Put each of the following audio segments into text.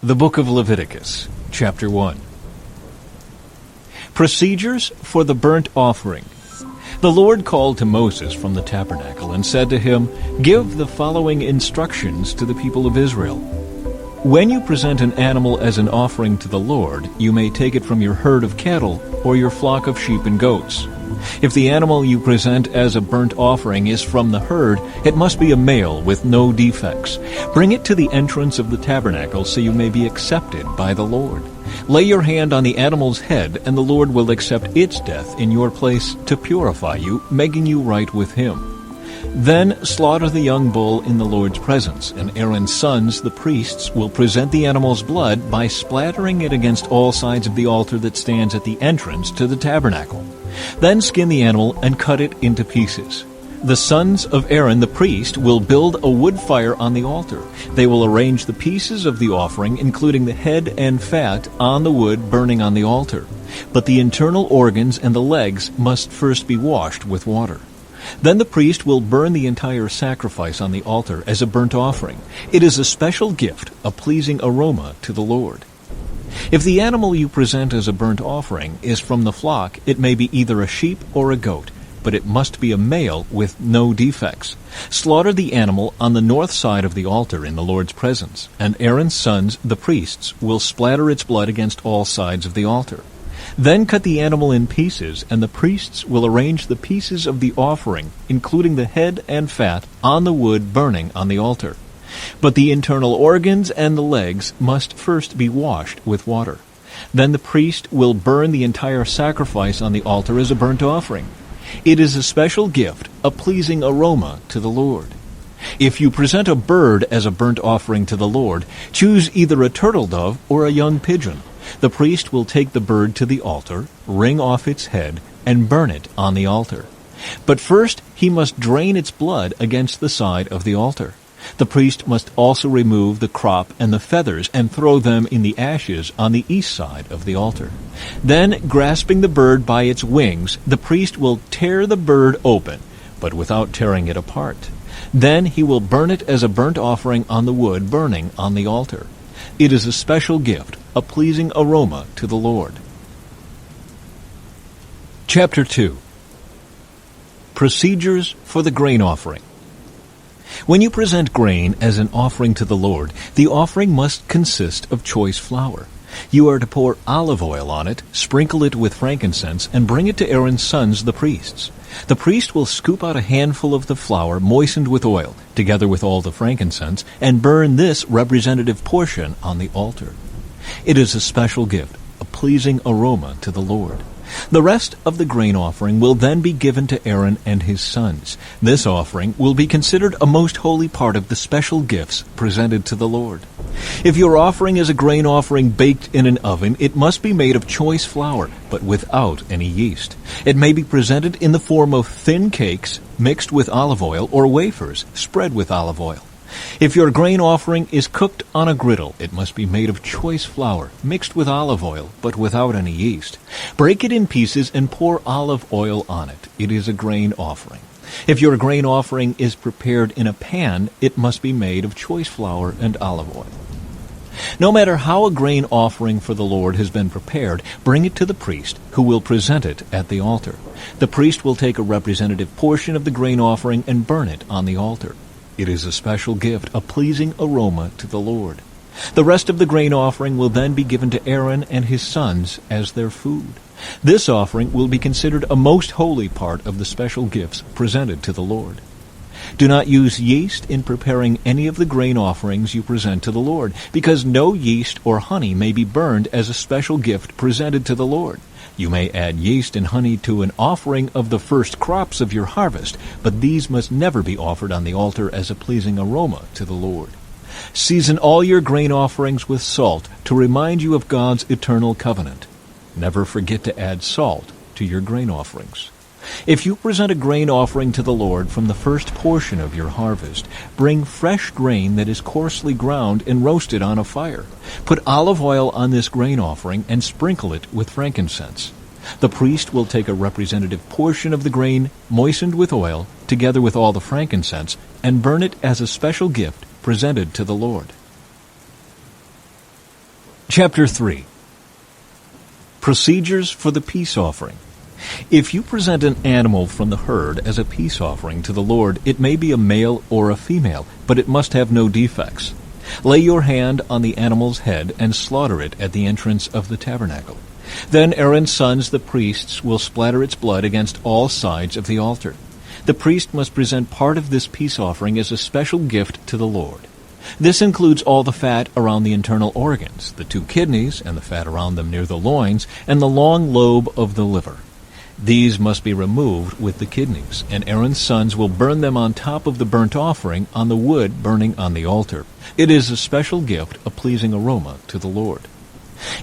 The Book of Leviticus, Chapter 1. Procedures for the burnt offering. The Lord called to Moses from the tabernacle and said to him, "Give the following instructions to the people of Israel. When you present an animal as an offering to the Lord, you may take it from your herd of cattle or your flock of sheep and goats. If the animal you present as a burnt offering is from the herd, it must be a male with no defects. Bring it to the entrance of the tabernacle so you may be accepted by the Lord. Lay your hand on the animal's head, and the Lord will accept its death in your place to purify you, making you right with him. Then slaughter the young bull in the Lord's presence, and Aaron's sons, the priests, will present the animal's blood by splattering it against all sides of the altar that stands at the entrance to the tabernacle. Then skin the animal and cut it into pieces. The sons of Aaron the priest will build a wood fire on the altar. They will arrange the pieces of the offering, including the head and fat, on the wood burning on the altar. But the internal organs and the legs must first be washed with water. Then the priest will burn the entire sacrifice on the altar as a burnt offering. It is a special gift, a pleasing aroma to the Lord. If the animal you present as a burnt offering is from the flock, it may be either a sheep or a goat, but it must be a male with no defects. Slaughter the animal on the north side of the altar in the Lord's presence, and Aaron's sons, the priests, will splatter its blood against all sides of the altar. Then cut the animal in pieces, and the priests will arrange the pieces of the offering, including the head and fat, on the wood burning on the altar. But the internal organs and the legs must first be washed with water. Then the priest will burn the entire sacrifice on the altar as a burnt offering. It is a special gift, a pleasing aroma to the Lord. If you present a bird as a burnt offering to the Lord, choose either a turtle dove or a young pigeon. The priest will take the bird to the altar, wring off its head, and burn it on the altar. But first he must drain its blood against the side of the altar. The priest must also remove the crop and the feathers and throw them in the ashes on the east side of the altar. Then, grasping the bird by its wings, the priest will tear the bird open, but without tearing it apart. Then he will burn it as a burnt offering on the wood burning on the altar. It is a special gift, a pleasing aroma to the Lord. Chapter 2. Procedures for the grain offering. When you present grain as an offering to the Lord, the offering must consist of choice flour. You are to pour olive oil on it, sprinkle it with frankincense, and bring it to Aaron's sons, the priests. The priest will scoop out a handful of the flour moistened with oil, together with all the frankincense, and burn this representative portion on the altar. It is a special gift, a pleasing aroma to the Lord. The rest of the grain offering will then be given to Aaron and his sons. This offering will be considered a most holy part of the special gifts presented to the Lord. If your offering is a grain offering baked in an oven, it must be made of choice flour, but without any yeast. It may be presented in the form of thin cakes mixed with olive oil or wafers spread with olive oil. If your grain offering is cooked on a griddle, it must be made of choice flour, mixed with olive oil, but without any yeast. Break it in pieces and pour olive oil on it. It is a grain offering. If your grain offering is prepared in a pan, it must be made of choice flour and olive oil. No matter how a grain offering for the Lord has been prepared, bring it to the priest, who will present it at the altar. The priest will take a representative portion of the grain offering and burn it on the altar. It is a special gift, a pleasing aroma to the Lord. The rest of the grain offering will then be given to Aaron and his sons as their food. This offering will be considered a most holy part of the special gifts presented to the Lord. Do not use yeast in preparing any of the grain offerings you present to the Lord, because no yeast or honey may be burned as a special gift presented to the Lord. You may add yeast and honey to an offering of the first crops of your harvest, but these must never be offered on the altar as a pleasing aroma to the Lord. Season all your grain offerings with salt to remind you of God's eternal covenant. Never forget to add salt to your grain offerings. If you present a grain offering to the Lord from the first portion of your harvest, bring fresh grain that is coarsely ground and roasted on a fire. Put olive oil on this grain offering and sprinkle it with frankincense. The priest will take a representative portion of the grain moistened with oil, together with all the frankincense, and burn it as a special gift presented to the Lord. Chapter 3. Procedures for the peace offering. If you present an animal from the herd as a peace offering to the Lord, it may be a male or a female, but it must have no defects. Lay your hand on the animal's head and slaughter it at the entrance of the tabernacle. Then Aaron's sons, the priests, will splatter its blood against all sides of the altar. The priest must present part of this peace offering as a special gift to the Lord. This includes all the fat around the internal organs, the 2 kidneys and the fat around them near the loins, and the long lobe of the liver. These must be removed with the kidneys, and Aaron's sons will burn them on top of the burnt offering on the wood burning on the altar. It is a special gift, a pleasing aroma to the Lord.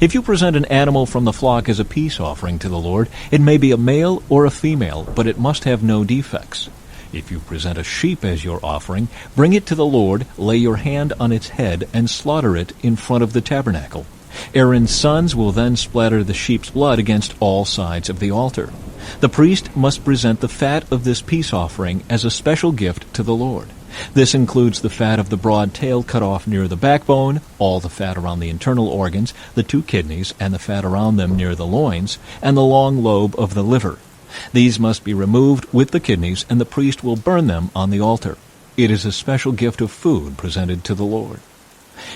If you present an animal from the flock as a peace offering to the Lord, it may be a male or a female, but it must have no defects. If you present a sheep as your offering, bring it to the Lord, lay your hand on its head, and slaughter it in front of the tabernacle. Aaron's sons will then splatter the sheep's blood against all sides of the altar. The priest must present the fat of this peace offering as a special gift to the Lord. This includes the fat of the broad tail cut off near the backbone, all the fat around the internal organs, the 2 kidneys, and the fat around them near the loins, and the long lobe of the liver. These must be removed with the kidneys, and the priest will burn them on the altar. It is a special gift of food presented to the Lord.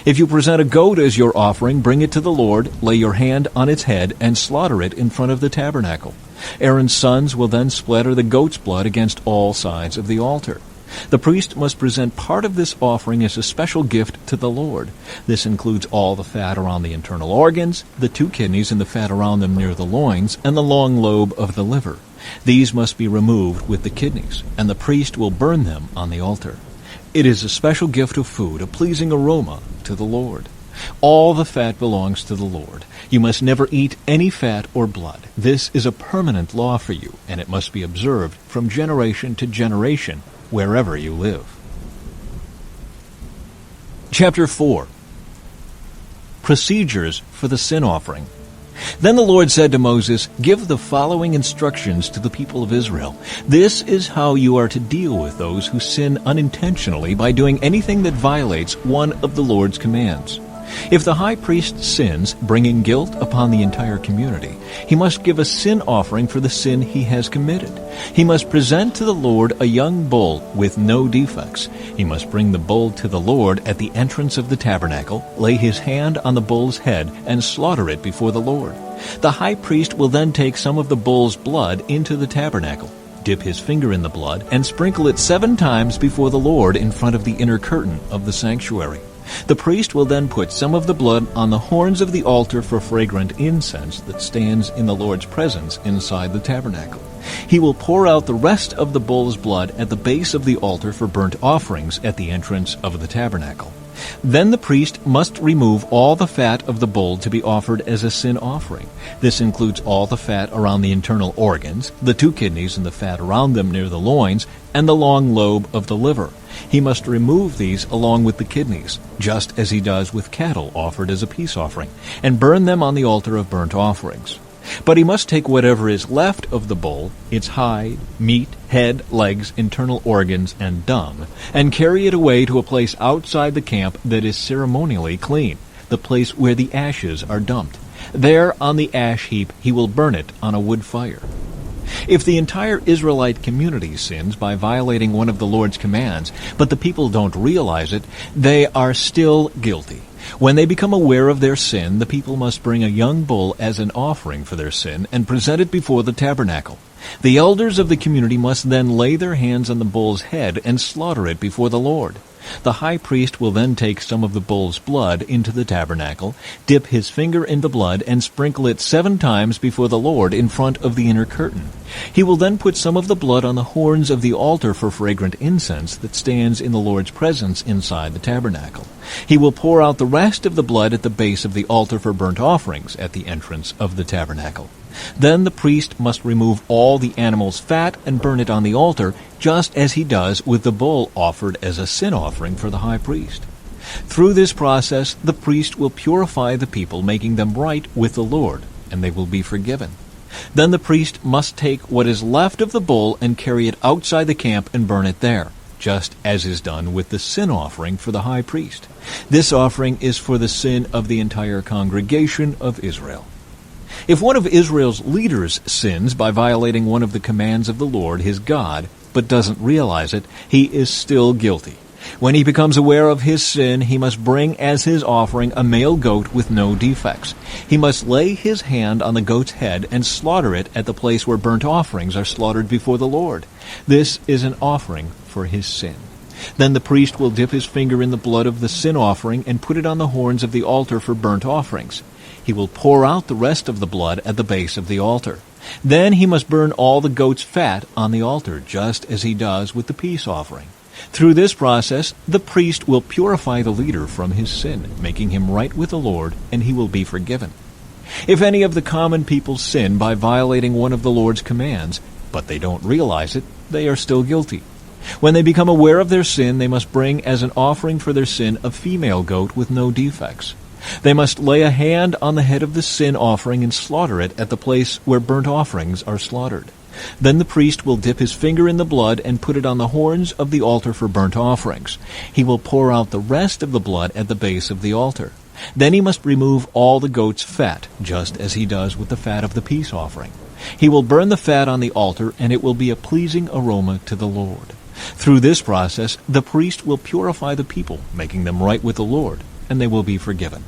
If you present a goat as your offering, bring it to the Lord, lay your hand on its head, and slaughter it in front of the tabernacle. Aaron's sons will then splatter the goat's blood against all sides of the altar. The priest must present part of this offering as a special gift to the Lord. This includes all the fat around the internal organs, the 2 kidneys and the fat around them near the loins, and the long lobe of the liver. These must be removed with the kidneys, and the priest will burn them on the altar. It is a special gift of food, a pleasing aroma to the Lord. All the fat belongs to the Lord. You must never eat any fat or blood. This is a permanent law for you, and it must be observed from generation to generation, wherever you live. Chapter 4. Procedures for the sin offering. Then the Lord said to Moses, "Give the following instructions to the people of Israel. This is how you are to deal with those who sin unintentionally by doing anything that violates one of the Lord's commands. If the high priest sins, bringing guilt upon the entire community, he must give a sin offering for the sin he has committed. He must present to the Lord a young bull with no defects. He must bring the bull to the Lord at the entrance of the tabernacle, lay his hand on the bull's head, and slaughter it before the Lord. The high priest will then take some of the bull's blood into the tabernacle, dip his finger in the blood, and sprinkle it 7 times before the Lord in front of the inner curtain of the sanctuary. The priest will then put some of the blood on the horns of the altar for fragrant incense that stands in the Lord's presence inside the tabernacle. He will pour out the rest of the bull's blood at the base of the altar for burnt offerings at the entrance of the tabernacle. Then the priest must remove all the fat of the bull to be offered as a sin offering. This includes all the fat around the internal organs, the 2 kidneys and the fat around them near the loins, and the long lobe of the liver. He must remove these along with the kidneys, just as he does with cattle offered as a peace offering, and burn them on the altar of burnt offerings. But he must take whatever is left of the bull, its hide, meat, head, legs, internal organs, and dung, and carry it away to a place outside the camp that is ceremonially clean, the place where the ashes are dumped. There on the ash heap he will burn it on a wood fire. If the entire Israelite community sins by violating one of the Lord's commands, but the people don't realize it, they are still guilty. When they become aware of their sin, the people must bring a young bull as an offering for their sin and present it before the tabernacle. The elders of the community must then lay their hands on the bull's head and slaughter it before the Lord. The high priest will then take some of the bull's blood into the tabernacle, dip his finger in the blood, and sprinkle it 7 times before the Lord in front of the inner curtain. He will then put some of the blood on the horns of the altar for fragrant incense that stands in the Lord's presence inside the tabernacle. He will pour out the rest of the blood at the base of the altar for burnt offerings at the entrance of the tabernacle. Then the priest must remove all the animal's fat and burn it on the altar, just as he does with the bull offered as a sin offering for the high priest. Through this process, the priest will purify the people, making them right with the Lord, and they will be forgiven. Then the priest must take what is left of the bull and carry it outside the camp and burn it there. just as is done with the sin offering for the high priest. This offering is for the sin of the entire congregation of Israel. If one of Israel's leaders sins by violating one of the commands of the Lord his God, but doesn't realize it, he is still guilty. When he becomes aware of his sin, he must bring as his offering a male goat with no defects. He must lay his hand on the goat's head and slaughter it at the place where burnt offerings are slaughtered before the Lord. This is an offering for his sin. Then the priest will dip his finger in the blood of the sin offering and put it on the horns of the altar for burnt offerings. He will pour out the rest of the blood at the base of the altar. Then he must burn all the goat's fat on the altar, just as he does with the peace offering. Through this process, the priest will purify the leader from his sin, making him right with the Lord, and he will be forgiven. If any of the common people sin by violating one of the Lord's commands, but they don't realize it, they are still guilty. When they become aware of their sin, they must bring as an offering for their sin a female goat with no defects. They must lay a hand on the head of the sin offering and slaughter it at the place where burnt offerings are slaughtered. Then the priest will dip his finger in the blood and put it on the horns of the altar for burnt offerings. He will pour out the rest of the blood at the base of the altar. Then he must remove all the goat's fat, just as he does with the fat of the peace offering. He will burn the fat on the altar, and it will be a pleasing aroma to the Lord. Through this process, the priest will purify the people, making them right with the Lord, and they will be forgiven.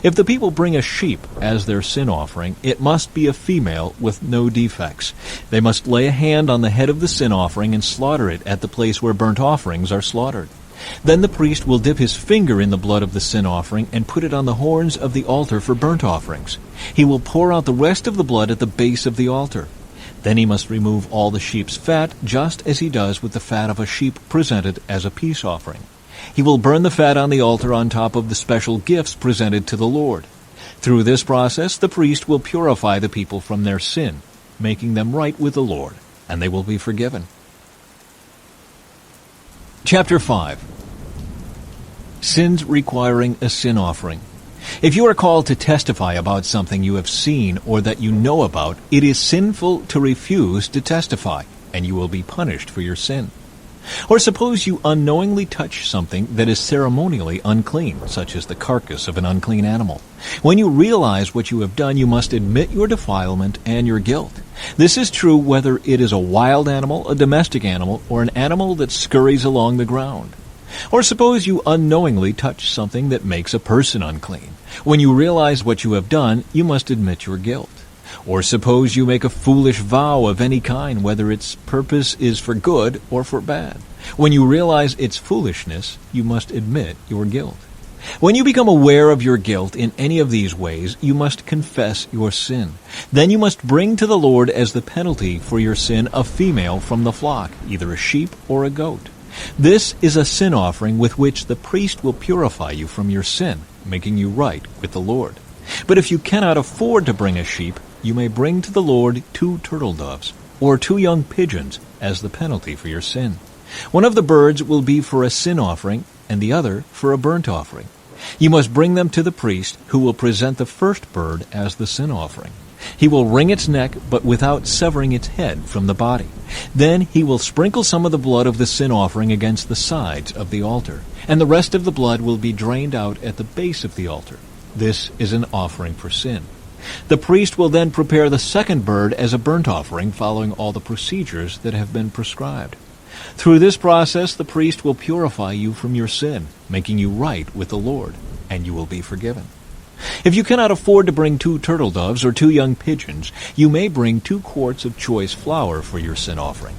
If the people bring a sheep as their sin offering, it must be a female with no defects. They must lay a hand on the head of the sin offering and slaughter it at the place where burnt offerings are slaughtered. Then the priest will dip his finger in the blood of the sin offering and put it on the horns of the altar for burnt offerings. He will pour out the rest of the blood at the base of the altar. Then he must remove all the sheep's fat, just as he does with the fat of a sheep presented as a peace offering. He will burn the fat on the altar on top of the special gifts presented to the Lord. Through this process, the priest will purify the people from their sin, making them right with the Lord, and they will be forgiven. Chapter 5. Sins requiring a sin offering. If you are called to testify about something you have seen or that you know about, it is sinful to refuse to testify, and you will be punished for your sin. Or suppose you unknowingly touch something that is ceremonially unclean, such as the carcass of an unclean animal. When you realize what you have done, you must admit your defilement and your guilt. This is true whether it is a wild animal, a domestic animal, or an animal that scurries along the ground. Or suppose you unknowingly touch something that makes a person unclean. When you realize what you have done, you must admit your guilt. Or suppose you make a foolish vow of any kind, whether its purpose is for good or for bad. When you realize its foolishness, you must admit your guilt. When you become aware of your guilt in any of these ways, you must confess your sin. Then you must bring to the Lord as the penalty for your sin a female from the flock, either a sheep or a goat. This is a sin offering with which the priest will purify you from your sin, making you right with the Lord. But if you cannot afford to bring a sheep, you may bring to the Lord 2 turtle doves, or 2 young pigeons, as the penalty for your sin. One of the birds will be for a sin offering, and the other for a burnt offering. You must bring them to the priest, who will present the first bird as the sin offering. He will wring its neck, but without severing its head from the body. Then he will sprinkle some of the blood of the sin offering against the sides of the altar, and the rest of the blood will be drained out at the base of the altar. This is an offering for sin. The priest will then prepare the second bird as a burnt offering, following all the procedures that have been prescribed. Through this process, the priest will purify you from your sin, making you right with the Lord, and you will be forgiven. If you cannot afford to bring 2 turtle doves or 2 young pigeons, you may bring 2 quarts of choice flour for your sin offering.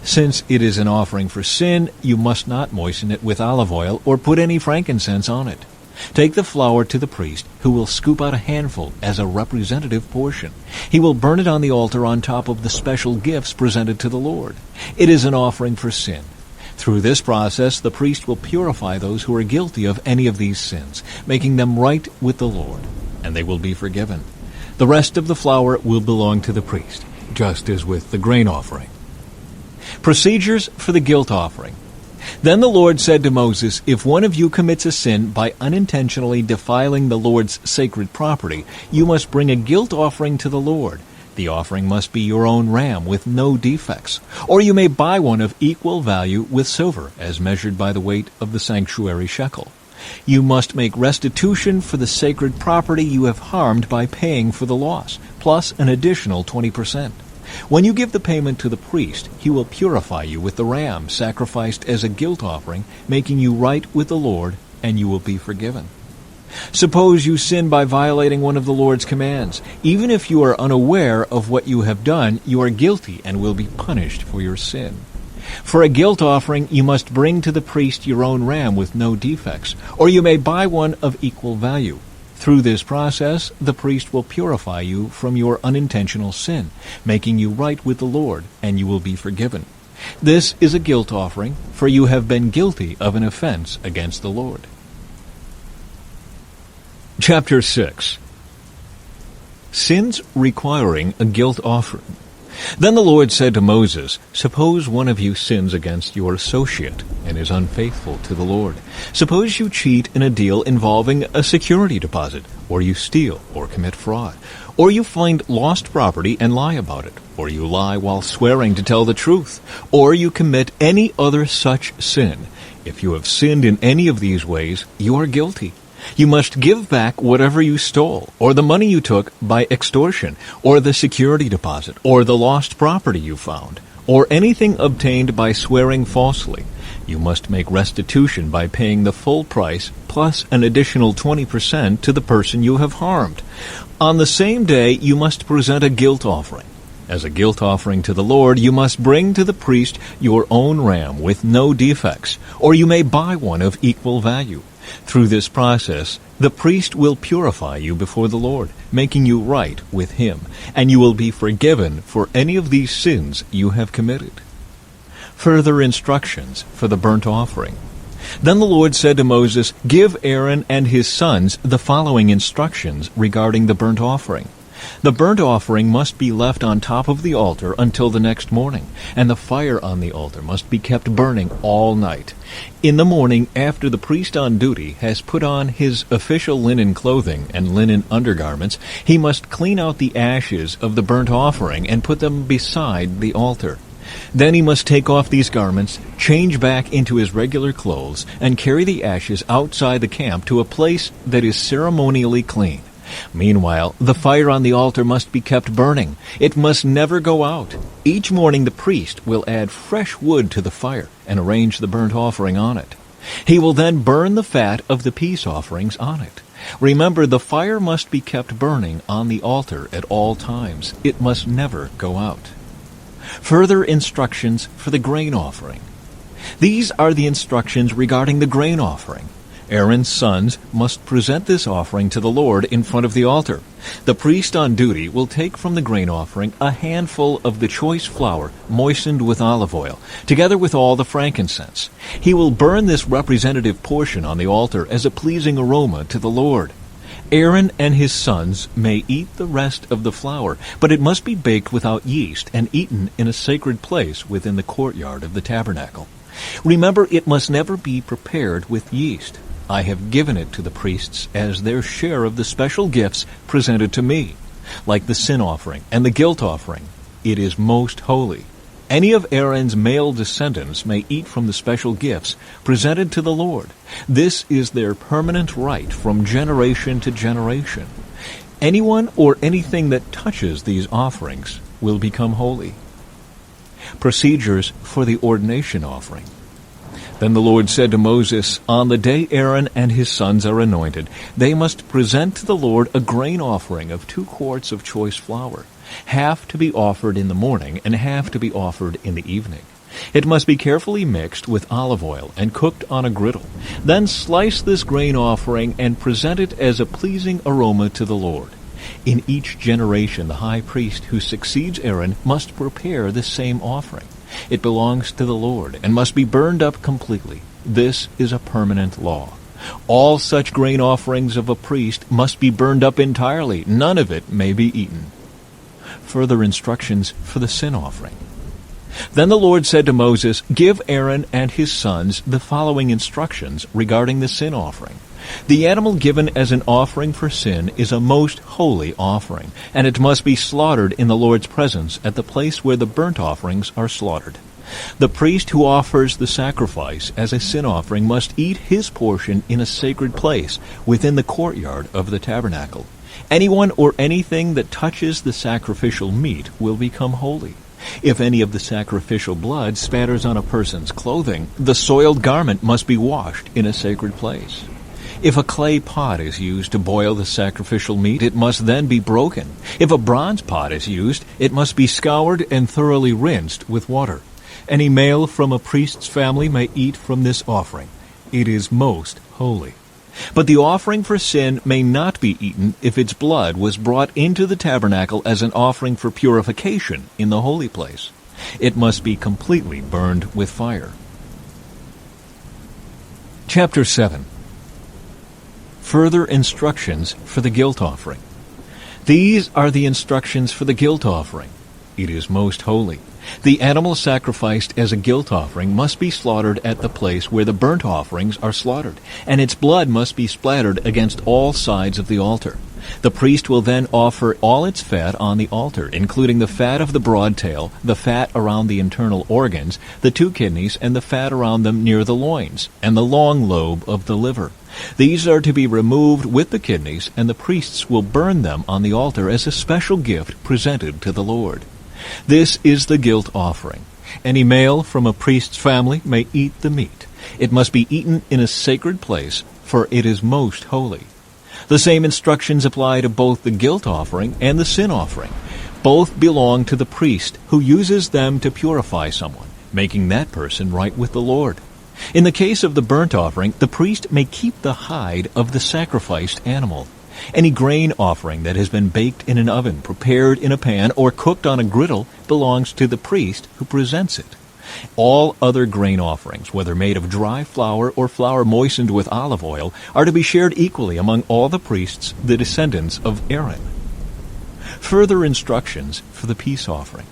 Since it is an offering for sin, you must not moisten it with olive oil or put any frankincense on it. Take the flour to the priest, who will scoop out a handful as a representative portion. He will burn it on the altar on top of the special gifts presented to the Lord. It is an offering for sin. Through this process, the priest will purify those who are guilty of any of these sins, making them right with the Lord, and they will be forgiven. The rest of the flour will belong to the priest, just as with the grain offering. Procedures for the guilt offering. Then the Lord said to Moses, "If one of you commits a sin by unintentionally defiling the Lord's sacred property, you must bring a guilt offering to the Lord. The offering must be your own ram with no defects, or you may buy one of equal value with silver, as measured by the weight of the sanctuary shekel. You must make restitution for the sacred property you have harmed by paying for the loss, plus an additional 20%. When you give the payment to the priest, he will purify you with the ram sacrificed as a guilt offering, making you right with the Lord, and you will be forgiven. Suppose you sin by violating one of the Lord's commands. Even if you are unaware of what you have done, you are guilty and will be punished for your sin. For a guilt offering, you must bring to the priest your own ram with no defects, or you may buy one of equal value. Through this process, the priest will purify you from your unintentional sin, making you right with the Lord, and you will be forgiven. This is a guilt offering, for you have been guilty of an offense against the Lord. Chapter 6. Sins requiring a guilt offering. Then the Lord said to Moses, "Suppose one of you sins against your associate and is unfaithful to the Lord. Suppose you cheat in a deal involving a security deposit, or you steal or commit fraud, or you find lost property and lie about it, or you lie while swearing to tell the truth, or you commit any other such sin. If you have sinned in any of these ways, you are guilty. You must give back whatever you stole, or the money you took by extortion, or the security deposit, or the lost property you found, or anything obtained by swearing falsely. You must make restitution by paying the full price plus an additional 20% to the person you have harmed. On the same day, you must present a guilt offering. As a guilt offering to the Lord, you must bring to the priest your own ram with no defects, or you may buy one of equal value. Through this process, the priest will purify you before the Lord, making you right with him, and you will be forgiven for any of these sins you have committed. Further instructions for the burnt offering. Then the Lord said to Moses, "Give Aaron and his sons the following instructions regarding the burnt offering. The burnt offering must be left on top of the altar until the next morning, and the fire on the altar must be kept burning all night. In the morning, after the priest on duty has put on his official linen clothing and linen undergarments, he must clean out the ashes of the burnt offering and put them beside the altar. Then he must take off these garments, change back into his regular clothes, and carry the ashes outside the camp to a place that is ceremonially clean. Meanwhile, the fire on the altar must be kept burning. It must never go out. Each morning the priest will add fresh wood to the fire and arrange the burnt offering on it. He will then burn the fat of the peace offerings on it. Remember, the fire must be kept burning on the altar at all times. It must never go out." Further instructions for the grain offering. These are the instructions regarding the grain offering. Aaron's sons must present this offering to the Lord in front of the altar. The priest on duty will take from the grain offering a handful of the choice flour moistened with olive oil, together with all the frankincense. He will burn this representative portion on the altar as a pleasing aroma to the Lord. Aaron and his sons may eat the rest of the flour, but it must be baked without yeast and eaten in a sacred place within the courtyard of the tabernacle. Remember, it must never be prepared with yeast. I have given it to the priests as their share of the special gifts presented to me, like the sin offering and the guilt offering. It is most holy. Any of Aaron's male descendants may eat from the special gifts presented to the Lord. This is their permanent right from generation to generation. Anyone or anything that touches these offerings will become holy. Procedures for the ordination offering. Then the Lord said to Moses, "On the day Aaron and his sons are anointed, they must present to the Lord a grain offering of 2 quarts of choice flour, half to be offered in the morning and half to be offered in the evening. It must be carefully mixed with olive oil and cooked on a griddle. Then slice this grain offering and present it as a pleasing aroma to the Lord. In each generation, the high priest who succeeds Aaron must prepare the same offering. It belongs to the Lord and must be burned up completely. This is a permanent law. All such grain offerings of a priest must be burned up entirely. None of it may be eaten." Further instructions for the sin offering. Then the Lord said to Moses, "Give Aaron and his sons the following instructions regarding the sin offering. The animal given as an offering for sin is a most holy offering, and it must be slaughtered in the Lord's presence at the place where the burnt offerings are slaughtered. The priest who offers the sacrifice as a sin offering must eat his portion in a sacred place within the courtyard of the tabernacle. Anyone or anything that touches the sacrificial meat will become holy. If any of the sacrificial blood spatters on a person's clothing, the soiled garment must be washed in a sacred place. If a clay pot is used to boil the sacrificial meat, it must then be broken. If a bronze pot is used, it must be scoured and thoroughly rinsed with water. Any male from a priest's family may eat from this offering. It is most holy. But the offering for sin may not be eaten if its blood was brought into the tabernacle as an offering for purification in the holy place. It must be completely burned with fire." Chapter 7. Further instructions for the guilt offering. These are the instructions for the guilt offering. It is most holy. The animal sacrificed as a guilt offering must be slaughtered at the place where the burnt offerings are slaughtered, and its blood must be splattered against all sides of the altar. The priest will then offer all its fat on the altar, including the fat of the broad tail, the fat around the internal organs, the 2 kidneys, and the fat around them near the loins, and the long lobe of the liver. These are to be removed with the kidneys, and the priests will burn them on the altar as a special gift presented to the Lord. This is the guilt offering. Any male from a priest's family may eat the meat. It must be eaten in a sacred place, for it is most holy. The same instructions apply to both the guilt offering and the sin offering. Both belong to the priest, who uses them to purify someone, making that person right with the Lord. In the case of the burnt offering, the priest may keep the hide of the sacrificed animal. Any grain offering that has been baked in an oven, prepared in a pan, or cooked on a griddle belongs to the priest who presents it. All other grain offerings, whether made of dry flour or flour moistened with olive oil, are to be shared equally among all the priests, the descendants of Aaron. Further instructions for the peace offering.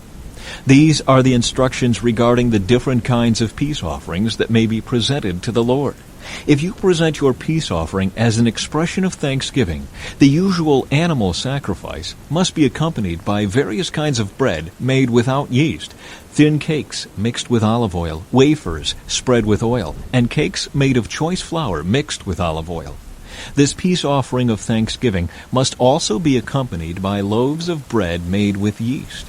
These are the instructions regarding the different kinds of peace offerings that may be presented to the Lord. If you present your peace offering as an expression of thanksgiving, the usual animal sacrifice must be accompanied by various kinds of bread made without yeast, thin cakes mixed with olive oil, wafers spread with oil, and cakes made of choice flour mixed with olive oil. This peace offering of thanksgiving must also be accompanied by loaves of bread made with yeast.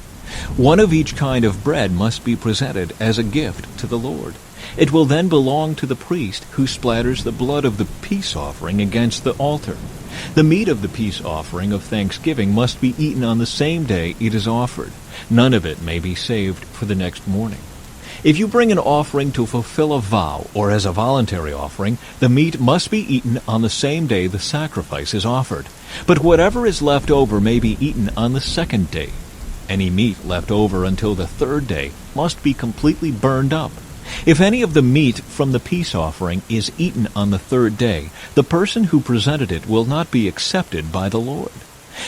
One of each kind of bread must be presented as a gift to the Lord. It will then belong to the priest, who splatters the blood of the peace offering against the altar. The meat of the peace offering of thanksgiving must be eaten on the same day it is offered. None of it may be saved for the next morning. If you bring an offering to fulfill a vow or as a voluntary offering, the meat must be eaten on the same day the sacrifice is offered. But whatever is left over may be eaten on the second day. Any meat left over until the third day must be completely burned up. If any of the meat from the peace offering is eaten on the third day, the person who presented it will not be accepted by the Lord.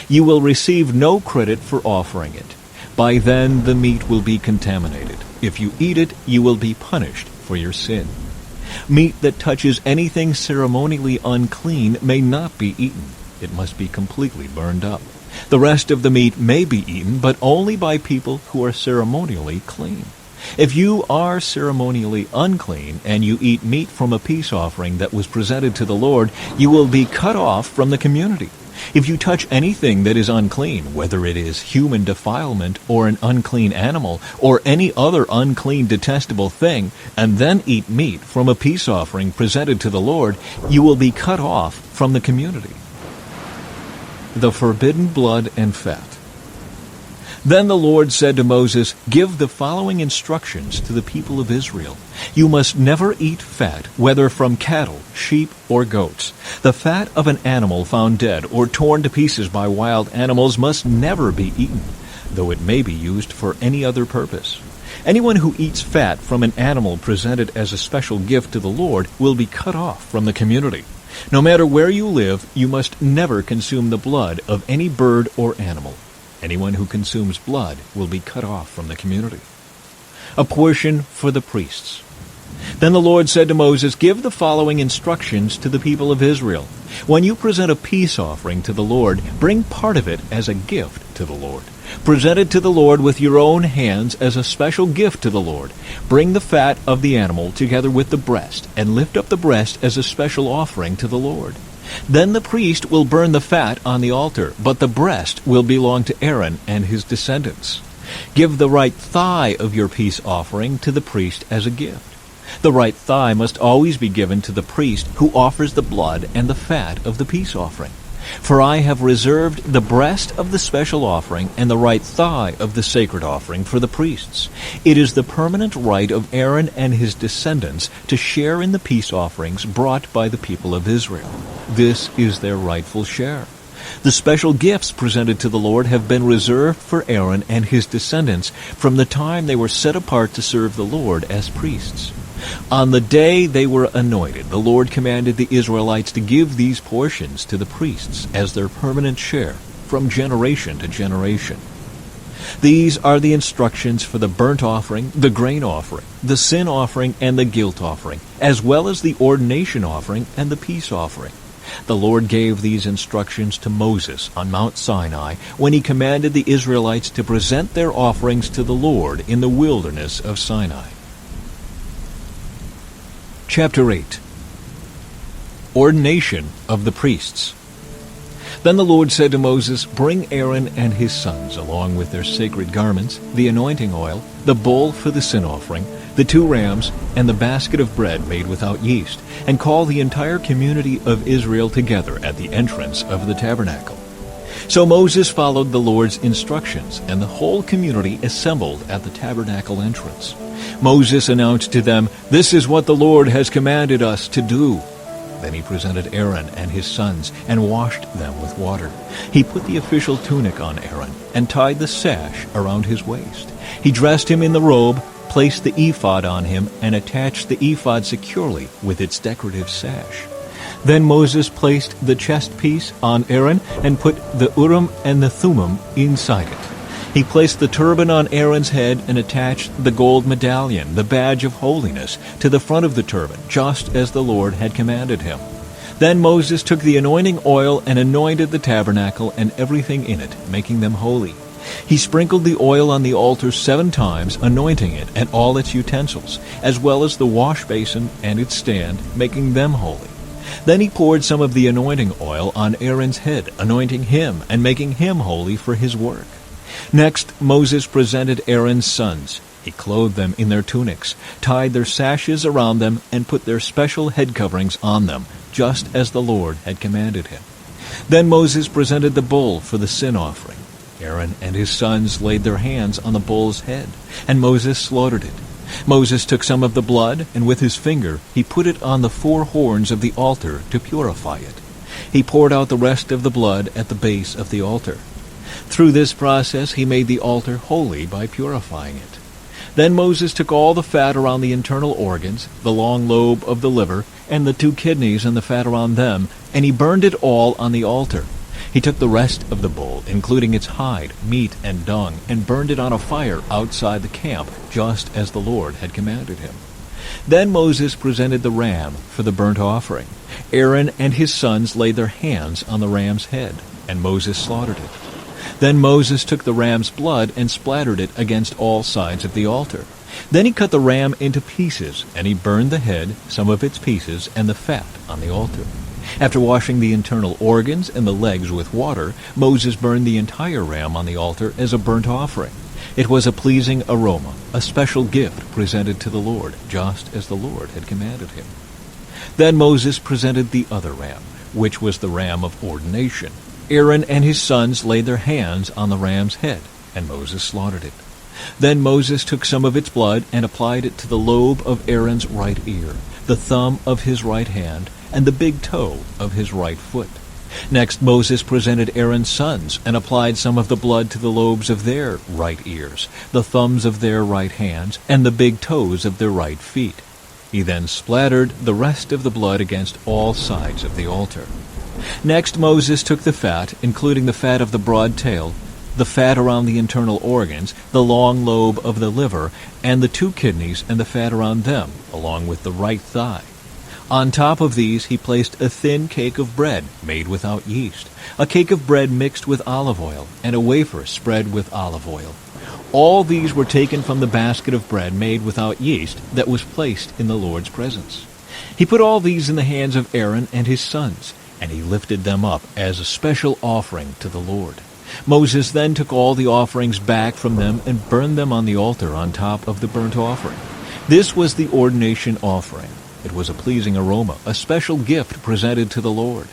You will receive no credit for offering it. By then the meat will be contaminated. If you eat it, you will be punished for your sin. Meat that touches anything ceremonially unclean may not be eaten. It must be completely burned up. The rest of the meat may be eaten, but only by people who are ceremonially clean. If you are ceremonially unclean and you eat meat from a peace offering that was presented to the Lord, you will be cut off from the community. If you touch anything that is unclean, whether it is human defilement or an unclean animal or any other unclean detestable thing, and then eat meat from a peace offering presented to the Lord, you will be cut off from the community. The forbidden blood and fat. Then the Lord said to Moses, "Give the following instructions to the people of Israel. You must never eat fat, whether from cattle, sheep, or goats. The fat of an animal found dead or torn to pieces by wild animals must never be eaten, though it may be used for any other purpose. Anyone who eats fat from an animal presented as a special gift to the Lord will be cut off from the community. No matter where you live, you must never consume the blood of any bird or animal. Anyone who consumes blood will be cut off from the community." a portion for the priests. Then the Lord said to Moses, "Give the following instructions to the people of Israel. When you present a peace offering to the Lord, bring part of it as a gift to the Lord. Present it to the Lord with your own hands as a special gift to the Lord. Bring the fat of the animal together with the breast, and lift up the breast as a special offering to the Lord. Then the priest will burn the fat on the altar, but the breast will belong to Aaron and his descendants. Give the right thigh of your peace offering to the priest as a gift. The right thigh must always be given to the priest who offers the blood and the fat of the peace offering. For I have reserved the breast of the special offering and the right thigh of the sacred offering for the priests. It is the permanent right of Aaron and his descendants to share in the peace offerings brought by the people of Israel. This is their rightful share. The special gifts presented to the Lord have been reserved for Aaron and his descendants from the time they were set apart to serve the Lord as priests. On the day they were anointed, the Lord commanded the Israelites to give these portions to the priests as their permanent share from generation to generation. These are the instructions for the burnt offering, the grain offering, the sin offering, and the guilt offering, as well as the ordination offering and the peace offering. The Lord gave these instructions to Moses on Mount Sinai when he commanded the Israelites to present their offerings to the Lord in the wilderness of Sinai. Chapter 8. Ordination of the priests. Then the Lord said to Moses, "Bring Aaron and his sons, along with their sacred garments, the anointing oil, the bowl for the sin offering, the 2 rams, and the basket of bread made without yeast, and call the entire community of Israel together at the entrance of the tabernacle." So Moses followed the Lord's instructions, and the whole community assembled at the tabernacle entrance. Moses announced to them, "This is what the Lord has commanded us to do." Then he presented Aaron and his sons and washed them with water. He put the official tunic on Aaron and tied the sash around his waist. He dressed him in the robe, placed the ephod on him, and attached the ephod securely with its decorative sash. Then Moses placed the chest piece on Aaron and put the Urim and the Thummim inside it. He placed the turban on Aaron's head and attached the gold medallion, the badge of holiness, to the front of the turban, just as the Lord had commanded him. Then Moses took the anointing oil and anointed the tabernacle and everything in it, making them holy. He sprinkled the oil on the altar 7 times, anointing it and all its utensils, as well as the wash basin and its stand, making them holy. Then he poured some of the anointing oil on Aaron's head, anointing him and making him holy for his work. Next, Moses presented Aaron's sons. He clothed them in their tunics, tied their sashes around them, and put their special head coverings on them, just as the Lord had commanded him. Then Moses presented the bull for the sin offering. Aaron and his sons laid their hands on the bull's head, and Moses slaughtered it. Moses took some of the blood, and with his finger he put it on the 4 horns of the altar to purify it. He poured out the rest of the blood at the base of the altar. Through this process he made the altar holy by purifying it. Then Moses took all the fat around the internal organs, the long lobe of the liver, and the 2 kidneys and the fat around them, and he burned it all on the altar. He took the rest of the bull, including its hide, meat, and dung, and burned it on a fire outside the camp, just as the Lord had commanded him. Then Moses presented the ram for the burnt offering. Aaron and his sons laid their hands on the ram's head, and Moses slaughtered it. Then Moses took the ram's blood and splattered it against all sides of the altar. Then he cut the ram into pieces, and he burned the head, some of its pieces, and the fat on the altar. After washing the internal organs and the legs with water, Moses burned the entire ram on the altar as a burnt offering. It was a pleasing aroma, a special gift presented to the Lord, just as the Lord had commanded him. Then Moses presented the other ram, which was the ram of ordination. Aaron and his sons laid their hands on the ram's head, and Moses slaughtered it. Then Moses took some of its blood and applied it to the lobe of Aaron's right ear, the thumb of his right hand, and the big toe of his right foot. Next Moses presented Aaron's sons and applied some of the blood to the lobes of their right ears, the thumbs of their right hands, and the big toes of their right feet. He then splattered the rest of the blood against all sides of the altar. Next Moses took the fat, including the fat of the broad tail, the fat around the internal organs, the long lobe of the liver, and the 2 kidneys and the fat around them, along with the right thigh. On top of these he placed a thin cake of bread made without yeast, a cake of bread mixed with olive oil, and a wafer spread with olive oil. All these were taken from the basket of bread made without yeast that was placed in the Lord's presence. He put all these in the hands of Aaron and his sons, and he lifted them up as a special offering to the Lord. Moses then took all the offerings back from them and burned them on the altar on top of the burnt offering. This was the ordination offering. It was a pleasing aroma, a special gift presented to the Lord.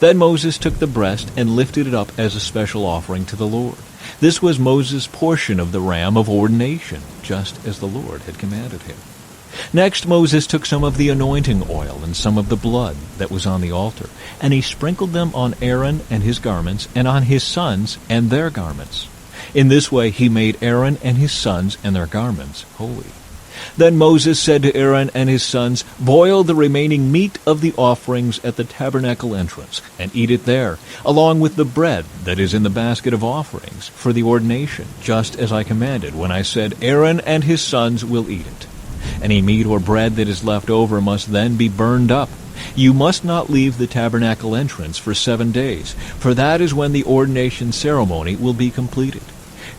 Then Moses took the breast and lifted it up as a special offering to the Lord. This was Moses' portion of the ram of ordination, just as the Lord had commanded him. Next Moses took some of the anointing oil and some of the blood that was on the altar, and he sprinkled them on Aaron and his garments, and on his sons and their garments. In this way he made Aaron and his sons and their garments holy. Then Moses said to Aaron and his sons, "Boil the remaining meat of the offerings at the tabernacle entrance, and eat it there, along with the bread that is in the basket of offerings, for the ordination, just as I commanded when I said, Aaron and his sons will eat it. Any meat or bread that is left over must then be burned up. You must not leave the tabernacle entrance for 7 days, for that is when the ordination ceremony will be completed.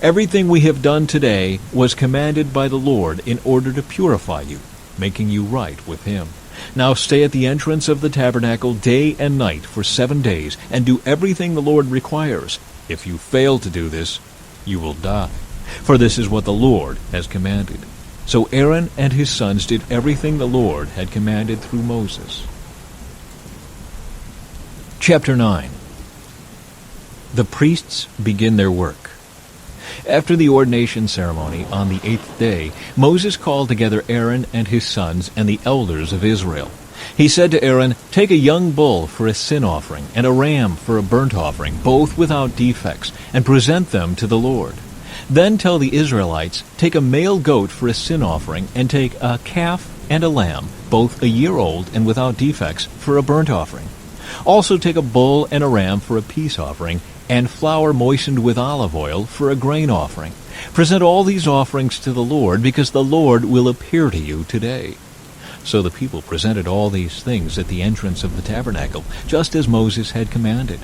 Everything we have done today was commanded by the Lord in order to purify you, making you right with him. Now stay at the entrance of the tabernacle day and night for 7 days, and do everything the Lord requires. If you fail to do this, you will die. For this is what the Lord has commanded." So Aaron and his sons did everything the Lord had commanded through Moses. Chapter 9. The priests begin their work. After the ordination ceremony on the 8th day, Moses called together Aaron and his sons and the elders of Israel. He said to Aaron, "Take a young bull for a sin offering and a ram for a burnt offering, both without defects, and present them to the Lord. Then tell the Israelites, take a male goat for a sin offering, and take a calf and a lamb, both a year old and without defects, for a burnt offering. Also take a bull and a ram for a peace offering, and flour moistened with olive oil for a grain offering. Present all these offerings to the Lord, because the Lord will appear to you today." So the people presented all these things at the entrance of the tabernacle, just as Moses had commanded.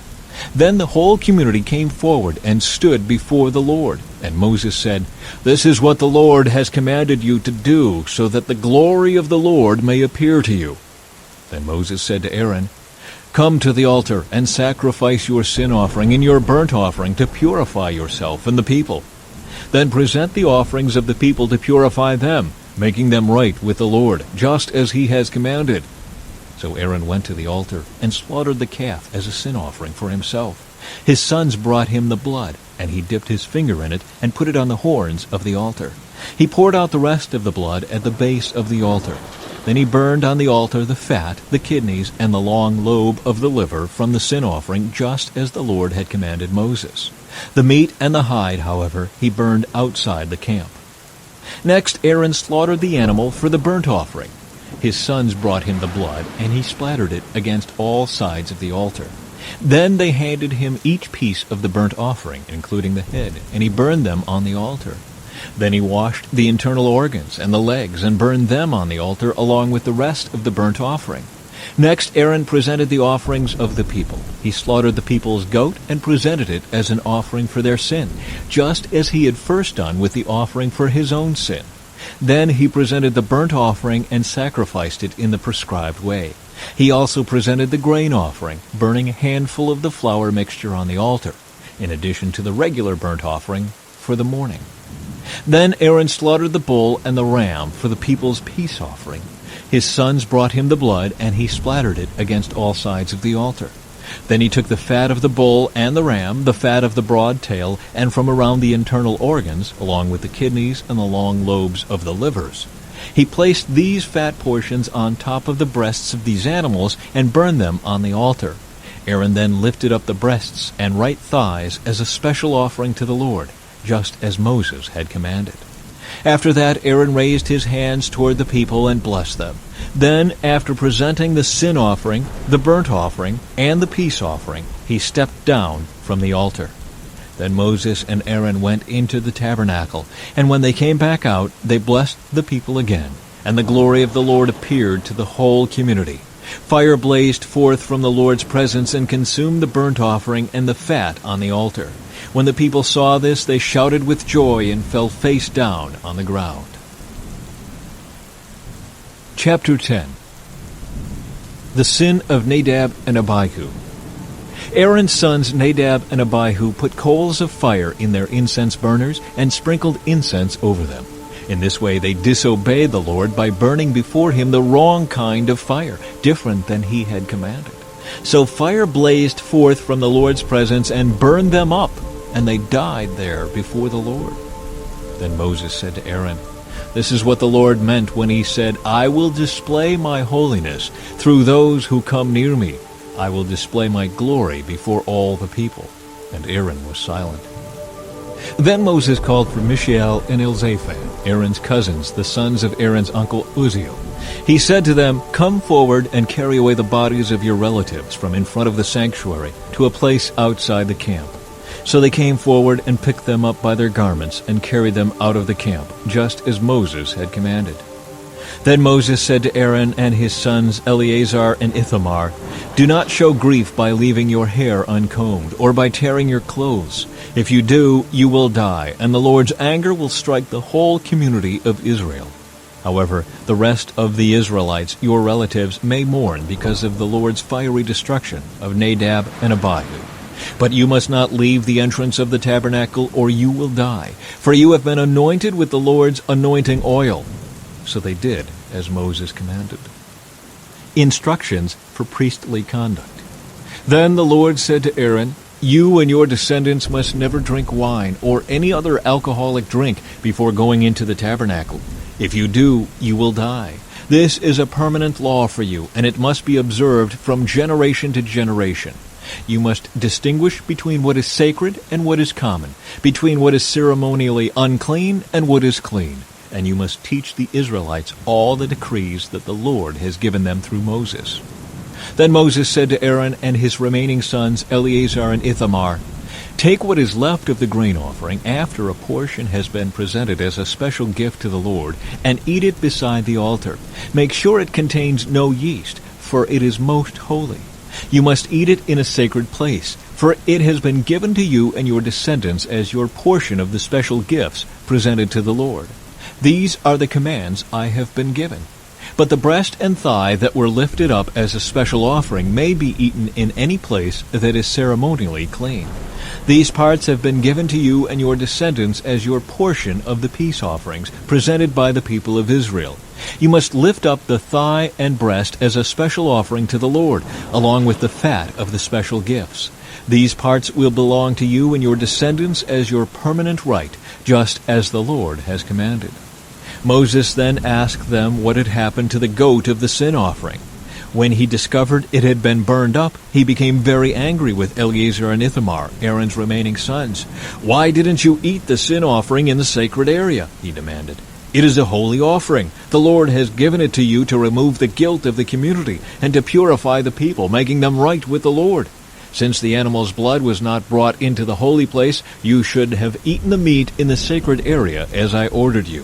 Then the whole community came forward and stood before the Lord. And Moses said, "This is what the Lord has commanded you to do, so that the glory of the Lord may appear to you." Then Moses said to Aaron, "Come to the altar and sacrifice your sin offering and your burnt offering to purify yourself and the people. Then present the offerings of the people to purify them, making them right with the Lord, just as he has commanded." So Aaron went to the altar and slaughtered the calf as a sin offering for himself. His sons brought him the blood, and he dipped his finger in it and put it on the horns of the altar. He poured out the rest of the blood at the base of the altar. Then he burned on the altar the fat, the kidneys, and the long lobe of the liver from the sin offering, just as the Lord had commanded Moses. The meat and the hide, however, he burned outside the camp. Next Aaron slaughtered the animal for the burnt offering. His sons brought him the blood, and he splattered it against all sides of the altar. Then they handed him each piece of the burnt offering, including the head, and he burned them on the altar. Then he washed the internal organs and the legs and burned them on the altar along with the rest of the burnt offering. Next Aaron presented the offerings of the people. He slaughtered the people's goat and presented it as an offering for their sin, just as he had first done with the offering for his own sin. Then he presented the burnt offering and sacrificed it in the prescribed way. He also presented the grain offering, burning a handful of the flour mixture on the altar, in addition to the regular burnt offering for the morning. Then Aaron slaughtered the bull and the ram for the people's peace offering. His sons brought him the blood, and he splattered it against all sides of the altar. Then he took the fat of the bull and the ram, the fat of the broad tail, and from around the internal organs, along with the kidneys and the long lobes of the livers. He placed these fat portions on top of the breasts of these animals and burned them on the altar. Aaron then lifted up the breasts and right thighs as a special offering to the Lord, just as Moses had commanded. After that, Aaron raised his hands toward the people and blessed them. Then, after presenting the sin offering, the burnt offering, and the peace offering, he stepped down from the altar. Then Moses and Aaron went into the tabernacle, and when they came back out, they blessed the people again, and the glory of the Lord appeared to the whole community. Fire blazed forth from the Lord's presence and consumed the burnt offering and the fat on the altar. When the people saw this, they shouted with joy and fell face down on the ground. Chapter 10. The sin of Nadab and Abihu. Aaron's sons Nadab and Abihu put coals of fire in their incense burners and sprinkled incense over them. In this way they disobeyed the Lord by burning before him the wrong kind of fire, different than he had commanded. So fire blazed forth from the Lord's presence and burned them up, and they died there before the Lord. Then Moses said to Aaron, "This is what the Lord meant when he said, 'I will display my holiness through those who come near me. I will display my glory before all the people.'" And Aaron was silent. Then Moses called for Mishael and Elzaphan, Aaron's cousins, the sons of Aaron's uncle Uzziel. He said to them, "Come forward and carry away the bodies of your relatives from in front of the sanctuary to a place outside the camp." So they came forward and picked them up by their garments and carried them out of the camp, just as Moses had commanded. Then Moses said to Aaron and his sons Eleazar and Ithamar, "Do not show grief by leaving your hair uncombed or by tearing your clothes. If you do, you will die, and the Lord's anger will strike the whole community of Israel. However, the rest of the Israelites, your relatives, may mourn because of the Lord's fiery destruction of Nadab and Abihu. But you must not leave the entrance of the tabernacle, or you will die, for you have been anointed with the Lord's anointing oil." So they did as Moses commanded. Instructions for priestly conduct. Then the Lord said to Aaron, "You and your descendants must never drink wine or any other alcoholic drink before going into the tabernacle. If you do, you will die. This is a permanent law for you, and it must be observed from generation to generation. You must distinguish between what is sacred and what is common, between what is ceremonially unclean and what is clean. And you must teach the Israelites all the decrees that the Lord has given them through Moses." Then Moses said to Aaron and his remaining sons Eleazar and Ithamar, "Take what is left of the grain offering after a portion has been presented as a special gift to the Lord, and eat it beside the altar. Make sure it contains no yeast, for it is most holy. You must eat it in a sacred place, for it has been given to you and your descendants as your portion of the special gifts presented to the Lord. These are the commands I have been given. But the breast and thigh that were lifted up as a special offering may be eaten in any place that is ceremonially clean. These parts have been given to you and your descendants as your portion of the peace offerings presented by the people of Israel. You must lift up the thigh and breast as a special offering to the Lord, along with the fat of the special gifts. These parts will belong to you and your descendants as your permanent right, just as the Lord has commanded." Moses then asked them what had happened to the goat of the sin offering. When he discovered it had been burned up, he became very angry with Eleazar and Ithamar, Aaron's remaining sons. "Why didn't you eat the sin offering in the sacred area?" he demanded. "It is a holy offering. The Lord has given it to you to remove the guilt of the community and to purify the people, making them right with the Lord. Since the animal's blood was not brought into the holy place, you should have eaten the meat in the sacred area as I ordered you."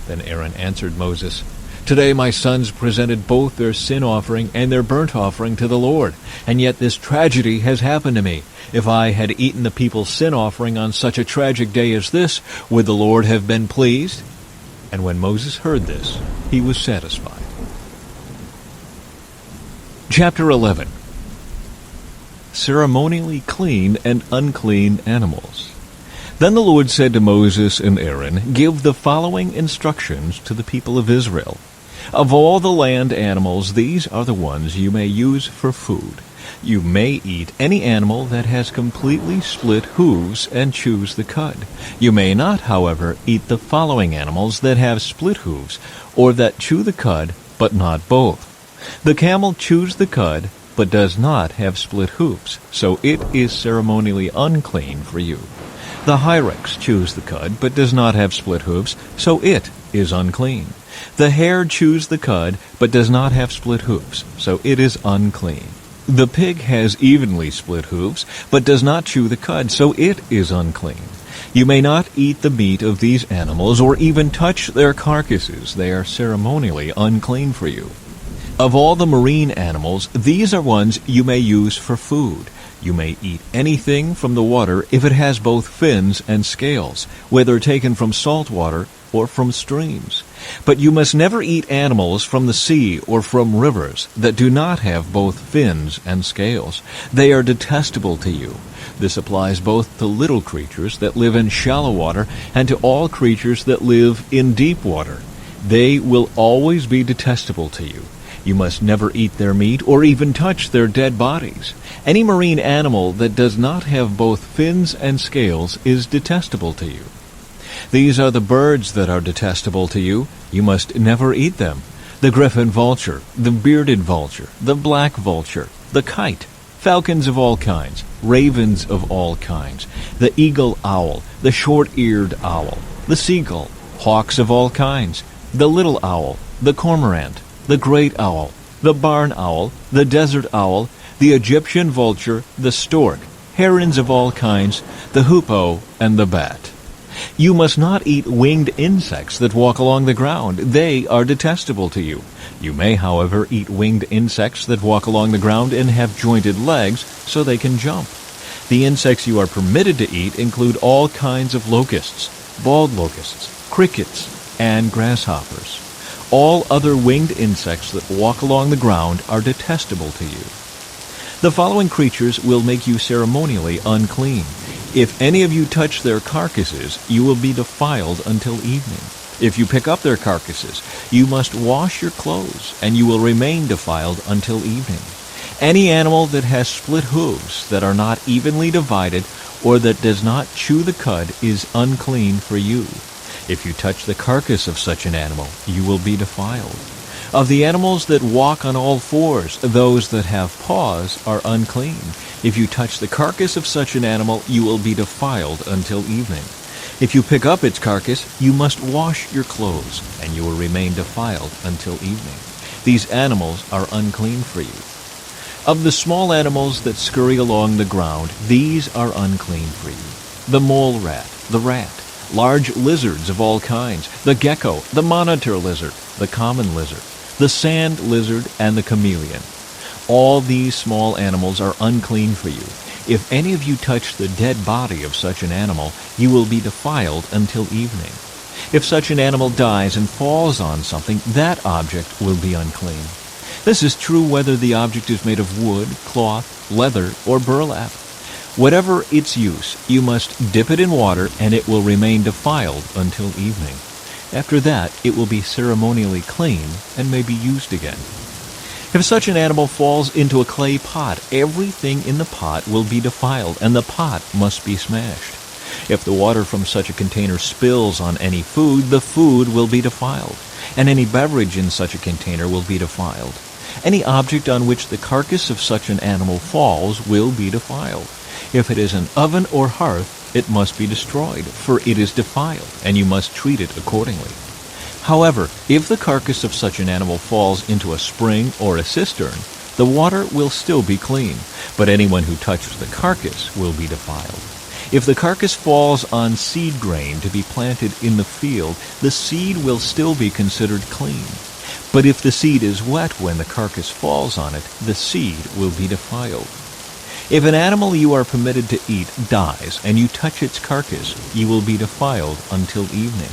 Then Aaron answered Moses, "Today my sons presented both their sin offering and their burnt offering to the Lord, and yet this tragedy has happened to me. If I had eaten the people's sin offering on such a tragic day as this, would the Lord have been pleased?" And when Moses heard this, he was satisfied. Chapter 11. Ceremonially clean and unclean animals. Then the Lord said to Moses and Aaron, "Give the following instructions to the people of Israel. Of all the land animals, these are the ones you may use for food. You may eat any animal that has completely split hooves and chews the cud. You may not, however, eat the following animals that have split hooves, or that chew the cud, but not both. The camel chews the cud, but does not have split hooves, so it is ceremonially unclean for you. The hyrax chews the cud, but does not have split hooves, so it is unclean. The hare chews the cud, but does not have split hooves, so it is unclean. The pig has evenly split hooves, but does not chew the cud, so it is unclean. You may not eat the meat of these animals or even touch their carcasses. They are ceremonially unclean for you. Of all the marine animals, these are ones you may use for food. You may eat anything from the water if it has both fins and scales, whether taken from salt water or from streams. But you must never eat animals from the sea or from rivers that do not have both fins and scales. They are detestable to you. This applies both to little creatures that live in shallow water and to all creatures that live in deep water. They will always be detestable to you. You must never eat their meat or even touch their dead bodies. Any marine animal that does not have both fins and scales is detestable to you. These are the birds that are detestable to you. You must never eat them: the griffin vulture, the bearded vulture, the black vulture, the kite, falcons of all kinds, ravens of all kinds, the eagle owl, the short-eared owl, the seagull, hawks of all kinds, the little owl, the cormorant, the great owl, the barn owl, the desert owl, the Egyptian vulture, the stork, herons of all kinds, the hoopoe, and the bat. You must not eat winged insects that walk along the ground. They are detestable to you. You may, however, eat winged insects that walk along the ground and have jointed legs so they can jump. The insects you are permitted to eat include all kinds of locusts, bald locusts, crickets, and grasshoppers. All other winged insects that walk along the ground are detestable to you. The following creatures will make you ceremonially unclean. If any of you touch their carcasses, you will be defiled until evening. If you pick up their carcasses, you must wash your clothes, and you will remain defiled until evening. Any animal that has split hooves that are not evenly divided or that does not chew the cud is unclean for you. If you touch the carcass of such an animal, you will be defiled. Of the animals that walk on all fours, those that have paws are unclean. If you touch the carcass of such an animal, you will be defiled until evening. If you pick up its carcass, you must wash your clothes, and you will remain defiled until evening. These animals are unclean for you. Of the small animals that scurry along the ground, these are unclean for you: the mole rat, the rat, large lizards of all kinds, the gecko, the monitor lizard, the common lizard, the sand lizard, and the chameleon. All these small animals are unclean for you. If any of you touch the dead body of such an animal, you will be defiled until evening. If such an animal dies and falls on something, that object will be unclean. This is true whether the object is made of wood, cloth, leather, or burlap. Whatever its use, you must dip it in water, and it will remain defiled until evening. After that, it will be ceremonially clean and may be used again. If such an animal falls into a clay pot, everything in the pot will be defiled, and the pot must be smashed. If the water from such a container spills on any food, the food will be defiled, and any beverage in such a container will be defiled. Any object on which the carcass of such an animal falls will be defiled. If it is an oven or hearth, it must be destroyed, for it is defiled, and you must treat it accordingly. However, if the carcass of such an animal falls into a spring or a cistern, the water will still be clean, but anyone who touches the carcass will be defiled. If the carcass falls on seed grain to be planted in the field, the seed will still be considered clean. But if the seed is wet when the carcass falls on it, the seed will be defiled. If an animal you are permitted to eat dies, and you touch its carcass, you will be defiled until evening.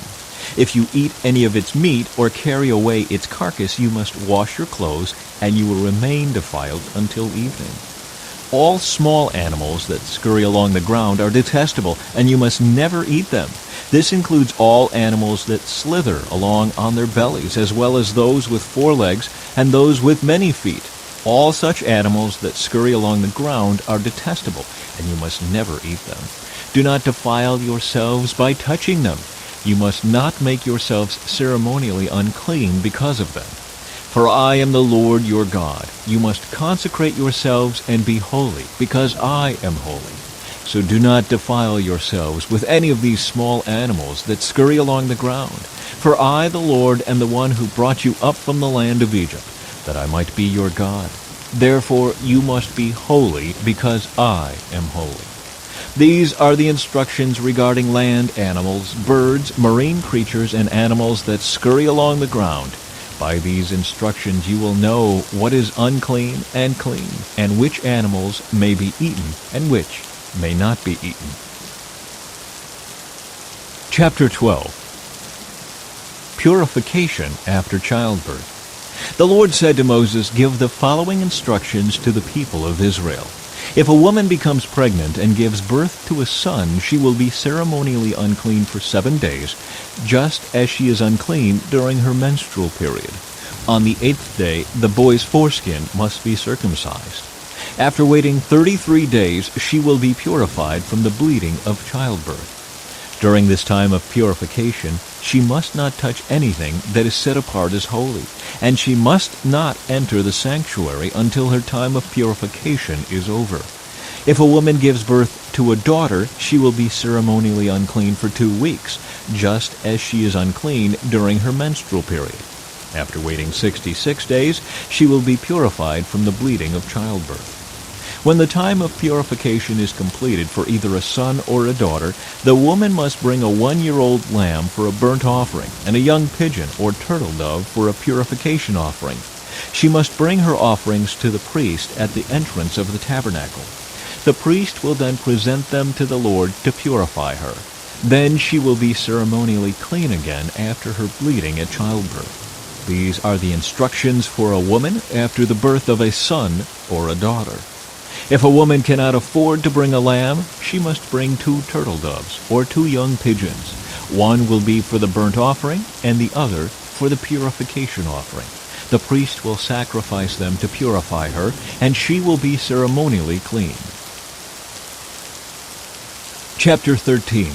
If you eat any of its meat or carry away its carcass, you must wash your clothes, and you will remain defiled until evening. All small animals that scurry along the ground are detestable, and you must never eat them. This includes all animals that slither along on their bellies, as well as those with 4 legs and those with many feet. All such animals that scurry along the ground are detestable, and you must never eat them. Do not defile yourselves by touching them. You must not make yourselves ceremonially unclean because of them. For I am the Lord your God. You must consecrate yourselves and be holy, because I am holy. So do not defile yourselves with any of these small animals that scurry along the ground. For I, the Lord, am the one who brought you up from the land of Egypt, that I might be your God. Therefore you must be holy, because I am holy. These are the instructions regarding land animals, birds, marine creatures, and animals that scurry along the ground. By these instructions you will know what is unclean and clean, and which animals may be eaten and which may not be eaten. Chapter 12. Purification after childbirth. The Lord said to Moses, "Give the following instructions to the people of Israel. If a woman becomes pregnant and gives birth to a son, she will be ceremonially unclean for 7 days, just as she is unclean during her menstrual period. On the 8th day, the boy's foreskin must be circumcised. After waiting 33 days, she will be purified from the bleeding of childbirth. During this time of purification, she must not touch anything that is set apart as holy, and she must not enter the sanctuary until her time of purification is over. If a woman gives birth to a daughter, she will be ceremonially unclean for 2 weeks, just as she is unclean during her menstrual period. After waiting 66 days, she will be purified from the bleeding of childbirth. When the time of purification is completed for either a son or a daughter, the woman must bring a 1-year-old lamb for a burnt offering and a young pigeon or turtle dove for a purification offering. She must bring her offerings to the priest at the entrance of the tabernacle. The priest will then present them to the Lord to purify her. Then she will be ceremonially clean again after her bleeding at childbirth. These are the instructions for a woman after the birth of a son or a daughter. If a woman cannot afford to bring a lamb, she must bring 2 turtle doves or 2 young pigeons. One will be for the burnt offering and the other for the purification offering. The priest will sacrifice them to purify her, and she will be ceremonially clean. Chapter 13.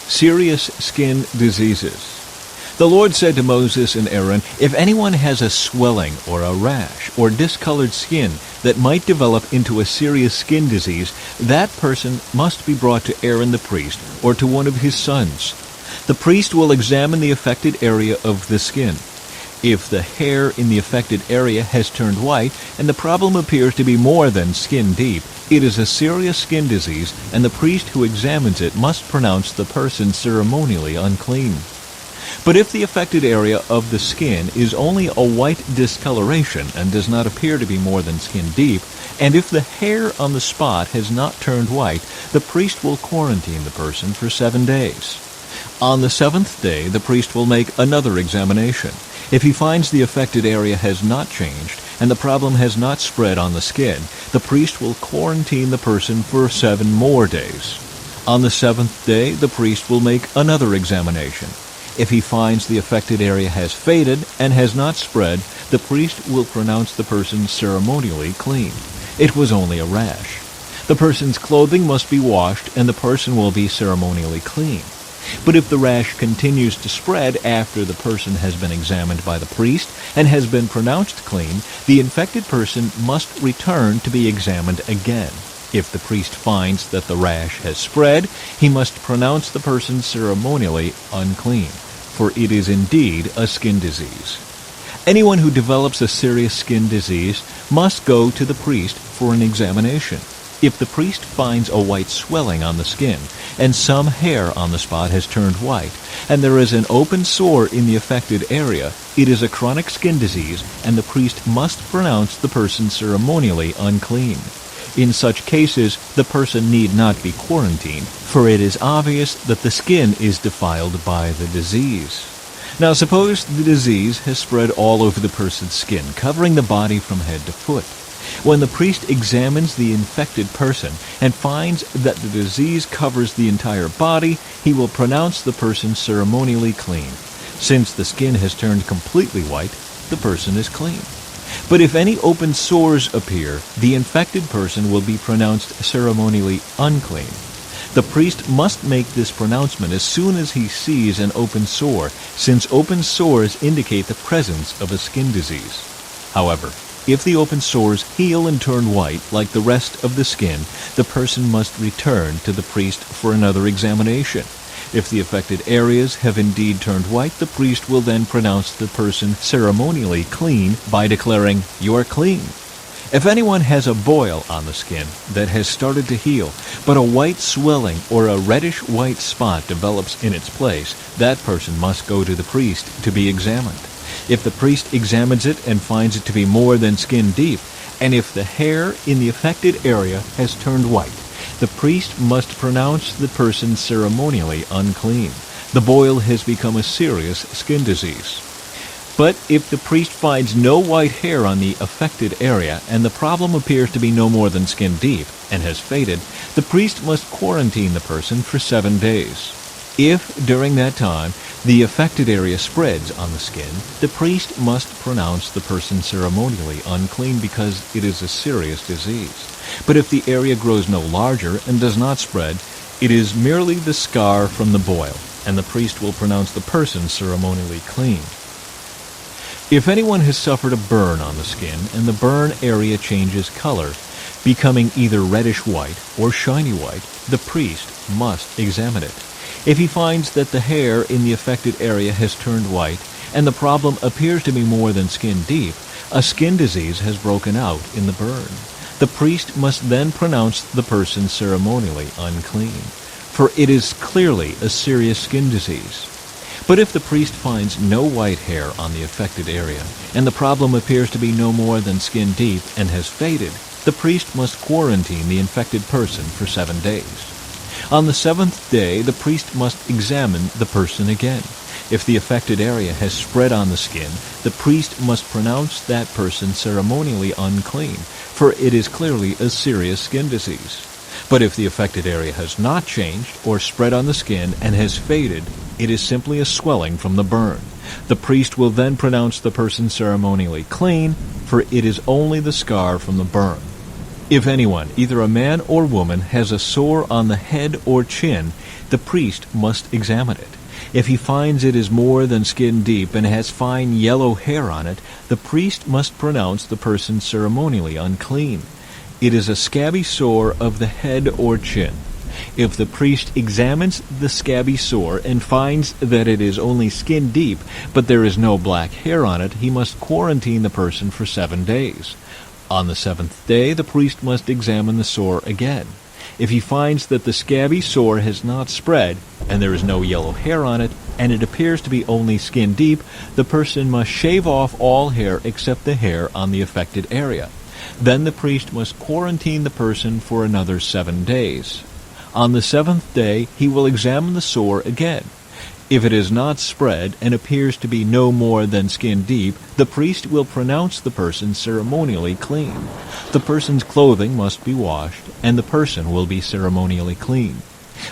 Serious skin diseases. The Lord said to Moses and Aaron, "If anyone has a swelling or a rash or discolored skin that might develop into a serious skin disease, that person must be brought to Aaron the priest or to one of his sons. The priest will examine the affected area of the skin. If the hair in the affected area has turned white and the problem appears to be more than skin deep, it is a serious skin disease, and the priest who examines it must pronounce the person ceremonially unclean. But if the affected area of the skin is only a white discoloration and does not appear to be more than skin deep, and if the hair on the spot has not turned white, the priest will quarantine the person for 7 days. On the 7th day, the priest will make another examination. If he finds the affected area has not changed and the problem has not spread on the skin, the priest will quarantine the person for 7 more days. On the 7th day, the priest will make another examination. If he finds the affected area has faded and has not spread, the priest will pronounce the person ceremonially clean. It was only a rash. The person's clothing must be washed, and the person will be ceremonially clean. But if the rash continues to spread after the person has been examined by the priest and has been pronounced clean, the infected person must return to be examined again. If the priest finds that the rash has spread, he must pronounce the person ceremonially unclean, for it is indeed a skin disease. Anyone who develops a serious skin disease must go to the priest for an examination. If the priest finds a white swelling on the skin, and some hair on the spot has turned white, and there is an open sore in the affected area, it is a chronic skin disease, and the priest must pronounce the person ceremonially unclean. In such cases, the person need not be quarantined, for it is obvious that the skin is defiled by the disease. Now suppose the disease has spread all over the person's skin, covering the body from head to foot. When the priest examines the infected person and finds that the disease covers the entire body, he will pronounce the person ceremonially clean. Since the skin has turned completely white, the person is clean. But if any open sores appear, the infected person will be pronounced ceremonially unclean. The priest must make this pronouncement as soon as he sees an open sore, since open sores indicate the presence of a skin disease. However, if the open sores heal and turn white like the rest of the skin, the person must return to the priest for another examination. If the affected areas have indeed turned white, the priest will then pronounce the person ceremonially clean by declaring, "You are clean." If anyone has a boil on the skin that has started to heal, but a white swelling or a reddish-white spot develops in its place, that person must go to the priest to be examined. If the priest examines it and finds it to be more than skin deep, and if the hair in the affected area has turned white, the priest must pronounce the person ceremonially unclean. The boil has become a serious skin disease. But if the priest finds no white hair on the affected area and the problem appears to be no more than skin deep and has faded, the priest must quarantine the person for 7 days. If, during that time, the affected area spreads on the skin, the priest must pronounce the person ceremonially unclean because it is a serious disease. But if the area grows no larger and does not spread, it is merely the scar from the boil, and the priest will pronounce the person ceremonially clean. If anyone has suffered a burn on the skin and the burn area changes color, becoming either reddish-white or shiny-white, the priest must examine it. If he finds that the hair in the affected area has turned white and the problem appears to be more than skin deep, a skin disease has broken out in the burn. The priest must then pronounce the person ceremonially unclean, for it is clearly a serious skin disease. But if the priest finds no white hair on the affected area, and the problem appears to be no more than skin deep and has faded, the priest must quarantine the infected person for 7 days. On the 7th day, the priest must examine the person again. If the affected area has spread on the skin, the priest must pronounce that person ceremonially unclean, for it is clearly a serious skin disease. But if the affected area has not changed or spread on the skin and has faded, it is simply a swelling from the burn. The priest will then pronounce the person ceremonially clean, for it is only the scar from the burn. If anyone, either a man or woman, has a sore on the head or chin, the priest must examine it. If he finds it is more than skin deep and has fine yellow hair on it, the priest must pronounce the person ceremonially unclean. It is a scabby sore of the head or chin. If the priest examines the scabby sore and finds that it is only skin deep, but there is no black hair on it, he must quarantine the person for 7 days. On the 7th day, the priest must examine the sore again. If he finds that the scabby sore has not spread, and there is no yellow hair on it, and it appears to be only skin deep, the person must shave off all hair except the hair on the affected area. Then the priest must quarantine the person for another 7 days. On the 7th day, he will examine the sore again. If it is not spread and appears to be no more than skin deep, the priest will pronounce the person ceremonially clean. The person's clothing must be washed, and the person will be ceremonially clean.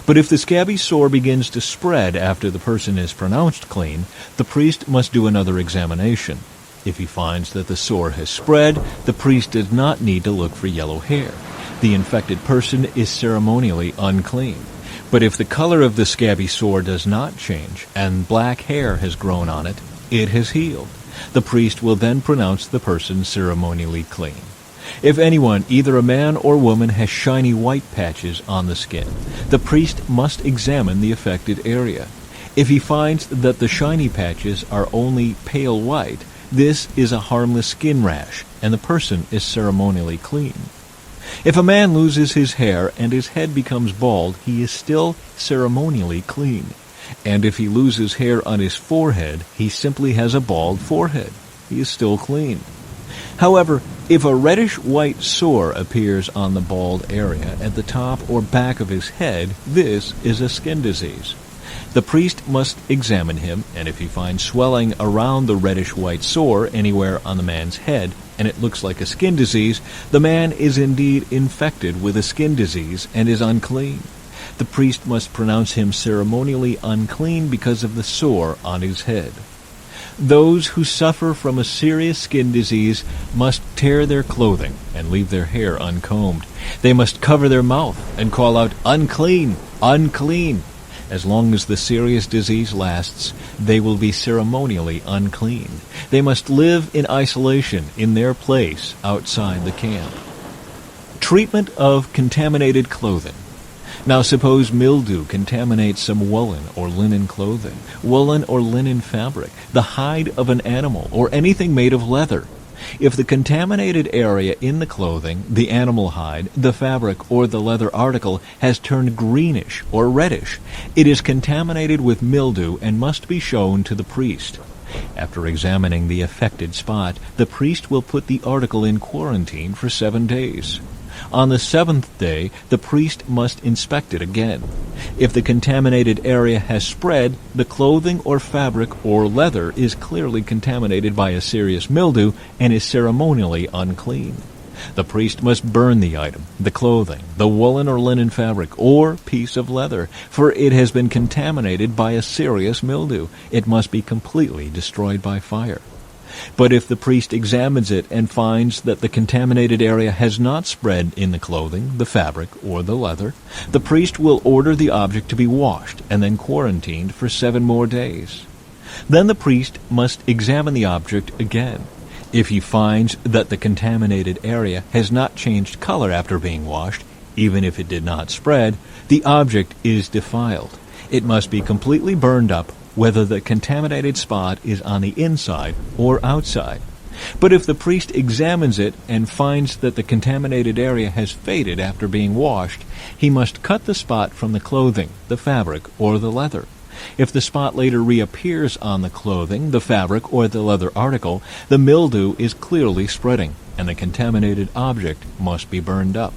But if the scabby sore begins to spread after the person is pronounced clean, the priest must do another examination. If he finds that the sore has spread, the priest does not need to look for yellow hair. The infected person is ceremonially unclean. But if the color of the scabby sore does not change and black hair has grown on it, it has healed. The priest will then pronounce the person ceremonially clean. If anyone, either a man or woman, has shiny white patches on the skin, the priest must examine the affected area. If he finds that the shiny patches are only pale white, this is a harmless skin rash, and the person is ceremonially clean. If a man loses his hair and his head becomes bald, he is still ceremonially clean. And if he loses hair on his forehead, he simply has a bald forehead. He is still clean. However, if a reddish-white sore appears on the bald area at the top or back of his head, this is a skin disease. The priest must examine him, and if he finds swelling around the reddish-white sore anywhere on the man's head, and it looks like a skin disease, the man is indeed infected with a skin disease and is unclean. The priest must pronounce him ceremonially unclean because of the sore on his head. Those who suffer from a serious skin disease must tear their clothing and leave their hair uncombed. They must cover their mouth and call out, "Unclean! Unclean!" As long as the serious disease lasts, they will be ceremonially unclean. They must live in isolation in their place outside the camp. Treatment of contaminated clothing. Now suppose mildew contaminates some woolen or linen clothing, woolen or linen fabric, the hide of an animal, or anything made of leather. If the contaminated area in the clothing, the animal hide, the fabric, or the leather article has turned greenish or reddish, it is contaminated with mildew and must be shown to the priest. After examining the affected spot, the priest will put the article in quarantine for 7 days. On the 7th day, the priest must inspect it again. If the contaminated area has spread, the clothing or fabric or leather is clearly contaminated by a serious mildew and is ceremonially unclean. The priest must burn the item, the clothing, the woolen or linen fabric, or piece of leather, for it has been contaminated by a serious mildew. It must be completely destroyed by fire. But if the priest examines it and finds that the contaminated area has not spread in the clothing, the fabric, or the leather, the priest will order the object to be washed and then quarantined for 7 more days. Then the priest must examine the object again. If he finds that the contaminated area has not changed color after being washed, even if it did not spread, the object is defiled. It must be completely burned up, whether the contaminated spot is on the inside or outside. But if the priest examines it and finds that the contaminated area has faded after being washed, he must cut the spot from the clothing, the fabric, or the leather. If the spot later reappears on the clothing, the fabric, or the leather article, the mildew is clearly spreading, and the contaminated object must be burned up.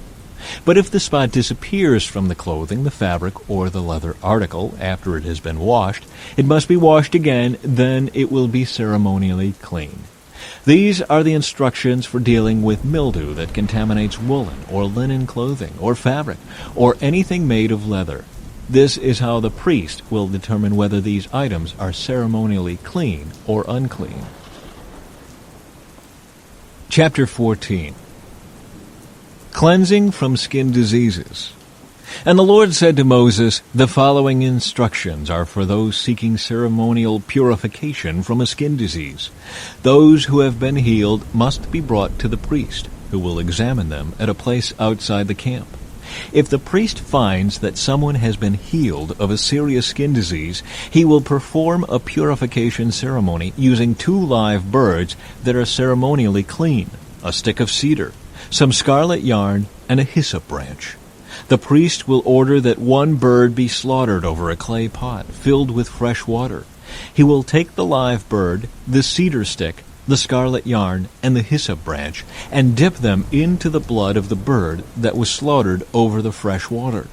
But if the spot disappears from the clothing, the fabric, or the leather article after it has been washed, it must be washed again, then it will be ceremonially clean. These are the instructions for dealing with mildew that contaminates woolen or linen clothing or fabric or anything made of leather. This is how the priest will determine whether these items are ceremonially clean or unclean. Chapter 14. Cleansing from skin diseases. And the Lord said to Moses, "The following instructions are for those seeking ceremonial purification from a skin disease. Those who have been healed must be brought to the priest, who will examine them at a place outside the camp. If the priest finds that someone has been healed of a serious skin disease, he will perform a purification ceremony using 2 live birds that are ceremonially clean, a stick of cedar, some scarlet yarn, and a hyssop branch. The priest will order that 1 bird be slaughtered over a clay pot filled with fresh water. He will take the live bird, the cedar stick, the scarlet yarn, and the hyssop branch, and dip them into the blood of the bird that was slaughtered over the fresh water.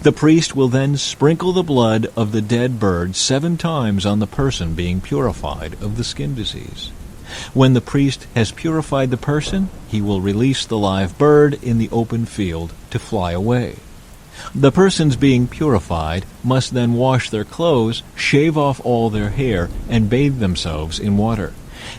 The priest will then sprinkle the blood of the dead bird 7 times on the person being purified of the skin disease. When the priest has purified the person, he will release the live bird in the open field to fly away. The persons being purified must then wash their clothes, shave off all their hair, and bathe themselves in water.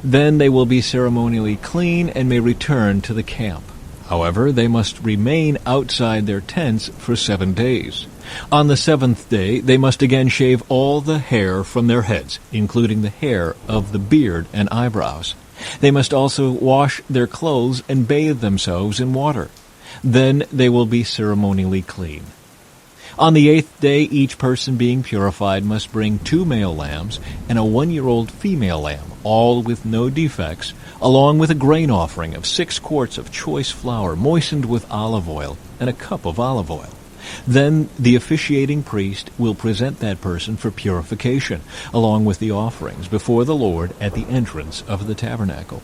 Then they will be ceremonially clean and may return to the camp. However, they must remain outside their tents for 7 days. On the 7th day, they must again shave all the hair from their heads, including the hair of the beard and eyebrows. They must also wash their clothes and bathe themselves in water. Then they will be ceremonially clean. On the 8th day, each person being purified must bring 2 male lambs and a 1-year-old female lamb, all with no defects, along with a grain offering of 6 quarts of choice flour moistened with olive oil and a cup of olive oil. Then the officiating priest will present that person for purification, along with the offerings, before the Lord at the entrance of the tabernacle.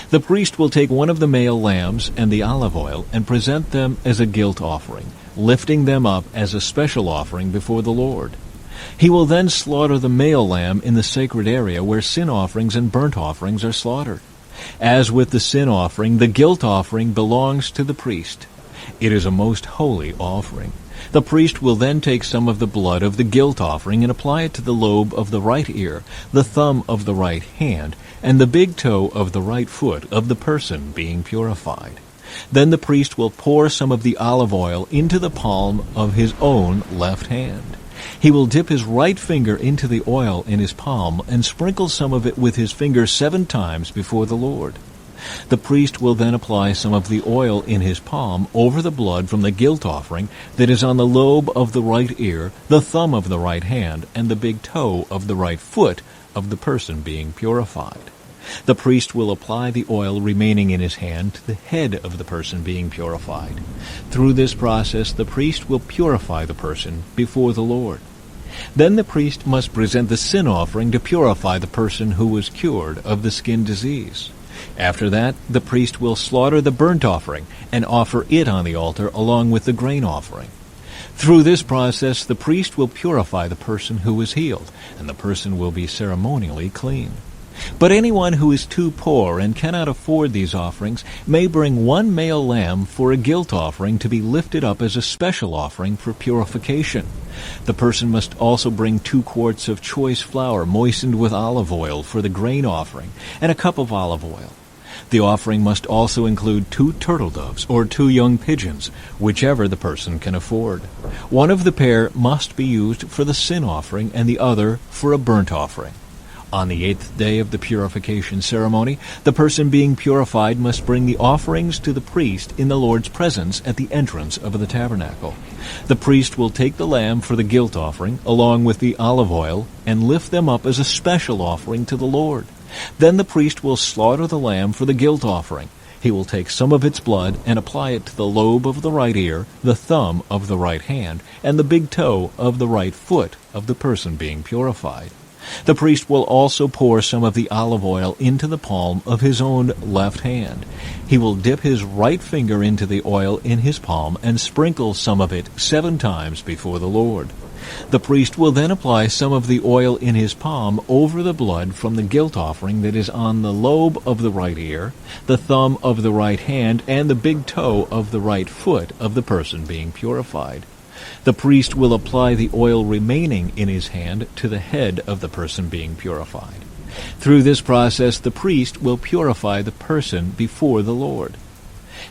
The priest will take 1 of the male lambs and the olive oil and present them as a guilt offering, lifting them up as a special offering before the Lord. He will then slaughter the male lamb in the sacred area where sin offerings and burnt offerings are slaughtered. As with the sin offering, the guilt offering belongs to the priest. It is a most holy offering. The priest will then take some of the blood of the guilt offering and apply it to the lobe of the right ear, the thumb of the right hand, and the big toe of the right foot of the person being purified. Then the priest will pour some of the olive oil into the palm of his own left hand. He will dip his right finger into the oil in his palm and sprinkle some of it with his finger 7 times before the Lord. The priest will then apply some of the oil in his palm over the blood from the guilt offering that is on the lobe of the right ear, the thumb of the right hand, and the big toe of the right foot of the person being purified. The priest will apply the oil remaining in his hand to the head of the person being purified. Through this process, the priest will purify the person before the Lord. Then the priest must present the sin offering to purify the person who was cured of the skin disease. After that, the priest will slaughter the burnt offering and offer it on the altar along with the grain offering. Through this process, the priest will purify the person who was healed, and the person will be ceremonially clean. But anyone who is too poor and cannot afford these offerings may bring one male lamb for a guilt offering to be lifted up as a special offering for purification. The person must also bring 2 quarts of choice flour moistened with olive oil for the grain offering, and a cup of olive oil. The offering must also include 2 turtle doves or 2 young pigeons, whichever the person can afford. One of the pair must be used for the sin offering and the other for a burnt offering. On the 8th day of the purification ceremony, the person being purified must bring the offerings to the priest in the Lord's presence at the entrance of the tabernacle. The priest will take the lamb for the guilt offering, along with the olive oil, and lift them up as a special offering to the Lord. Then the priest will slaughter the lamb for the guilt offering. He will take some of its blood and apply it to the lobe of the right ear, the thumb of the right hand, and the big toe of the right foot of the person being purified. The priest will also pour some of the olive oil into the palm of his own left hand. He will dip his right finger into the oil in his palm and sprinkle some of it 7 times before the Lord. The priest will then apply some of the oil in his palm over the blood from the guilt offering that is on the lobe of the right ear, the thumb of the right hand, and the big toe of the right foot of the person being purified. The priest will apply the oil remaining in his hand to the head of the person being purified. Through this process, the priest will purify the person before the Lord.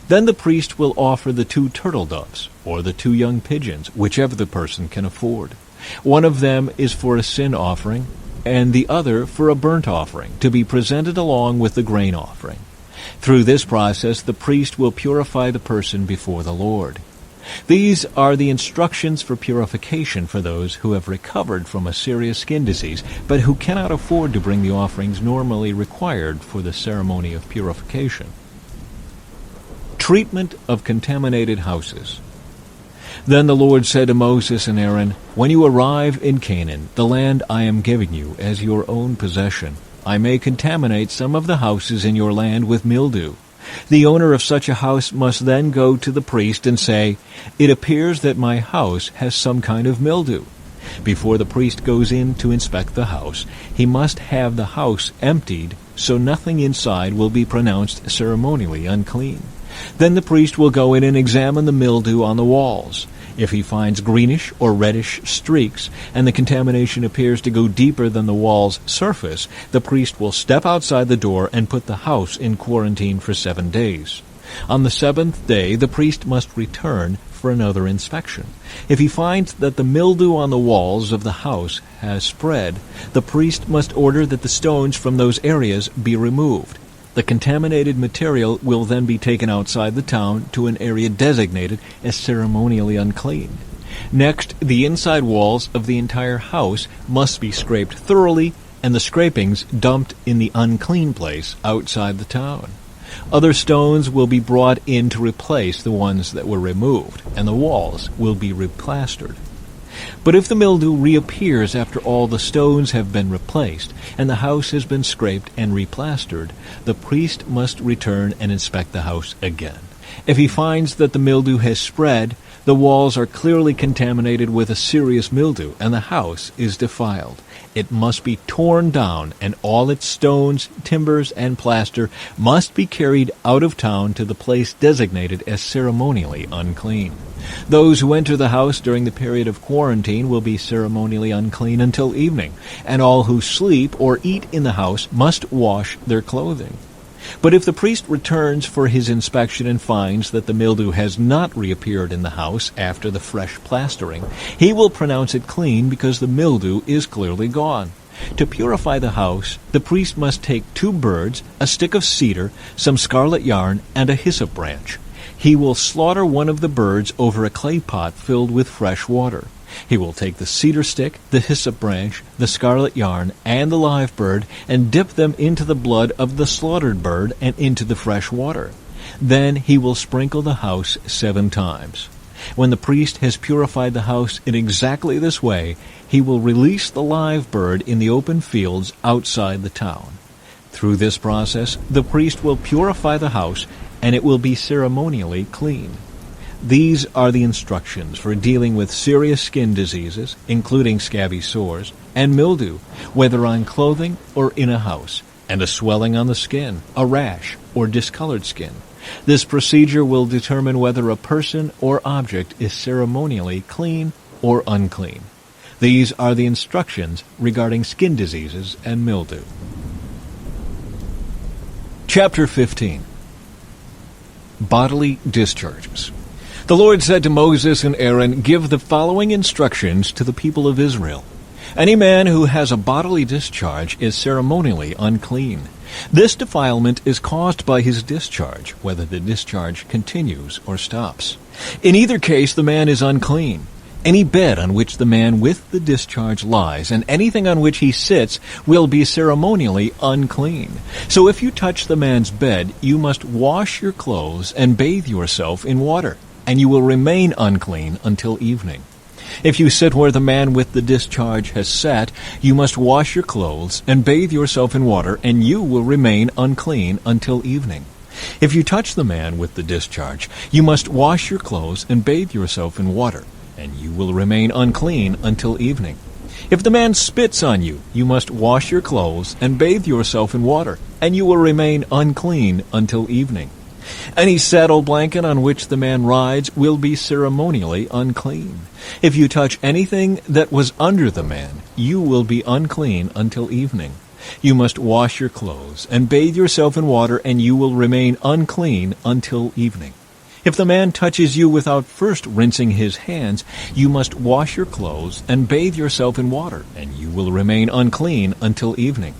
Then the priest will offer the 2 turtle doves, or the 2 young pigeons, whichever the person can afford. One of them is for a sin offering, and the other for a burnt offering, to be presented along with the grain offering. Through this process, the priest will purify the person before the Lord. These are the instructions for purification for those who have recovered from a serious skin disease, but who cannot afford to bring the offerings normally required for the ceremony of purification. Treatment of contaminated houses. Then the Lord said to Moses and Aaron, "When you arrive in Canaan, the land I am giving you as your own possession, I may contaminate some of the houses in your land with mildew. The owner of such a house must then go to the priest and say, 'It appears that my house has some kind of mildew.' Before the priest goes in to inspect the house, he must have the house emptied, so nothing inside will be pronounced ceremonially unclean. Then the priest will go in and examine the mildew on the walls. If he finds greenish or reddish streaks, and the contamination appears to go deeper than the wall's surface, the priest will step outside the door and put the house in quarantine for 7 days. On the 7th day, the priest must return for another inspection. If he finds that the mildew on the walls of the house has spread, the priest must order that the stones from those areas be removed. The contaminated material will then be taken outside the town to an area designated as ceremonially unclean. Next, the inside walls of the entire house must be scraped thoroughly, and the scrapings dumped in the unclean place outside the town. Other stones will be brought in to replace the ones that were removed, and the walls will be replastered. But if the mildew reappears after all the stones have been replaced, and the house has been scraped and replastered, the priest must return and inspect the house again. If he finds that the mildew has spread, the walls are clearly contaminated with a serious mildew, and the house is defiled. It must be torn down, and all its stones, timbers, and plaster must be carried out of town to the place designated as ceremonially unclean. Those who enter the house during the period of quarantine will be ceremonially unclean until evening, and all who sleep or eat in the house must wash their clothing. But if the priest returns for his inspection and finds that the mildew has not reappeared in the house after the fresh plastering, he will pronounce it clean because the mildew is clearly gone. To purify the house, the priest must take 2 birds, a stick of cedar, some scarlet yarn, and a hyssop branch. He will slaughter one of the birds over a clay pot filled with fresh water. He will take the cedar stick, the hyssop branch, the scarlet yarn, and the live bird, and dip them into the blood of the slaughtered bird and into the fresh water. Then he will sprinkle the house 7 times. When the priest has purified the house in exactly this way, he will release the live bird in the open fields outside the town. Through this process, the priest will purify the house, and it will be ceremonially clean. These are the instructions for dealing with serious skin diseases, including scabby sores, and mildew, whether on clothing or in a house, and a swelling on the skin, a rash, or discolored skin. This procedure will determine whether a person or object is ceremonially clean or unclean. These are the instructions regarding skin diseases and mildew. Chapter 15. Bodily discharges. The Lord said to Moses and Aaron, "Give the following instructions to the people of Israel. Any man who has a bodily discharge is ceremonially unclean. This defilement is caused by his discharge, whether the discharge continues or stops. In either case, the man is unclean. Any bed on which the man with the discharge lies and anything on which he sits will be ceremonially unclean. So if you touch the man's bed, you must wash your clothes and bathe yourself in water, and you will remain unclean until evening. If you sit where the man with the discharge has sat, you must wash your clothes and bathe yourself in water, and you will remain unclean until evening. If you touch the man with the discharge, you must wash your clothes and bathe yourself in water, and you will remain unclean until evening. If the man spits on you, you must wash your clothes and bathe yourself in water, and you will remain unclean until evening. Any saddle blanket on which the man rides will be ceremonially unclean. If you touch anything that was under the man, you will be unclean until evening. You must wash your clothes and bathe yourself in water, and you will remain unclean until evening. If the man touches you without first rinsing his hands, you must wash your clothes and bathe yourself in water, and you will remain unclean until evening.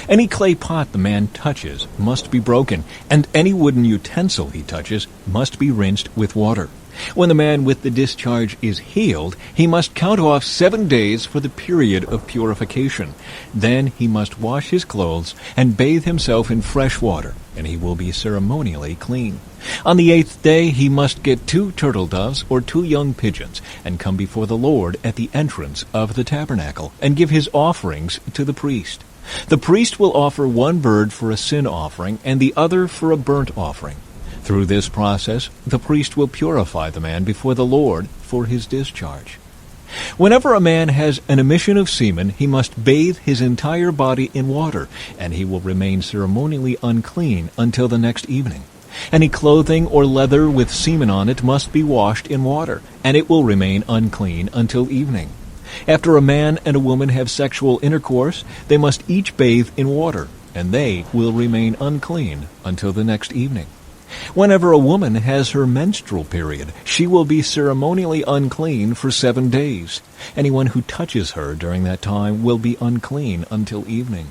Any clay pot the man touches must be broken, and any wooden utensil he touches must be rinsed with water. When the man with the discharge is healed, he must count off 7 days for the period of purification. Then he must wash his clothes and bathe himself in fresh water, and he will be ceremonially clean. On the 8th day he must get 2 turtle doves or 2 young pigeons, and come before the Lord at the entrance of the tabernacle, and give his offerings to the priest. The priest will offer 1 bird for a sin offering and the other for a burnt offering. Through this process, the priest will purify the man before the Lord for his discharge. Whenever a man has an emission of semen, he must bathe his entire body in water, and he will remain ceremonially unclean until the next evening. Any clothing or leather with semen on it must be washed in water, and it will remain unclean until evening. After a man and a woman have sexual intercourse, they must each bathe in water, and they will remain unclean until the next evening. Whenever a woman has her menstrual period, she will be ceremonially unclean for 7 days. Anyone who touches her during that time will be unclean until evening.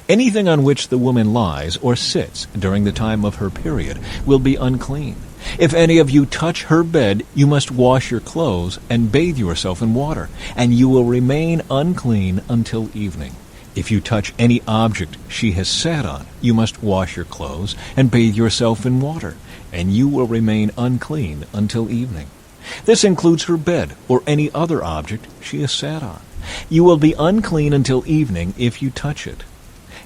Anything on which the woman lies or sits during the time of her period will be unclean. If any of you touch her bed, you must wash your clothes and bathe yourself in water, and you will remain unclean until evening. If you touch any object she has sat on, you must wash your clothes and bathe yourself in water, and you will remain unclean until evening. This includes her bed or any other object she has sat on. You will be unclean until evening if you touch it.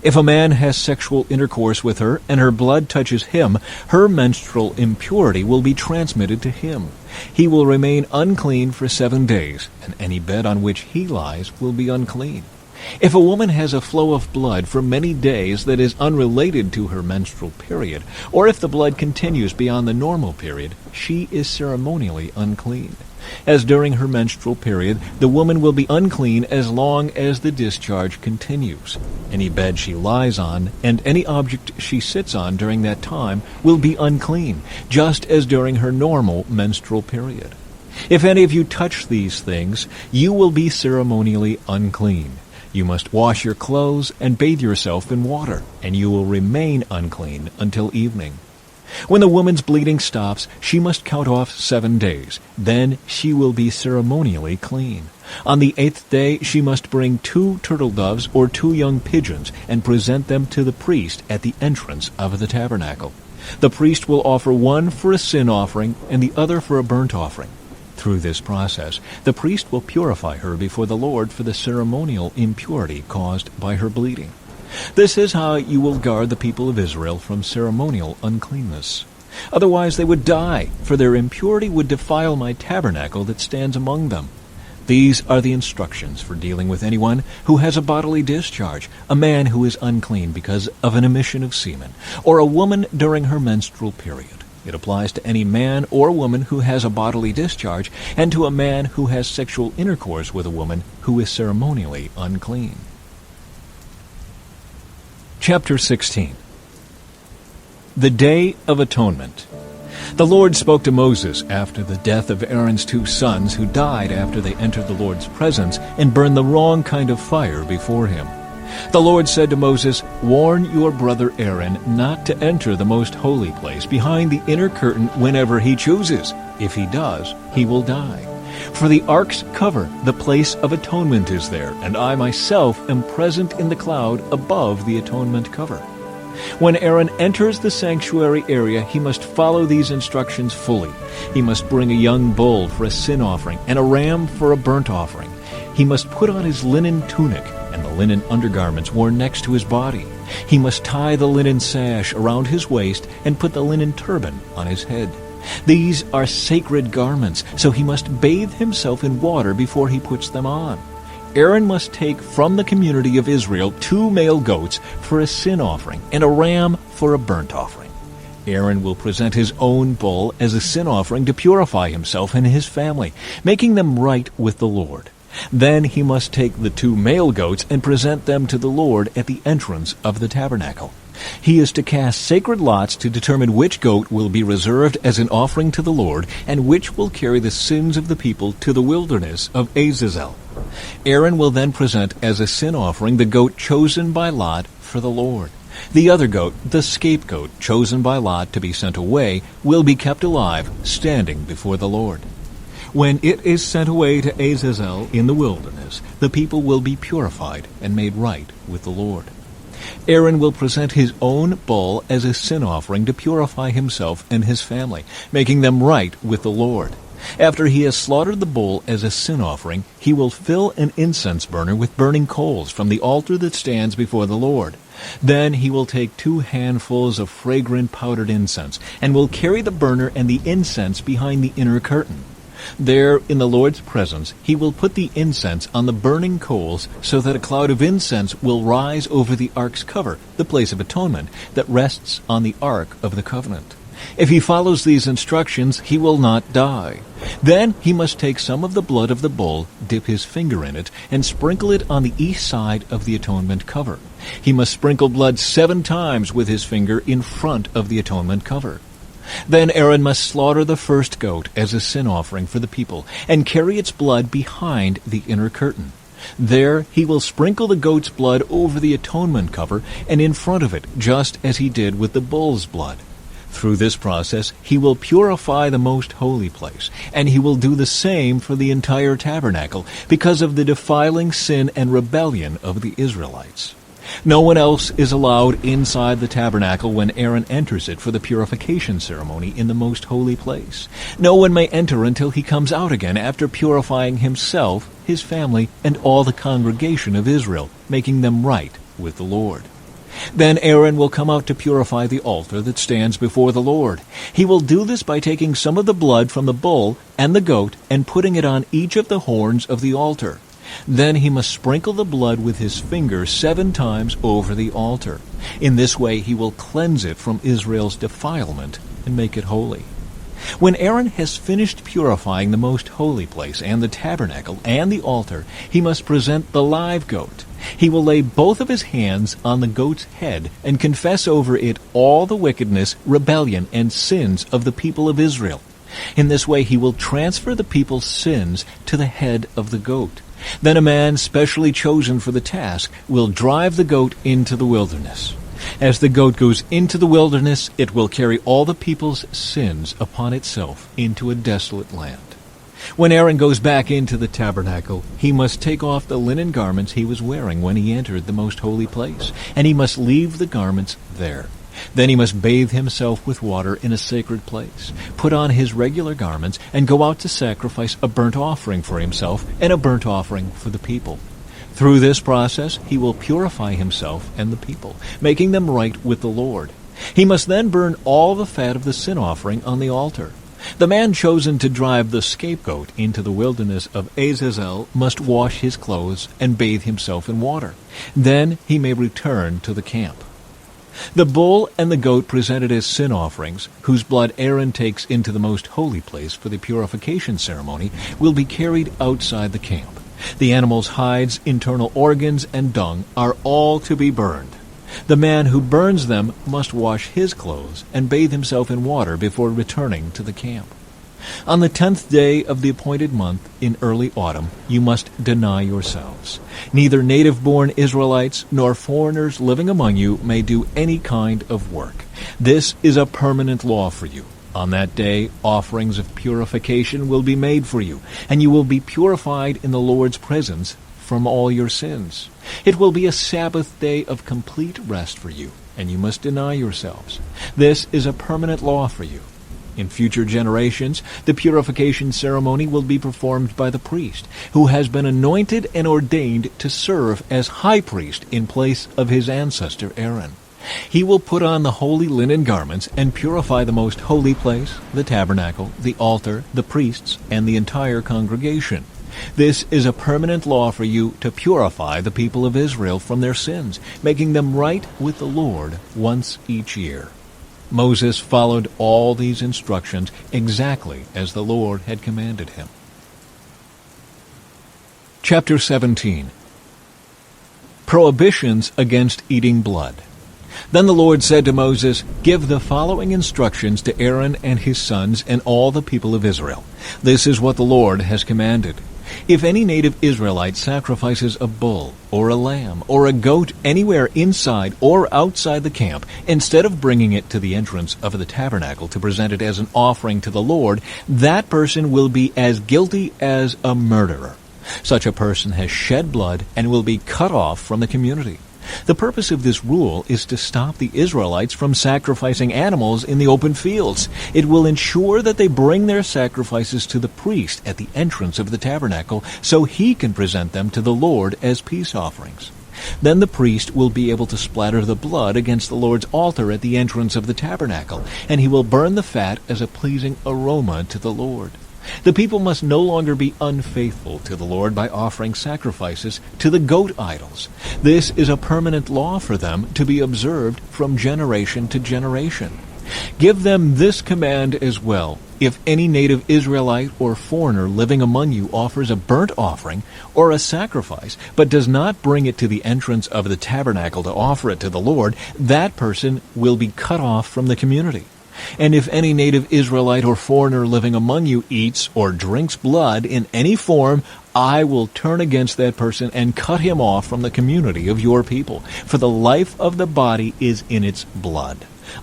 If a man has sexual intercourse with her and her blood touches him, her menstrual impurity will be transmitted to him. He will remain unclean for 7 days, and any bed on which he lies will be unclean. If a woman has a flow of blood for many days that is unrelated to her menstrual period, or if the blood continues beyond the normal period, she is ceremonially unclean. As during her menstrual period, the woman will be unclean as long as the discharge continues. Any bed she lies on and any object she sits on during that time will be unclean, just as during her normal menstrual period. If any of you touch these things, you will be ceremonially unclean. You must wash your clothes and bathe yourself in water, and you will remain unclean until evening. When the woman's bleeding stops, she must count off 7 days. Then she will be ceremonially clean. On the 8th day she must bring 2 turtle doves or 2 young pigeons and present them to the priest at the entrance of the tabernacle. The priest will offer one for a sin offering and the other for a burnt offering. Through this process, the priest will purify her before the Lord for the ceremonial impurity caused by her bleeding. This is how you will guard the people of Israel from ceremonial uncleanness. Otherwise they would die, for their impurity would defile my tabernacle that stands among them. These are the instructions for dealing with anyone who has a bodily discharge, a man who is unclean because of an emission of semen, or a woman during her menstrual period. It applies to any man or woman who has a bodily discharge, and to a man who has sexual intercourse with a woman who is ceremonially unclean. Chapter 16. The Day of Atonement. The Lord spoke to Moses after the death of Aaron's 2 sons who died after they entered the Lord's presence and burned the wrong kind of fire before him. The Lord said to Moses, "Warn your brother Aaron not to enter the most holy place behind the inner curtain whenever he chooses. If he does, he will die. For the ark's cover, the place of atonement, is there, and I myself am present in the cloud above the atonement cover." When Aaron enters the sanctuary area, he must follow these instructions fully. He must bring a young bull for a sin offering and a ram for a burnt offering. He must put on his linen tunic and the linen undergarments worn next to his body. He must tie the linen sash around his waist and put the linen turban on his head. These are sacred garments, so he must bathe himself in water before he puts them on. Aaron must take from the community of Israel 2 male goats for a sin offering and a ram for a burnt offering. Aaron will present his own bull as a sin offering to purify himself and his family, making them right with the Lord. Then he must take the 2 male goats and present them to the Lord at the entrance of the tabernacle. He is to cast sacred lots to determine which goat will be reserved as an offering to the Lord and which will carry the sins of the people to the wilderness of Azazel. Aaron will then present as a sin offering the goat chosen by lot for the Lord. The other goat, the scapegoat chosen by lot to be sent away, will be kept alive, standing before the Lord. When it is sent away to Azazel in the wilderness, the people will be purified and made right with the Lord. Aaron will present his own bull as a sin offering to purify himself and his family, making them right with the Lord. After he has slaughtered the bull as a sin offering, he will fill an incense burner with burning coals from the altar that stands before the Lord. Then he will take 2 handfuls of fragrant powdered incense, and will carry the burner and the incense behind the inner curtain. There, in the Lord's presence, he will put the incense on the burning coals so that a cloud of incense will rise over the ark's cover, the place of atonement, that rests on the ark of the covenant. If he follows these instructions, he will not die. Then he must take some of the blood of the bull, dip his finger in it, and sprinkle it on the east side of the atonement cover. He must sprinkle blood 7 times with his finger in front of the atonement cover. Then Aaron must slaughter the first goat as a sin offering for the people, and carry its blood behind the inner curtain. There he will sprinkle the goat's blood over the atonement cover and in front of it, just as he did with the bull's blood. Through this process he will purify the most holy place, and he will do the same for the entire tabernacle because of the defiling sin and rebellion of the Israelites. No one else is allowed inside the tabernacle when Aaron enters it for the purification ceremony in the most holy place. No one may enter until he comes out again after purifying himself, his family, and all the congregation of Israel, making them right with the Lord. Then Aaron will come out to purify the altar that stands before the Lord. He will do this by taking some of the blood from the bull and the goat and putting it on each of the horns of the altar. Then he must sprinkle the blood with his finger 7 times over the altar. In this way he will cleanse it from Israel's defilement and make it holy. When Aaron has finished purifying the most holy place and the tabernacle and the altar, he must present the live goat. He will lay both of his hands on the goat's head and confess over it all the wickedness, rebellion, and sins of the people of Israel. In this way he will transfer the people's sins to the head of the goat. Then a man specially chosen for the task will drive the goat into the wilderness. As the goat goes into the wilderness, it will carry all the people's sins upon itself into a desolate land. When Aaron goes back into the tabernacle, he must take off the linen garments he was wearing when he entered the most holy place, and he must leave the garments there. Then he must bathe himself with water in a sacred place, put on his regular garments, and go out to sacrifice a burnt offering for himself and a burnt offering for the people. Through this process, he will purify himself and the people, making them right with the Lord. He must then burn all the fat of the sin offering on the altar. The man chosen to drive the scapegoat into the wilderness of Azazel must wash his clothes and bathe himself in water. Then he may return to the camp. The bull and the goat presented as sin offerings, whose blood Aaron takes into the most holy place for the purification ceremony, will be carried outside the camp. The animal's hides, internal organs, and dung are all to be burned. The man who burns them must wash his clothes and bathe himself in water before returning to the camp. On the 10th day of the appointed month in early autumn, you must deny yourselves. Neither native-born Israelites nor foreigners living among you may do any kind of work. This is a permanent law for you. On that day, offerings of purification will be made for you, and you will be purified in the Lord's presence from all your sins. It will be a Sabbath day of complete rest for you, and you must deny yourselves. This is a permanent law for you. In future generations, the purification ceremony will be performed by the priest, who has been anointed and ordained to serve as high priest in place of his ancestor Aaron. He will put on the holy linen garments and purify the most holy place, the tabernacle, the altar, the priests, and the entire congregation. This is a permanent law for you to purify the people of Israel from their sins, making them right with the Lord once each year. Moses followed all these instructions exactly as the Lord had commanded him. Chapter 17. Prohibitions against eating blood. Then the Lord said to Moses, "Give the following instructions to Aaron and his sons and all the people of Israel. This is what the Lord has commanded. If any native Israelite sacrifices a bull or a lamb or a goat anywhere inside or outside the camp, instead of bringing it to the entrance of the tabernacle to present it as an offering to the Lord, that person will be as guilty as a murderer. Such a person has shed blood and will be cut off from the community. The purpose of this rule is to stop the Israelites from sacrificing animals in the open fields. It will ensure that they bring their sacrifices to the priest at the entrance of the tabernacle so he can present them to the Lord as peace offerings. Then the priest will be able to splatter the blood against the Lord's altar at the entrance of the tabernacle, and he will burn the fat as a pleasing aroma to the Lord. The people must no longer be unfaithful to the Lord by offering sacrifices to the goat idols. This is a permanent law for them to be observed from generation to generation. Give them this command as well. If any native Israelite or foreigner living among you offers a burnt offering or a sacrifice, but does not bring it to the entrance of the tabernacle to offer it to the Lord, that person will be cut off from the community. And if any native Israelite or foreigner living among you eats or drinks blood in any form, I will turn against that person and cut him off from the community of your people. For the life of the body is in its blood.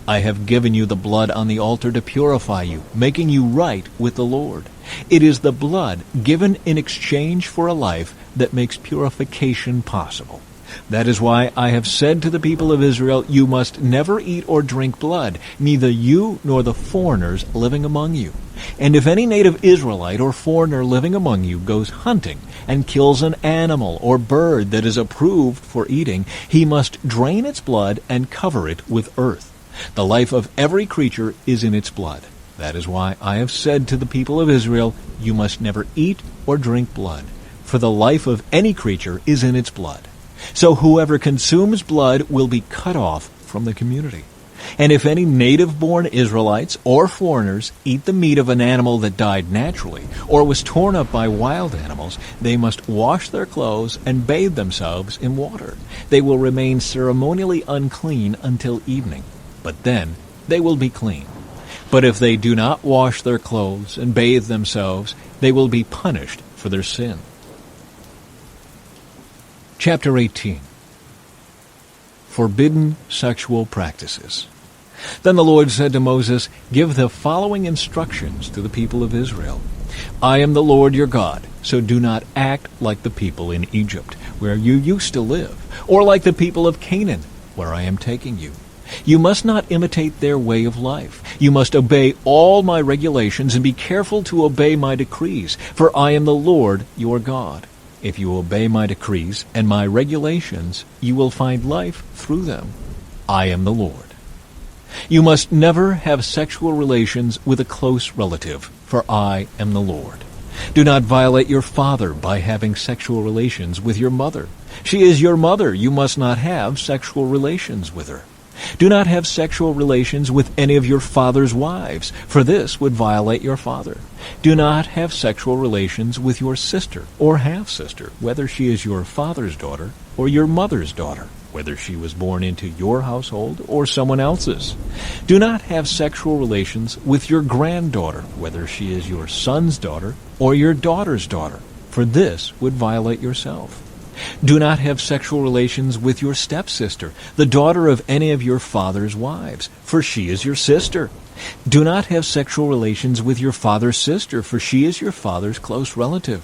I have given you the blood on the altar to purify you, making you right with the Lord. It is the blood given in exchange for a life that makes purification possible. That is why I have said to the people of Israel, you must never eat or drink blood, neither you nor the foreigners living among you. And if any native Israelite or foreigner living among you goes hunting and kills an animal or bird that is approved for eating, he must drain its blood and cover it with earth. The life of every creature is in its blood. That is why I have said to the people of Israel, you must never eat or drink blood, for the life of any creature is in its blood. So whoever consumes blood will be cut off from the community. And if any native-born Israelites or foreigners eat the meat of an animal that died naturally or was torn up by wild animals, they must wash their clothes and bathe themselves in water. They will remain ceremonially unclean until evening, but then they will be clean. But if they do not wash their clothes and bathe themselves, they will be punished for their sin. Chapter 18. Forbidden Sexual Practices. Then the Lord said to Moses, "Give the following instructions to the people of Israel. I am the Lord your God, so do not act like the people in Egypt, where you used to live, or like the people of Canaan, where I am taking you. You must not imitate their way of life. You must obey all my regulations and be careful to obey my decrees, for I am the Lord your God. If you obey my decrees and my regulations, you will find life through them. I am the Lord. You must never have sexual relations with a close relative, for I am the Lord. Do not violate your father by having sexual relations with your mother. She is your mother. You must not have sexual relations with her. Do not have sexual relations with any of your father's wives, for this would violate your father. Do not have sexual relations with your sister or half-sister, whether she is your father's daughter or your mother's daughter, whether she was born into your household or someone else's. Do not have sexual relations with your granddaughter, whether she is your son's daughter or your daughter's daughter, for this would violate yourself. Do not have sexual relations with your stepsister, the daughter of any of your father's wives, for she is your sister. Do not have sexual relations with your father's sister, for she is your father's close relative.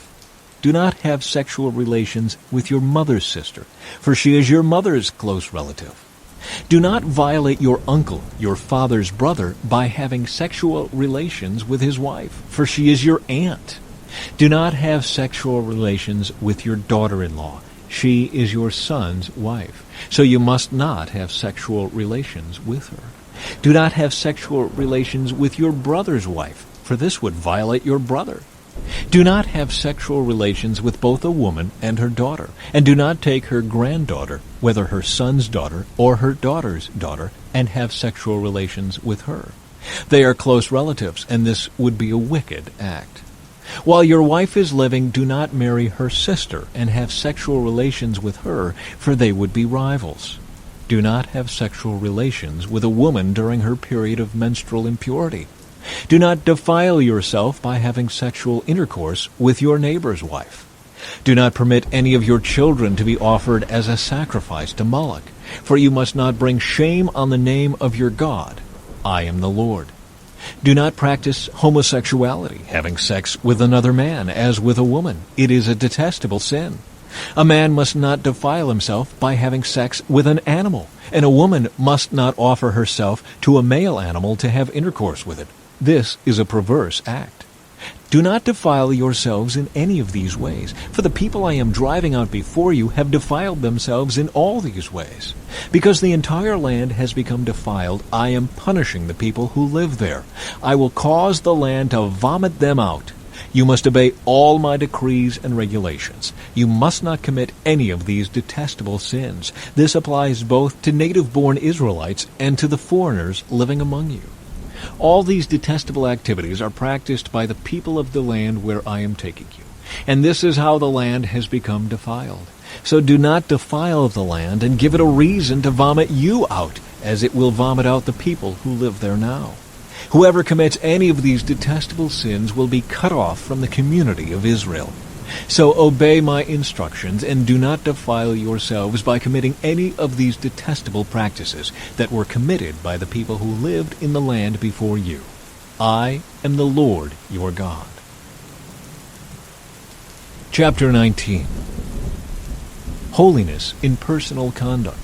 Do not have sexual relations with your mother's sister, for she is your mother's close relative. Do not violate your uncle, your father's brother, by having sexual relations with his wife, for she is your aunt. Do not have sexual relations with your daughter-in-law. She is your son's wife, so you must not have sexual relations with her. Do not have sexual relations with your brother's wife, for this would violate your brother. Do not have sexual relations with both a woman and her daughter, and do not take her granddaughter, whether her son's daughter or her daughter's daughter, and have sexual relations with her. They are close relatives, and this would be a wicked act. While your wife is living, do not marry her sister and have sexual relations with her, for they would be rivals. Do not have sexual relations with a woman during her period of menstrual impurity. Do not defile yourself by having sexual intercourse with your neighbor's wife. Do not permit any of your children to be offered as a sacrifice to Moloch, for you must not bring shame on the name of your God. I am the Lord. Do not practice homosexuality, having sex with another man as with a woman. It is a detestable sin. A man must not defile himself by having sex with an animal, and a woman must not offer herself to a male animal to have intercourse with it. This is a perverse act. Do not defile yourselves in any of these ways, for the people I am driving out before you have defiled themselves in all these ways. Because the entire land has become defiled, I am punishing the people who live there. I will cause the land to vomit them out. You must obey all my decrees and regulations. You must not commit any of these detestable sins. This applies both to native-born Israelites and to the foreigners living among you. All these detestable activities are practiced by the people of the land where I am taking you, and this is how the land has become defiled. So do not defile the land and give it a reason to vomit you out, as it will vomit out the people who live there now. Whoever commits any of these detestable sins will be cut off from the community of Israel. So obey my instructions and do not defile yourselves by committing any of these detestable practices that were committed by the people who lived in the land before you. I am the Lord your God. Chapter 19. Holiness in personal conduct.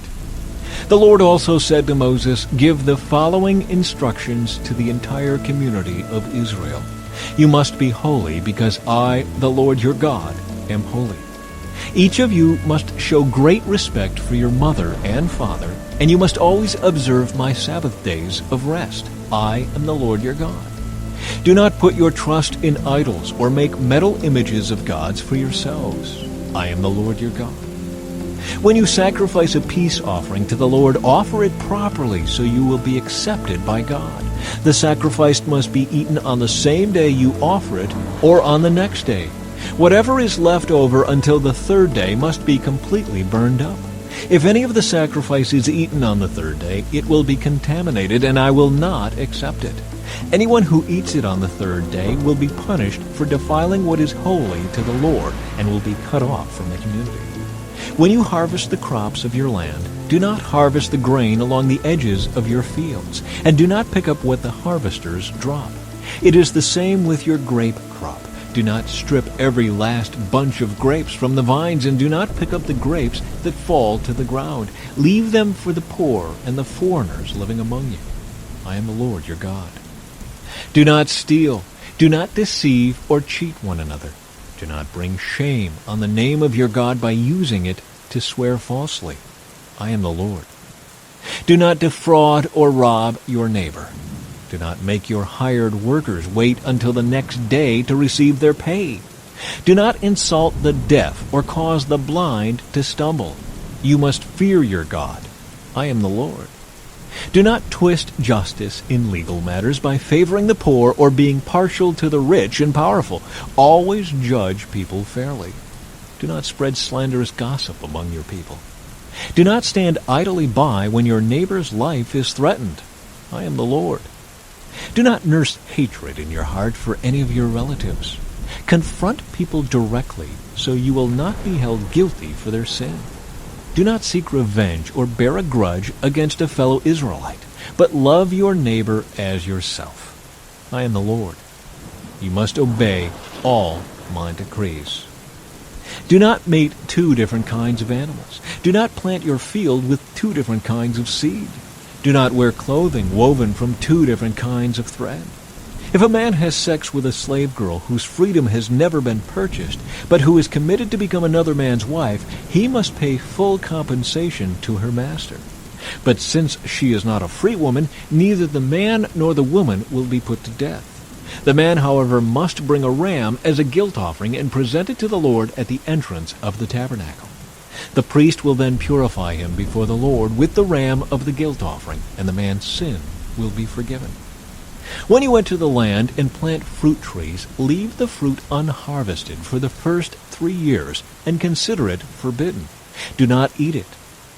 The Lord also said to Moses, "Give the following instructions to the entire community of Israel. You must be holy, because I, the Lord your God, am holy. Each of you must show great respect for your mother and father, and you must always observe my Sabbath days of rest. I am the Lord your God. Do not put your trust in idols or make metal images of gods for yourselves. I am the Lord your God. When you sacrifice a peace offering to the Lord, offer it properly so you will be accepted by God. The sacrifice must be eaten on the same day you offer it or on the next day. Whatever is left over until the third day must be completely burned up. If any of the sacrifice is eaten on the third day, it will be contaminated, and I will not accept it. Anyone who eats it on the third day will be punished for defiling what is holy to the Lord and will be cut off from the community. When you harvest the crops of your land, do not harvest the grain along the edges of your fields, and do not pick up what the harvesters drop. It is the same with your grape crop. Do not strip every last bunch of grapes from the vines, and do not pick up the grapes that fall to the ground. Leave them for the poor and the foreigners living among you. I am the Lord your God. Do not steal. Do not deceive or cheat one another. Do not bring shame on the name of your God by using it to swear falsely. I am the Lord. Do not defraud or rob your neighbor. Do not make your hired workers wait until the next day to receive their pay. Do not insult the deaf or cause the blind to stumble. You must fear your God. I am the Lord. Do not twist justice in legal matters by favoring the poor or being partial to the rich and powerful. Always judge people fairly. Do not spread slanderous gossip among your people. Do not stand idly by when your neighbor's life is threatened. I am the Lord. Do not nurse hatred in your heart for any of your relatives. Confront people directly so you will not be held guilty for their sin. Do not seek revenge or bear a grudge against a fellow Israelite, but love your neighbor as yourself. I am the Lord. You must obey all my decrees. Do not mate 2 different kinds of animals. Do not plant your field with 2 different kinds of seed. Do not wear clothing woven from 2 different kinds of thread. If a man has sex with a slave girl whose freedom has never been purchased, but who is committed to become another man's wife, he must pay full compensation to her master. But since she is not a free woman, neither the man nor the woman will be put to death. The man, however, must bring a ram as a guilt offering and present it to the Lord at the entrance of the tabernacle. The priest will then purify him before the Lord with the ram of the guilt offering, and the man's sin will be forgiven. When you enter the land and plant fruit trees, leave the fruit unharvested for the first 3 years and consider it forbidden. Do not eat it.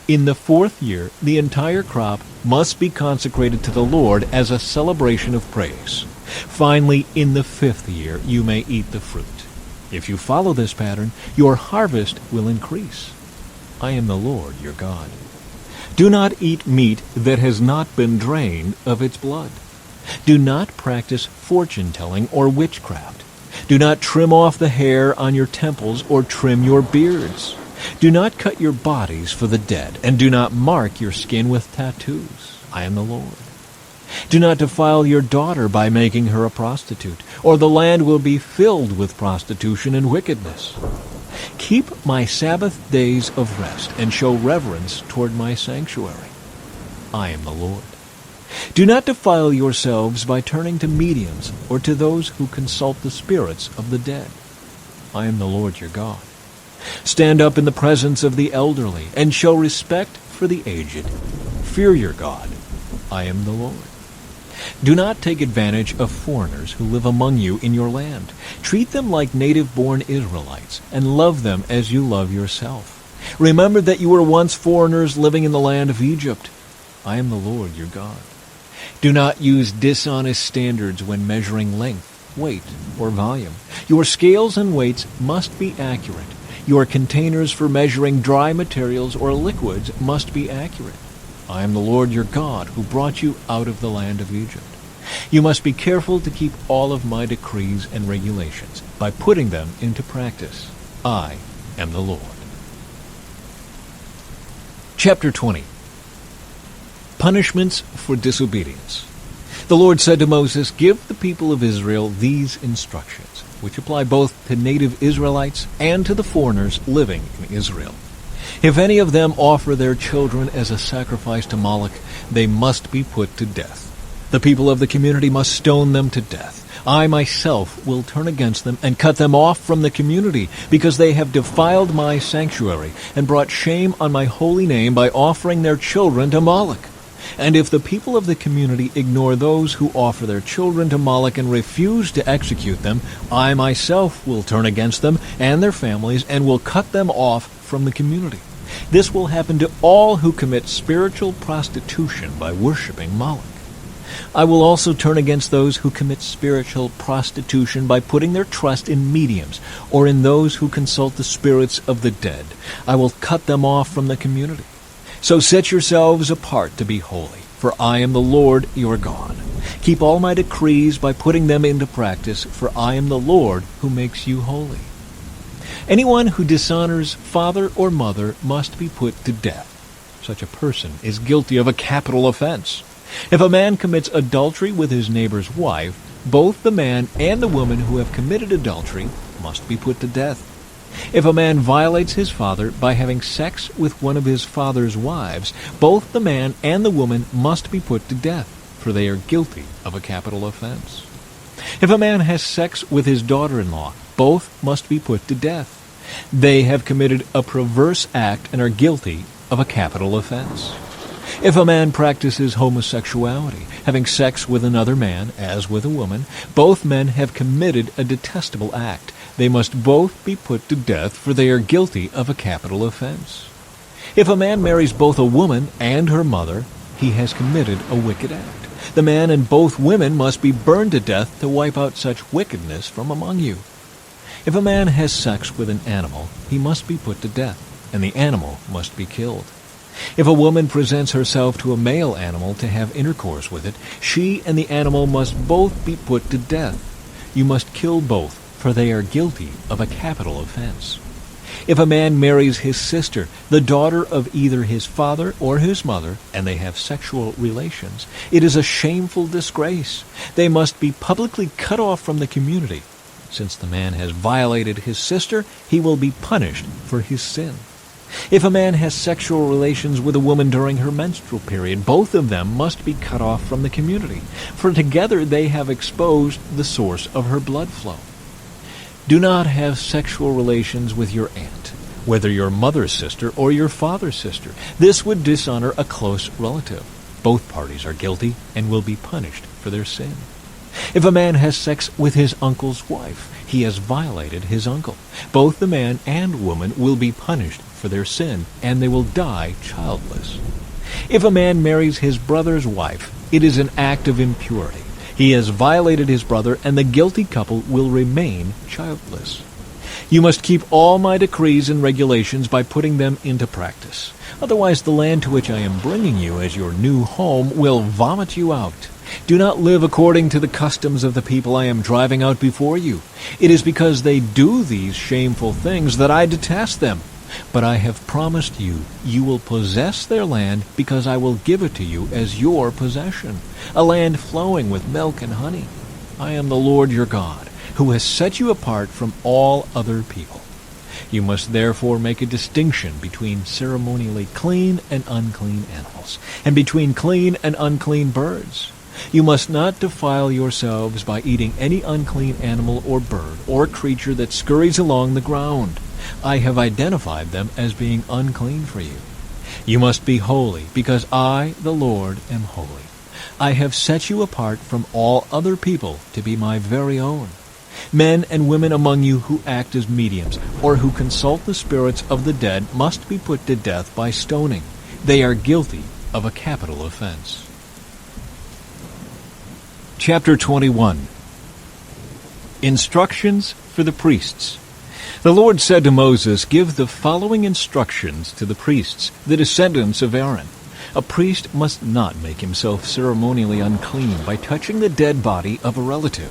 In the 4th year, the entire crop must be consecrated to the Lord as a celebration of praise. Finally, in the 5th year, you may eat the fruit. If you follow this pattern, your harvest will increase. I am the Lord your God. Do not eat meat that has not been drained of its blood. Do not practice fortune-telling or witchcraft. Do not trim off the hair on your temples or trim your beards. Do not cut your bodies for the dead, and do not mark your skin with tattoos. I am the Lord. Do not defile your daughter by making her a prostitute, or the land will be filled with prostitution and wickedness. Keep my Sabbath days of rest and show reverence toward my sanctuary. I am the Lord. Do not defile yourselves by turning to mediums or to those who consult the spirits of the dead. I am the Lord your God. Stand up in the presence of the elderly and show respect for the aged. Fear your God. I am the Lord. Do not take advantage of foreigners who live among you in your land. Treat them like native-born Israelites and love them as you love yourself. Remember that you were once foreigners living in the land of Egypt. I am the Lord your God. Do not use dishonest standards when measuring length, weight, or volume. Your scales and weights must be accurate. Your containers for measuring dry materials or liquids must be accurate. I am the Lord your God who brought you out of the land of Egypt. You must be careful to keep all of my decrees and regulations by putting them into practice. I am the Lord. Chapter 20. Punishments for disobedience. The Lord said to Moses, "Give the people of Israel these instructions, which apply both to native Israelites and to the foreigners living in Israel. If any of them offer their children as a sacrifice to Moloch, they must be put to death. The people of the community must stone them to death. I myself will turn against them and cut them off from the community, because they have defiled my sanctuary and brought shame on my holy name by offering their children to Moloch. And if the people of the community ignore those who offer their children to Moloch and refuse to execute them, I myself will turn against them and their families and will cut them off from the community. This will happen to all who commit spiritual prostitution by worshiping Moloch. I will also turn against those who commit spiritual prostitution by putting their trust in mediums or in those who consult the spirits of the dead. I will cut them off from the community. So set yourselves apart to be holy, for I am the Lord your God. Keep all my decrees by putting them into practice, for I am the Lord who makes you holy. Anyone who dishonors father or mother must be put to death. Such a person is guilty of a capital offense. If a man commits adultery with his neighbor's wife, both the man and the woman who have committed adultery must be put to death. If a man violates his father by having sex with one of his father's wives, both the man and the woman must be put to death, for they are guilty of a capital offense. If a man has sex with his daughter-in-law, both must be put to death. They have committed a perverse act and are guilty of a capital offense. If a man practices homosexuality, having sex with another man, as with a woman, both men have committed a detestable act. They must both be put to death, for they are guilty of a capital offense. If a man marries both a woman and her mother, he has committed a wicked act. The man and both women must be burned to death to wipe out such wickedness from among you. If a man has sex with an animal, he must be put to death, and the animal must be killed. If a woman presents herself to a male animal to have intercourse with it, she and the animal must both be put to death. You must kill both, for they are guilty of a capital offense. If a man marries his sister, the daughter of either his father or his mother, and they have sexual relations, it is a shameful disgrace. They must be publicly cut off from the community. Since the man has violated his sister, he will be punished for his sin. If a man has sexual relations with a woman during her menstrual period, both of them must be cut off from the community, for together they have exposed the source of her blood flow. Do not have sexual relations with your aunt, whether your mother's sister or your father's sister. This would dishonor a close relative. Both parties are guilty and will be punished for their sin. If a man has sex with his uncle's wife, he has violated his uncle. Both the man and woman will be punished for their sin, and they will die childless. If a man marries his brother's wife, it is an act of impurity. He has violated his brother, and the guilty couple will remain childless. You must keep all my decrees and regulations by putting them into practice. Otherwise, the land to which I am bringing you as your new home will vomit you out. Do not live according to the customs of the people I am driving out before you. It is because they do these shameful things that I detest them. But I have promised you, you will possess their land, because I will give it to you as your possession, a land flowing with milk and honey. I am the Lord your God, who has set you apart from all other people. You must therefore make a distinction between ceremonially clean and unclean animals, and between clean and unclean birds. You must not defile yourselves by eating any unclean animal or bird or creature that scurries along the ground. I have identified them as being unclean for you. You must be holy, because I, the Lord, am holy. I have set you apart from all other people to be my very own. Men and women among you who act as mediums or who consult the spirits of the dead must be put to death by stoning. They are guilty of a capital offense. Chapter 21. Instructions for the priests. The Lord said to Moses, "Give the following instructions to the priests, the descendants of Aaron. A priest must not make himself ceremonially unclean by touching the dead body of a relative.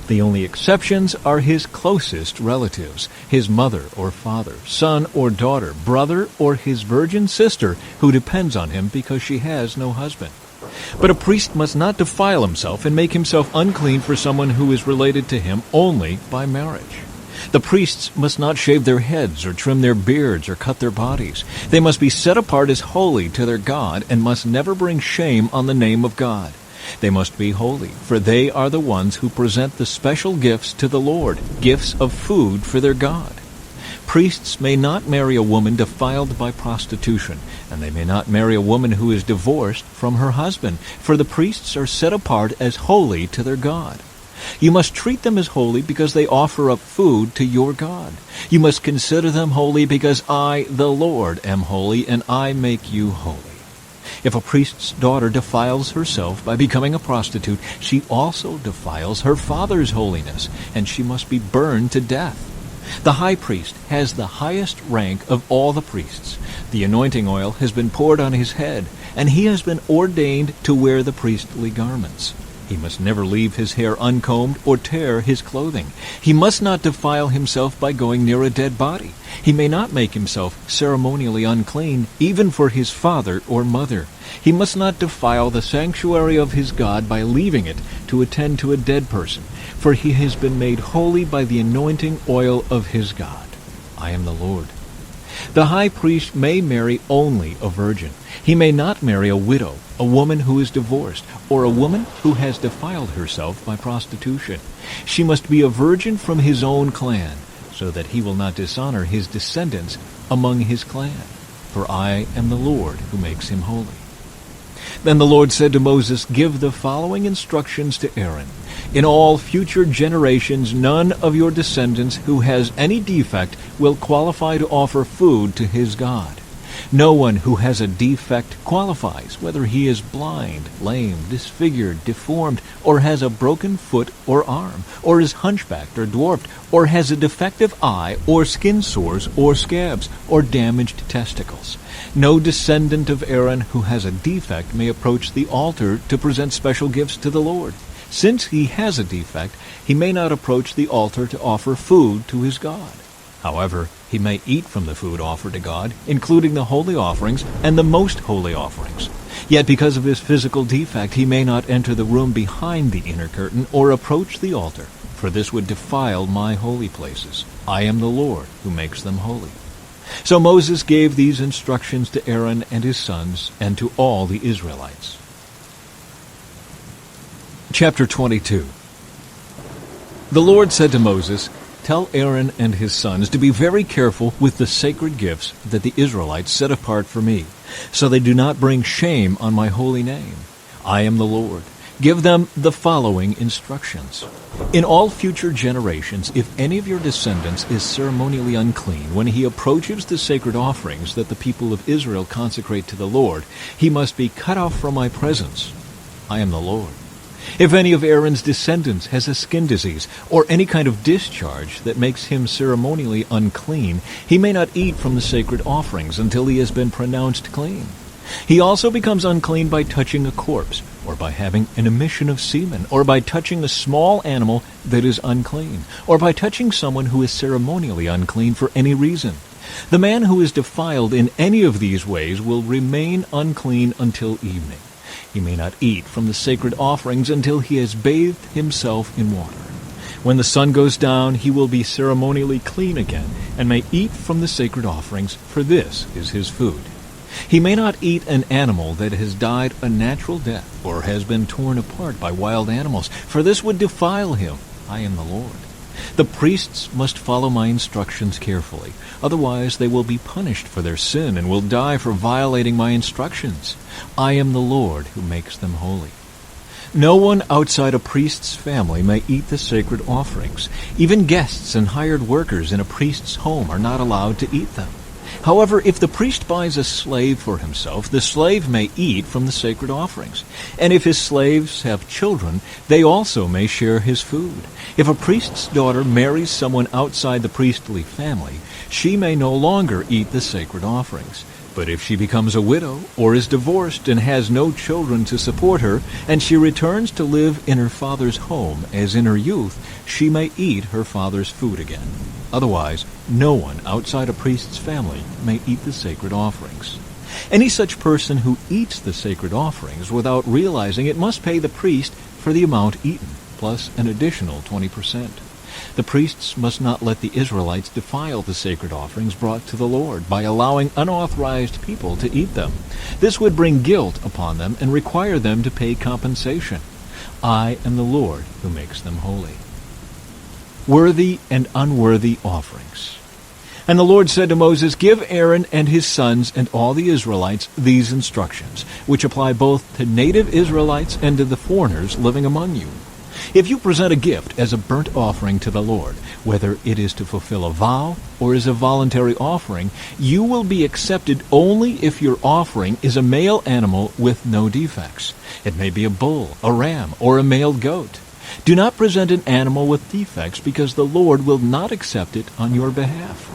The only exceptions are his closest relatives, his mother or father, son or daughter, brother, or his virgin sister who depends on him because she has no husband. But a priest must not defile himself and make himself unclean for someone who is related to him only by marriage. The priests must not shave their heads or trim their beards or cut their bodies. They must be set apart as holy to their God and must never bring shame on the name of God. They must be holy, for they are the ones who present the special gifts to the Lord, gifts of food for their God. Priests may not marry a woman defiled by prostitution, and they may not marry a woman who is divorced from her husband, for the priests are set apart as holy to their God. You must treat them as holy because they offer up food to your God. You must consider them holy because I, the Lord, am holy, and I make you holy. If a priest's daughter defiles herself by becoming a prostitute, she also defiles her father's holiness, and she must be burned to death. The high priest has the highest rank of all the priests. The anointing oil has been poured on his head, and he has been ordained to wear the priestly garments. He must never leave his hair uncombed or tear his clothing. He must not defile himself by going near a dead body. He may not make himself ceremonially unclean, even for his father or mother. He must not defile the sanctuary of his God by leaving it to attend to a dead person, for he has been made holy by the anointing oil of his God. I am the Lord. The high priest may marry only a virgin. He may not marry a widow, a woman who is divorced, or a woman who has defiled herself by prostitution. She must be a virgin from his own clan, so that he will not dishonor his descendants among his clan. For I am the Lord who makes him holy. Then the Lord said to Moses, "Give the following instructions to Aaron. In all future generations, none of your descendants who has any defect will qualify to offer food to his God. No one who has a defect qualifies, whether he is blind, lame, disfigured, deformed, or has a broken foot or arm, or is hunchbacked or dwarfed, or has a defective eye, or skin sores, or scabs, or damaged testicles. No descendant of Aaron who has a defect may approach the altar to present special gifts to the Lord. Since he has a defect, he may not approach the altar to offer food to his God. However, he may eat from the food offered to God, including the holy offerings and the most holy offerings. Yet because of his physical defect, he may not enter the room behind the inner curtain or approach the altar, for this would defile my holy places. I am the Lord who makes them holy." So Moses gave these instructions to Aaron and his sons and to all the Israelites. Chapter 22. The Lord said to Moses, "Tell Aaron and his sons to be very careful with the sacred gifts that the Israelites set apart for me, so they do not bring shame on my holy name. I am the Lord. Give them the following instructions. In all future generations, if any of your descendants is ceremonially unclean when he approaches the sacred offerings that the people of Israel consecrate to the Lord, he must be cut off from my presence. I am the Lord. If any of Aaron's descendants has a skin disease or any kind of discharge that makes him ceremonially unclean, he may not eat from the sacred offerings until he has been pronounced clean. He also becomes unclean by touching a corpse, or by having an emission of semen, or by touching a small animal that is unclean, or by touching someone who is ceremonially unclean for any reason. The man who is defiled in any of these ways will remain unclean until evening. He may not eat from the sacred offerings until he has bathed himself in water. When the sun goes down, he will be ceremonially clean again, and may eat from the sacred offerings, for this is his food. He may not eat an animal that has died a natural death, or has been torn apart by wild animals, for this would defile him. I am the Lord. The priests must follow my instructions carefully, otherwise they will be punished for their sin and will die for violating my instructions. I am the Lord who makes them holy. No one outside a priest's family may eat the sacred offerings. Even guests and hired workers in a priest's home are not allowed to eat them. However, if the priest buys a slave for himself, the slave may eat from the sacred offerings. And if his slaves have children, they also may share his food. If a priest's daughter marries someone outside the priestly family, she may no longer eat the sacred offerings. But if she becomes a widow or is divorced and has no children to support her, and she returns to live in her father's home as in her youth, she may eat her father's food again. Otherwise, no one outside a priest's family may eat the sacred offerings. Any such person who eats the sacred offerings without realizing it must pay the priest for the amount eaten, plus an additional 20%. The priests must not let the Israelites defile the sacred offerings brought to the Lord by allowing unauthorized people to eat them. This would bring guilt upon them and require them to pay compensation. I am the Lord who makes them holy. Worthy and unworthy offerings. And the Lord said to Moses, "Give Aaron and his sons and all the Israelites these instructions, which apply both to native Israelites and to the foreigners living among you. If you present a gift as a burnt offering to the Lord, whether it is to fulfill a vow or is a voluntary offering, you will be accepted only if your offering is a male animal with no defects. It may be a bull, a ram, or a male goat. Do not present an animal with defects, because the Lord will not accept it on your behalf.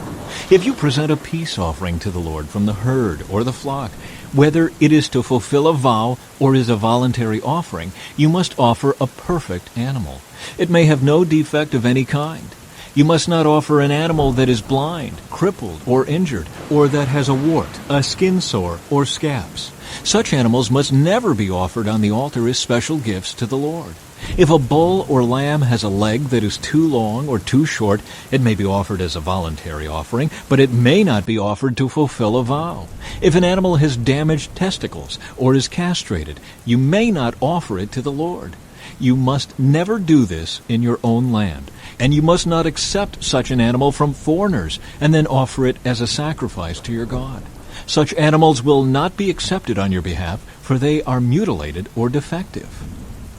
If you present a peace offering to the Lord from the herd or the flock, whether it is to fulfill a vow or is a voluntary offering, you must offer a perfect animal. It may have no defect of any kind. You must not offer an animal that is blind, crippled, or injured, or that has a wart, a skin sore, or scabs. Such animals must never be offered on the altar as special gifts to the Lord. If a bull or lamb has a leg that is too long or too short, it may be offered as a voluntary offering, but it may not be offered to fulfill a vow. If an animal has damaged testicles or is castrated, you may not offer it to the Lord. You must never do this in your own land, and you must not accept such an animal from foreigners and then offer it as a sacrifice to your God. Such animals will not be accepted on your behalf, for they are mutilated or defective.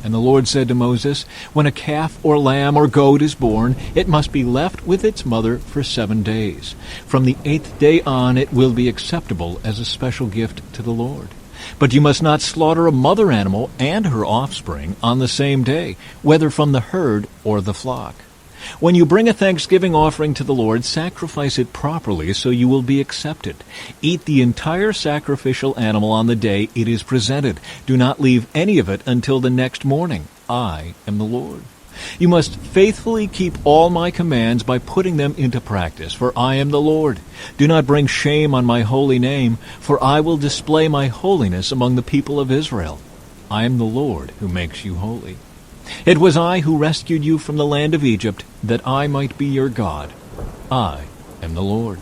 And the Lord said to Moses, when a calf or lamb or goat is born, it must be left with its mother for 7 days. From the 8th day on it will be acceptable as a special gift to the Lord. But you must not slaughter a mother animal and her offspring on the same day, whether from the herd or the flock. When you bring a thanksgiving offering to the Lord, sacrifice it properly so you will be accepted. Eat the entire sacrificial animal on the day it is presented. Do not leave any of it until the next morning. I am the Lord. You must faithfully keep all my commands by putting them into practice, for I am the Lord. Do not bring shame on my holy name, for I will display my holiness among the people of Israel. I am the Lord who makes you holy. It was I who rescued you from the land of Egypt, that I might be your God. I am the Lord.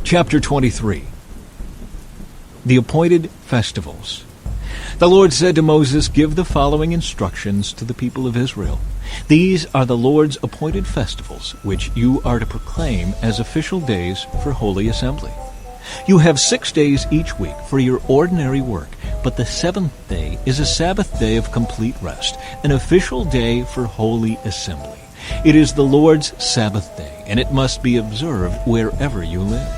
Chapter 23. The Appointed Festivals. The Lord said to Moses, give the following instructions to the people of Israel. These are the Lord's appointed festivals, which you are to proclaim as official days for holy assembly. You have 6 days each week for your ordinary work, but the 7th day is a Sabbath day of complete rest, an official day for holy assembly. It is the Lord's Sabbath day, and it must be observed wherever you live.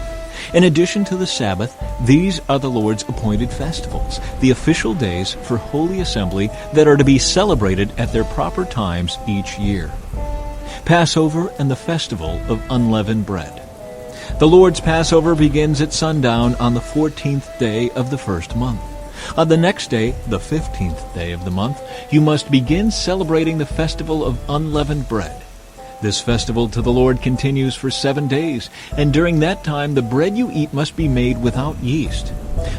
In addition to the Sabbath, these are the Lord's appointed festivals, the official days for holy assembly that are to be celebrated at their proper times each year. Passover and the Festival of Unleavened Bread. The Lord's Passover begins at sundown on the 14th day of the first month. On the next day, the 15th day of the month, you must begin celebrating the Festival of Unleavened Bread. This festival to the Lord continues for 7 days, and during that time the bread you eat must be made without yeast.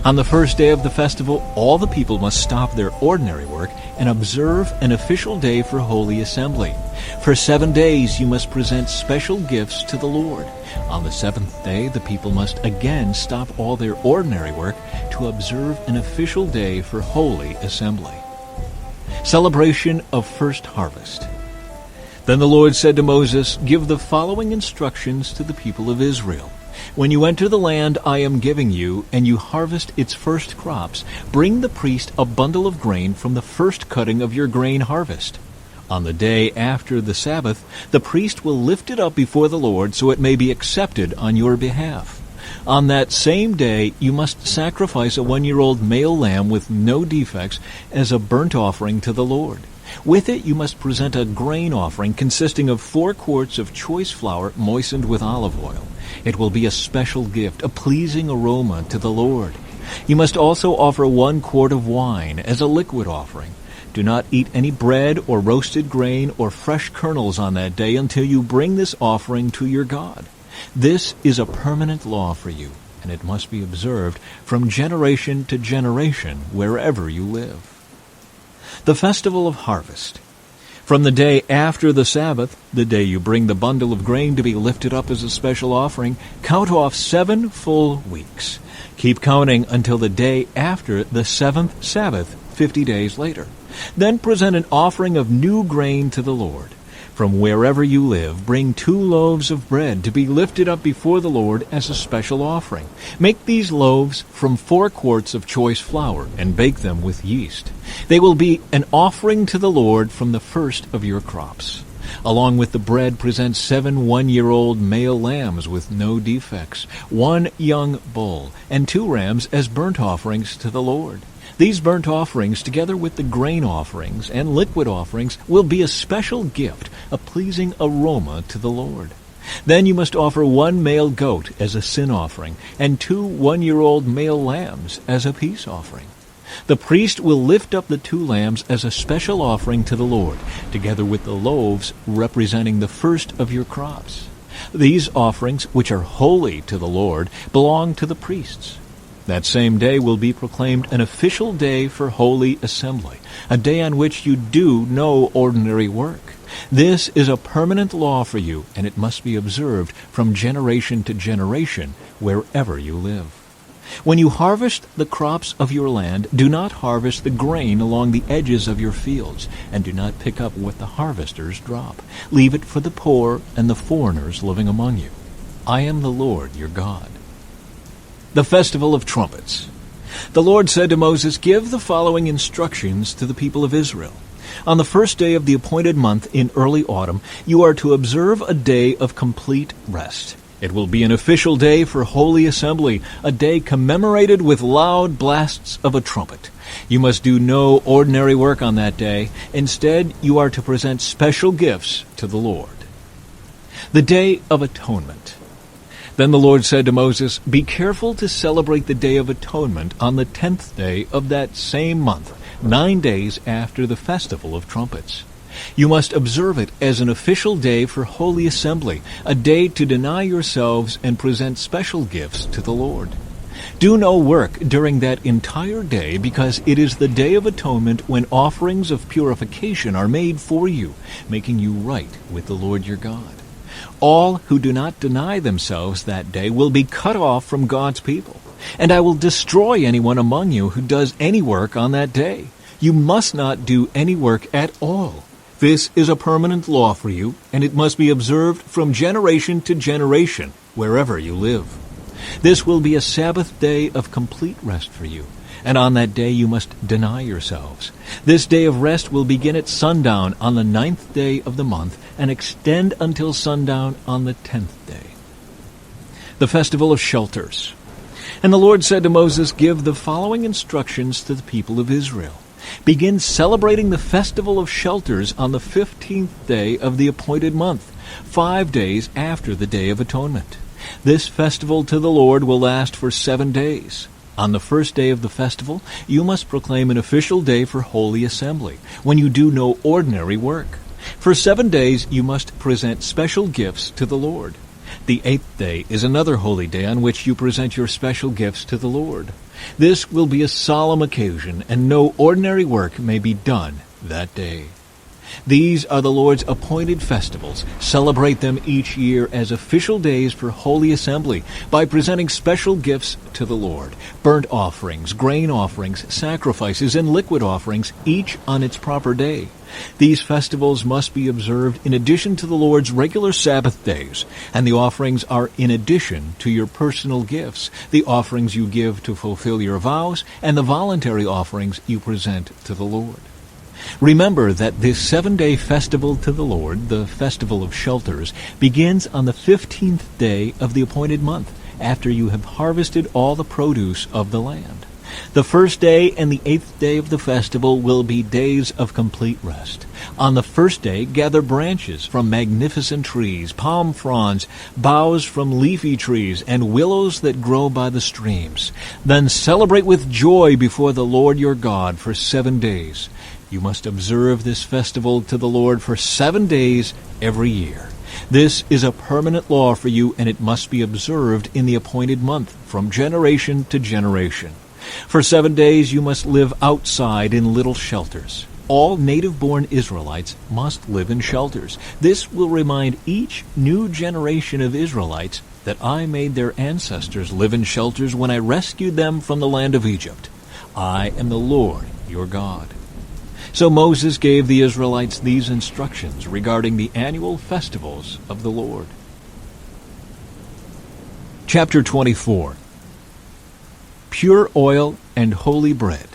On the first day of the festival, all the people must stop their ordinary work and observe an official day for holy assembly. For 7 days you must present special gifts to the Lord. On the 7th day, the people must again stop all their ordinary work to observe an official day for holy assembly. Celebration of First Harvest. Then the Lord said to Moses, give the following instructions to the people of Israel. When you enter the land I am giving you, and you harvest its first crops, bring the priest a bundle of grain from the first cutting of your grain harvest. On the day after the Sabbath, the priest will lift it up before the Lord so it may be accepted on your behalf. On that same day you must sacrifice a 1-year-old male lamb with no defects as a burnt offering to the Lord. With it you must present a grain offering consisting of 4 quarts of choice flour moistened with olive oil. It will be a special gift, a pleasing aroma to the Lord. You must also offer 1 quart of wine as a liquid offering. Do not eat any bread or roasted grain or fresh kernels on that day until you bring this offering to your God. This is a permanent law for you, and it must be observed from generation to generation wherever you live. The Festival of Harvest. From the day after the Sabbath, the day you bring the bundle of grain to be lifted up as a special offering, count off 7 full weeks. Keep counting until the day after the 7th Sabbath, 50 days later. Then present an offering of new grain to the Lord. From wherever you live, bring 2 loaves of bread to be lifted up before the Lord as a special offering. Make these loaves from 4 quarts of choice flour and bake them with yeast. They will be an offering to the Lord from the first of your crops. Along with the bread, present 7 one-year-old male lambs with no defects, 1 young bull, and 2 rams as burnt offerings to the Lord. These burnt offerings, together with the grain offerings and liquid offerings, will be a special gift, a pleasing aroma to the Lord. Then you must offer 1 male goat as a sin offering, and 2 one-year-old male lambs as a peace offering. The priest will lift up the 2 lambs as a special offering to the Lord, together with the loaves representing the first of your crops. These offerings, which are holy to the Lord, belong to the priests. That same day will be proclaimed an official day for holy assembly, a day on which you do no ordinary work. This is a permanent law for you, and it must be observed from generation to generation wherever you live. When you harvest the crops of your land, do not harvest the grain along the edges of your fields, and do not pick up what the harvesters drop. Leave it for the poor and the foreigners living among you. I am the Lord your God. The Festival of Trumpets. The Lord said to Moses, "Give the following instructions to the people of Israel. On the first day of the appointed month in early autumn, you are to observe a day of complete rest. It will be an official day for holy assembly, a day commemorated with loud blasts of a trumpet. You must do no ordinary work on that day. Instead, you are to present special gifts to the Lord." The Day of Atonement. Then the Lord said to Moses, "Be careful to celebrate the Day of Atonement on the 10th day of that same month, 9 days after the Festival of Trumpets. You must observe it as an official day for holy assembly, a day to deny yourselves and present special gifts to the Lord. Do no work during that entire day, because it is the Day of Atonement when offerings of purification are made for you, making you right with the Lord your God. All who do not deny themselves that day will be cut off from God's people, and I will destroy anyone among you who does any work on that day. You must not do any work at all. This is a permanent law for you, and it must be observed from generation to generation, wherever you live. This will be a Sabbath day of complete rest for you, and on that day you must deny yourselves. This day of rest will begin at sundown on the 9th day of the month and extend until sundown on the 10th day. The Festival of Shelters. And the Lord said to Moses, "Give the following instructions to the people of Israel. Begin celebrating the Festival of Shelters on the 15th day of the appointed month, 5 days after the Day of Atonement. This festival to the Lord will last for 7 days. On the first day of the festival, you must proclaim an official day for holy assembly, when you do no ordinary work. For 7 days you must present special gifts to the Lord. The 8th day is another holy day on which you present your special gifts to the Lord. This will be a solemn occasion, and no ordinary work may be done that day. These are the Lord's appointed festivals. Celebrate them each year as official days for holy assembly by presenting special gifts to the Lord, burnt offerings, grain offerings, sacrifices, and liquid offerings, each on its proper day. These festivals must be observed in addition to the Lord's regular Sabbath days, and the offerings are in addition to your personal gifts, the offerings you give to fulfill your vows, and the voluntary offerings you present to the Lord. Remember that this 7-day festival to the Lord, the Festival of Shelters, begins on the 15th day of the appointed month, after you have harvested all the produce of the land. The first day and the 8th day of the festival will be days of complete rest. On the first day, gather branches from magnificent trees, palm fronds, boughs from leafy trees, and willows that grow by the streams. Then celebrate with joy before the Lord your God for 7 days. You must observe this festival to the Lord for 7 days every year. This is a permanent law for you, and it must be observed in the appointed month, from generation to generation. For 7 days you must live outside in little shelters. All native-born Israelites must live in shelters. This will remind each new generation of Israelites that I made their ancestors live in shelters when I rescued them from the land of Egypt. I am the Lord your God. So Moses gave the Israelites these instructions regarding the annual festivals of the Lord. Chapter 24. Pure oil and holy bread.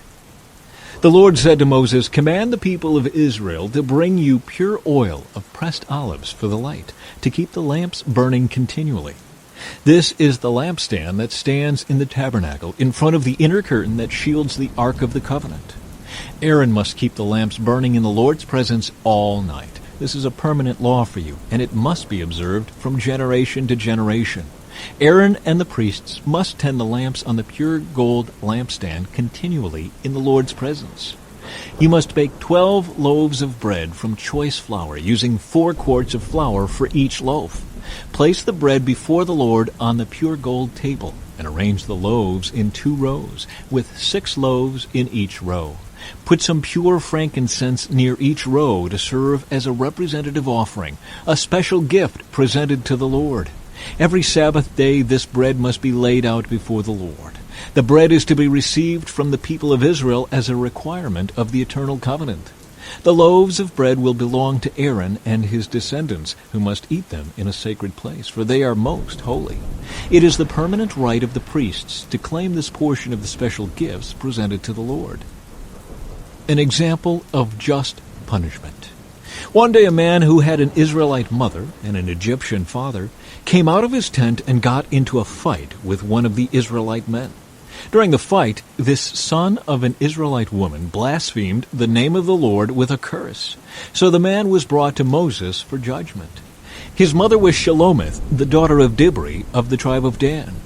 The Lord said to Moses, "Command the people of Israel to bring you pure oil of pressed olives for the light, to keep the lamps burning continually. This is the lampstand that stands in the tabernacle, in front of the inner curtain that shields the Ark of the Covenant. Aaron must keep the lamps burning in the Lord's presence all night. This is a permanent law for you, and it must be observed from generation to generation. Aaron and the priests must tend the lamps on the pure gold lampstand continually in the Lord's presence. You must bake 12 loaves of bread from choice flour, using 4 quarts of flour for each loaf. Place the bread before the Lord on the pure gold table, and arrange the loaves in 2 rows, with 6 loaves in each row. Put some pure frankincense near each row to serve as a representative offering, a special gift presented to the Lord. Every Sabbath day this bread must be laid out before the Lord. The bread is to be received from the people of Israel as a requirement of the eternal covenant. The loaves of bread will belong to Aaron and his descendants, who must eat them in a sacred place, for they are most holy. It is the permanent right of the priests to claim this portion of the special gifts presented to the Lord." An example of just punishment. One day a man who had an Israelite mother and an Egyptian father came out of his tent and got into a fight with one of the Israelite men. During the fight, this son of an Israelite woman blasphemed the name of the Lord with a curse. So the man was brought to Moses for judgment. His mother was Shelomith, the daughter of Dibri of the tribe of Dan.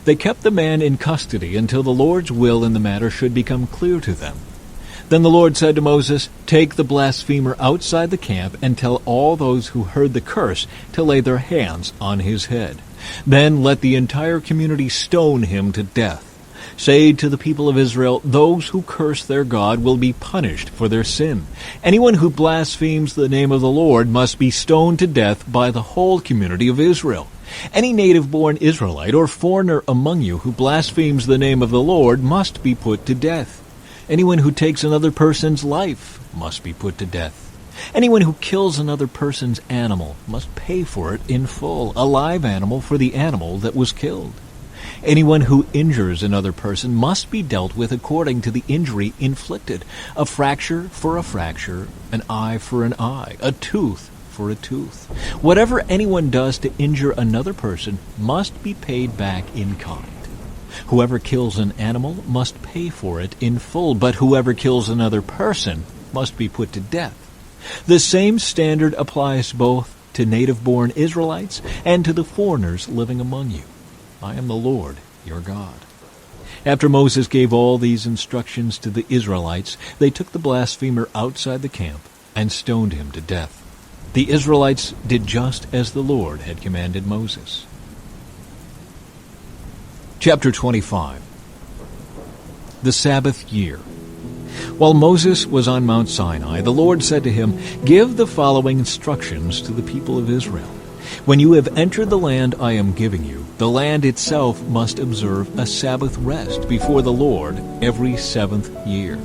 They kept the man in custody until the Lord's will in the matter should become clear to them. Then the Lord said to Moses, "Take the blasphemer outside the camp and tell all those who heard the curse to lay their hands on his head. Then let the entire community stone him to death. Say to the people of Israel, those who curse their God will be punished for their sin. Anyone who blasphemes the name of the Lord must be stoned to death by the whole community of Israel. Any native-born Israelite or foreigner among you who blasphemes the name of the Lord must be put to death. Anyone who takes another person's life must be put to death. Anyone who kills another person's animal must pay for it in full, a live animal for the animal that was killed. Anyone who injures another person must be dealt with according to the injury inflicted, a fracture for a fracture, an eye for an eye, a tooth for a tooth. Whatever anyone does to injure another person must be paid back in kind. Whoever kills an animal must pay for it in full, but whoever kills another person must be put to death. The same standard applies both to native-born Israelites and to the foreigners living among you. I am the Lord, your God." After Moses gave all these instructions to the Israelites, they took the blasphemer outside the camp and stoned him to death. The Israelites did just as the Lord had commanded Moses. Chapter 25. The Sabbath Year. While Moses was on Mount Sinai, the Lord said to him, "Give the following instructions to the people of Israel. When you have entered the land I am giving you, the land itself must observe a Sabbath rest before the Lord every 7th year.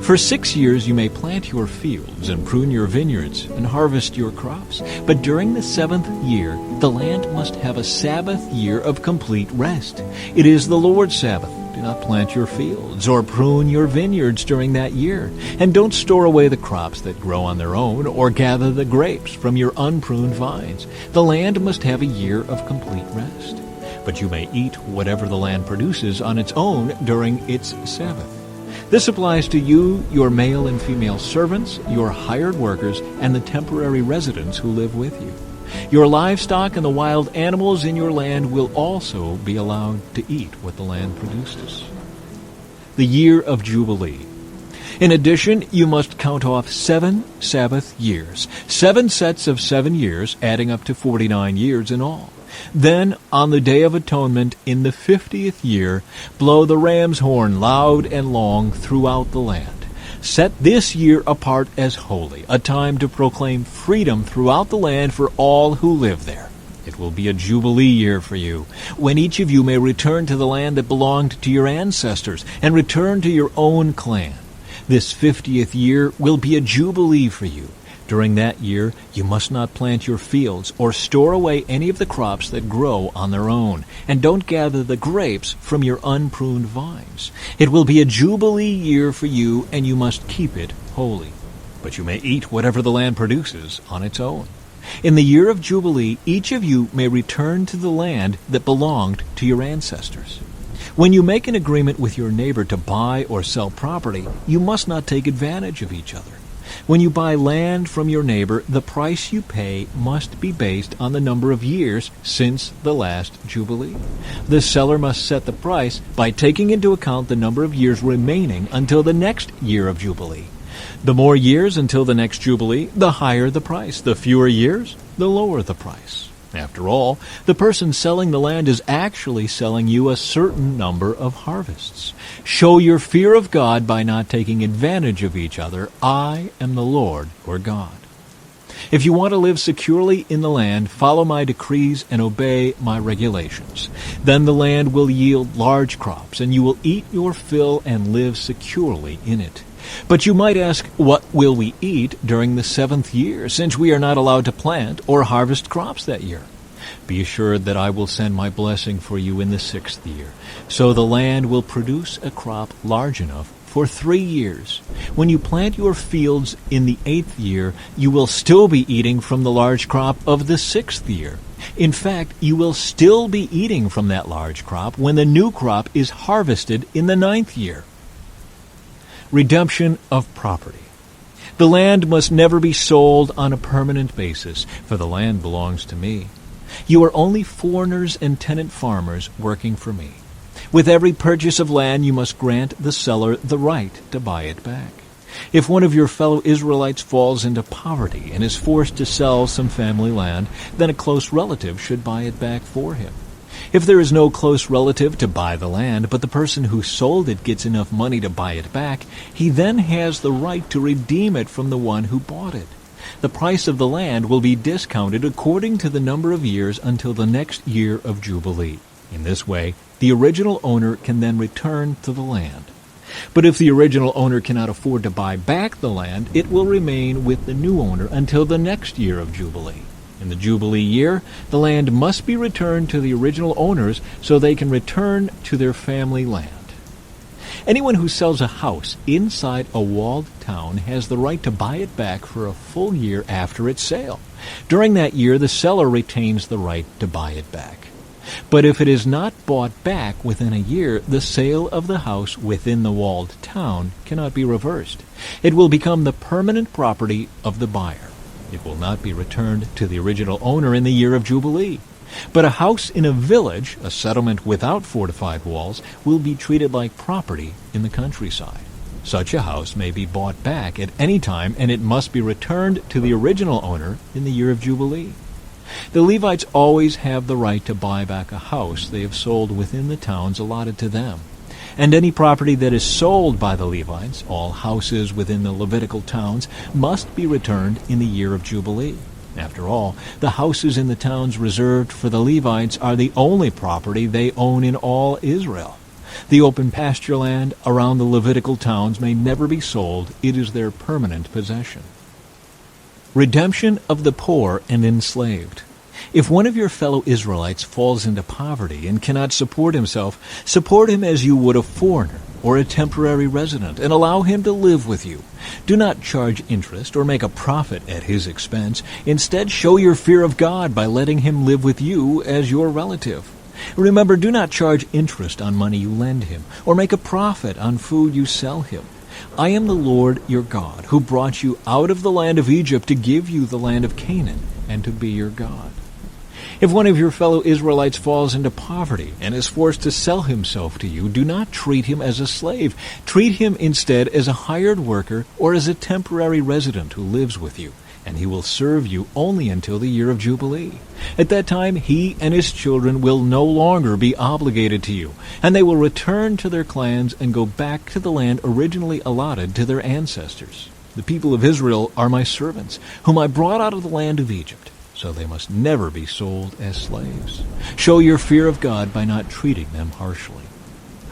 For 6 years you may plant your fields and prune your vineyards and harvest your crops. But during the 7th year, the land must have a Sabbath year of complete rest. It is the Lord's Sabbath. Do not plant your fields or prune your vineyards during that year. And don't store away the crops that grow on their own or gather the grapes from your unpruned vines. The land must have a year of complete rest. But you may eat whatever the land produces on its own during its Sabbath. This applies to you, your male and female servants, your hired workers, and the temporary residents who live with you. Your livestock and the wild animals in your land will also be allowed to eat what the land produces." The Year of Jubilee. In addition, you must count off 7 Sabbath years, 7 sets of 7 years, adding up to 49 years in all. Then, on the Day of Atonement, in the 50th year, blow the ram's horn loud and long throughout the land. Set this year apart as holy, a time to proclaim freedom throughout the land for all who live there. It will be a jubilee year for you, when each of you may return to the land that belonged to your ancestors, and return to your own clan. This 50th year will be a jubilee for you. During that year, you must not plant your fields or store away any of the crops that grow on their own, and don't gather the grapes from your unpruned vines. It will be a jubilee year for you, and you must keep it holy. But you may eat whatever the land produces on its own. In the year of Jubilee, each of you may return to the land that belonged to your ancestors. When you make an agreement with your neighbor to buy or sell property, you must not take advantage of each other. When you buy land from your neighbor, the price you pay must be based on the number of years since the last Jubilee. The seller must set the price by taking into account the number of years remaining until the next year of Jubilee. The more years until the next Jubilee, the higher the price. The fewer years, the lower the price. After all, the person selling the land is actually selling you a certain number of harvests. Show your fear of God by not taking advantage of each other. I am the Lord your God. If you want to live securely in the land, follow my decrees and obey my regulations. Then the land will yield large crops, and you will eat your fill and live securely in it. But you might ask, what will we eat during the 7th year, since we are not allowed to plant or harvest crops that year? Be assured that I will send my blessing for you in the 6th year, so the land will produce a crop large enough for 3 years. When you plant your fields in the 8th year, you will still be eating from the large crop of the 6th year. In fact, you will still be eating from that large crop when the new crop is harvested in the 9th year. Redemption of property. The land must never be sold on a permanent basis, for the land belongs to me. You are only foreigners and tenant farmers working for me. With every purchase of land, you must grant the seller the right to buy it back. If one of your fellow Israelites falls into poverty and is forced to sell some family land, then a close relative should buy it back for him. If there is no close relative to buy the land, but the person who sold it gets enough money to buy it back, he then has the right to redeem it from the one who bought it. The price of the land will be discounted according to the number of years until the next year of Jubilee. In this way, the original owner can then return to the land. But if the original owner cannot afford to buy back the land, it will remain with the new owner until the next year of Jubilee. In the Jubilee year, the land must be returned to the original owners so they can return to their family land. Anyone who sells a house inside a walled town has the right to buy it back for a full year after its sale. During that year, the seller retains the right to buy it back. But if it is not bought back within a year, the sale of the house within the walled town cannot be reversed. It will become the permanent property of the buyer. It will not be returned to the original owner in the year of Jubilee. But a house in a village, a settlement without fortified walls, will be treated like property in the countryside. Such a house may be bought back at any time, and it must be returned to the original owner in the year of Jubilee. The Levites always have the right to buy back a house they have sold within the towns allotted to them. And any property that is sold by the Levites, all houses within the Levitical towns, must be returned in the year of Jubilee. After all, the houses in the towns reserved for the Levites are the only property they own in all Israel. The open pasture land around the Levitical towns may never be sold. It is their permanent possession. Redemption of the poor and enslaved. If one of your fellow Israelites falls into poverty and cannot support himself, support him as you would a foreigner or a temporary resident, and allow him to live with you. Do not charge interest or make a profit at his expense. Instead, show your fear of God by letting him live with you as your relative. Remember, do not charge interest on money you lend him, or make a profit on food you sell him. I am the Lord your God, who brought you out of the land of Egypt to give you the land of Canaan and to be your God. If one of your fellow Israelites falls into poverty and is forced to sell himself to you, do not treat him as a slave. Treat him instead as a hired worker or as a temporary resident who lives with you, and he will serve you only until the year of Jubilee. At that time, he and his children will no longer be obligated to you, and they will return to their clans and go back to the land originally allotted to their ancestors. The people of Israel are my servants, whom I brought out of the land of Egypt. So they must never be sold as slaves. Show your fear of God by not treating them harshly.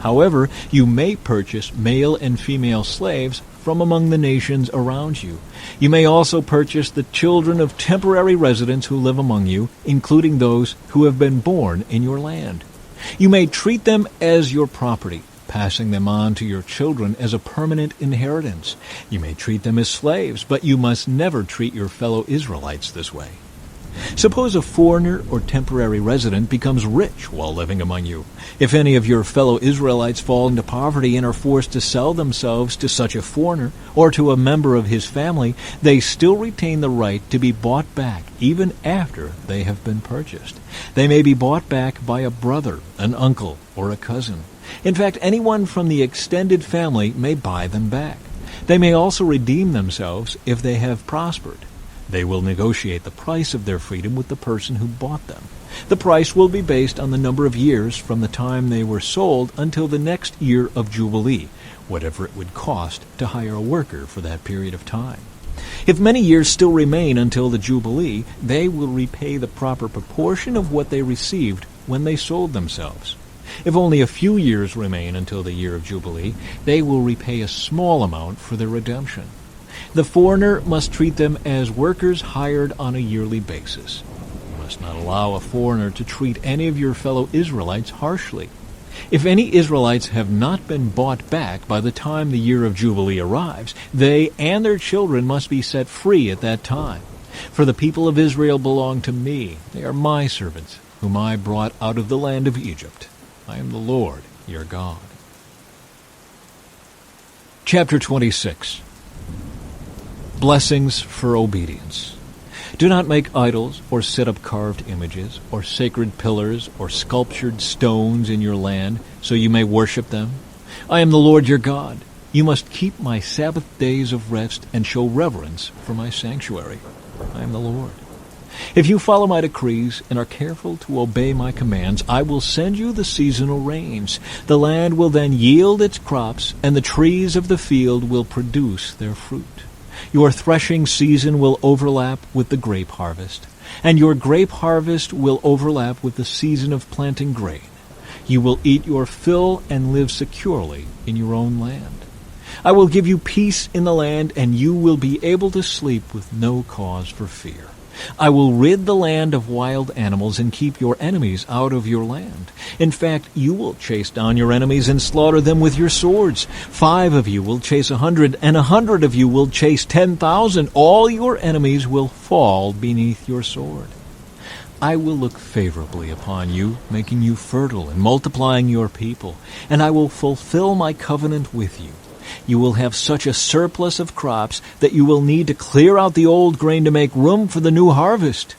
However, you may purchase male and female slaves from among the nations around you. You may also purchase the children of temporary residents who live among you, including those who have been born in your land. You may treat them as your property, passing them on to your children as a permanent inheritance. You may treat them as slaves, but you must never treat your fellow Israelites this way. Suppose a foreigner or temporary resident becomes rich while living among you. If any of your fellow Israelites fall into poverty and are forced to sell themselves to such a foreigner or to a member of his family, they still retain the right to be bought back even after they have been purchased. They may be bought back by a brother, an uncle, or a cousin. In fact, anyone from the extended family may buy them back. They may also redeem themselves if they have prospered. They will negotiate the price of their freedom with the person who bought them. The price will be based on the number of years from the time they were sold until the next year of Jubilee, whatever it would cost to hire a worker for that period of time. If many years still remain until the Jubilee, they will repay the proper proportion of what they received when they sold themselves. If only a few years remain until the year of Jubilee, they will repay a small amount for their redemption. The foreigner must treat them as workers hired on a yearly basis. You must not allow a foreigner to treat any of your fellow Israelites harshly. If any Israelites have not been bought back by the time the year of Jubilee arrives, they and their children must be set free at that time. For the people of Israel belong to me. They are my servants, whom I brought out of the land of Egypt. I am the Lord, your God. Chapter 26. Blessings for obedience. Do not make idols or set up carved images or sacred pillars or sculptured stones in your land so you may worship them. I am the Lord your God. You must keep my Sabbath days of rest and show reverence for my sanctuary. I am the Lord. If you follow my decrees and are careful to obey my commands, I will send you the seasonal rains. The land will then yield its crops, and the trees of the field will produce their fruit. Your threshing season will overlap with the grape harvest, and your grape harvest will overlap with the season of planting grain. You will eat your fill and live securely in your own land. I will give you peace in the land, and you will be able to sleep with no cause for fear. I will rid the land of wild animals and keep your enemies out of your land. In fact, you will chase down your enemies and slaughter them with your swords. 5 of you will chase 100, and 100 of you will chase 10,000. All your enemies will fall beneath your sword. I will look favorably upon you, making you fertile and multiplying your people, and I will fulfill my covenant with you. You will have such a surplus of crops that you will need to clear out the old grain to make room for the new harvest.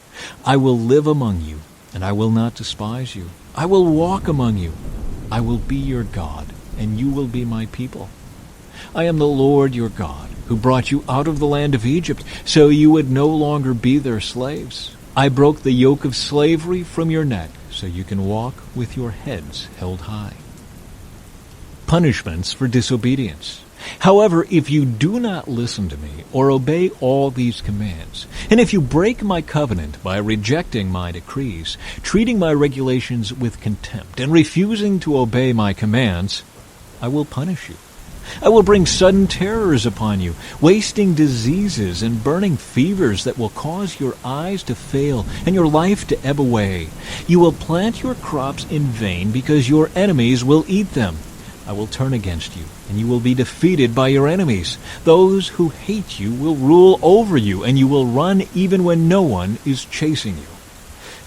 I will live among you, and I will not despise you. I will walk among you. I will be your God, and you will be my people. I am the Lord your God, who brought you out of the land of Egypt, so you would no longer be their slaves. I broke the yoke of slavery from your neck, so you can walk with your heads held high. Punishments for disobedience. However, if you do not listen to me or obey all these commands, and if you break my covenant by rejecting my decrees, treating my regulations with contempt, and refusing to obey my commands, I will punish you. I will bring sudden terrors upon you, wasting diseases and burning fevers that will cause your eyes to fail and your life to ebb away. You will plant your crops in vain because your enemies will eat them. I will turn against you, and you will be defeated by your enemies. Those who hate you will rule over you, and you will run even when no one is chasing you.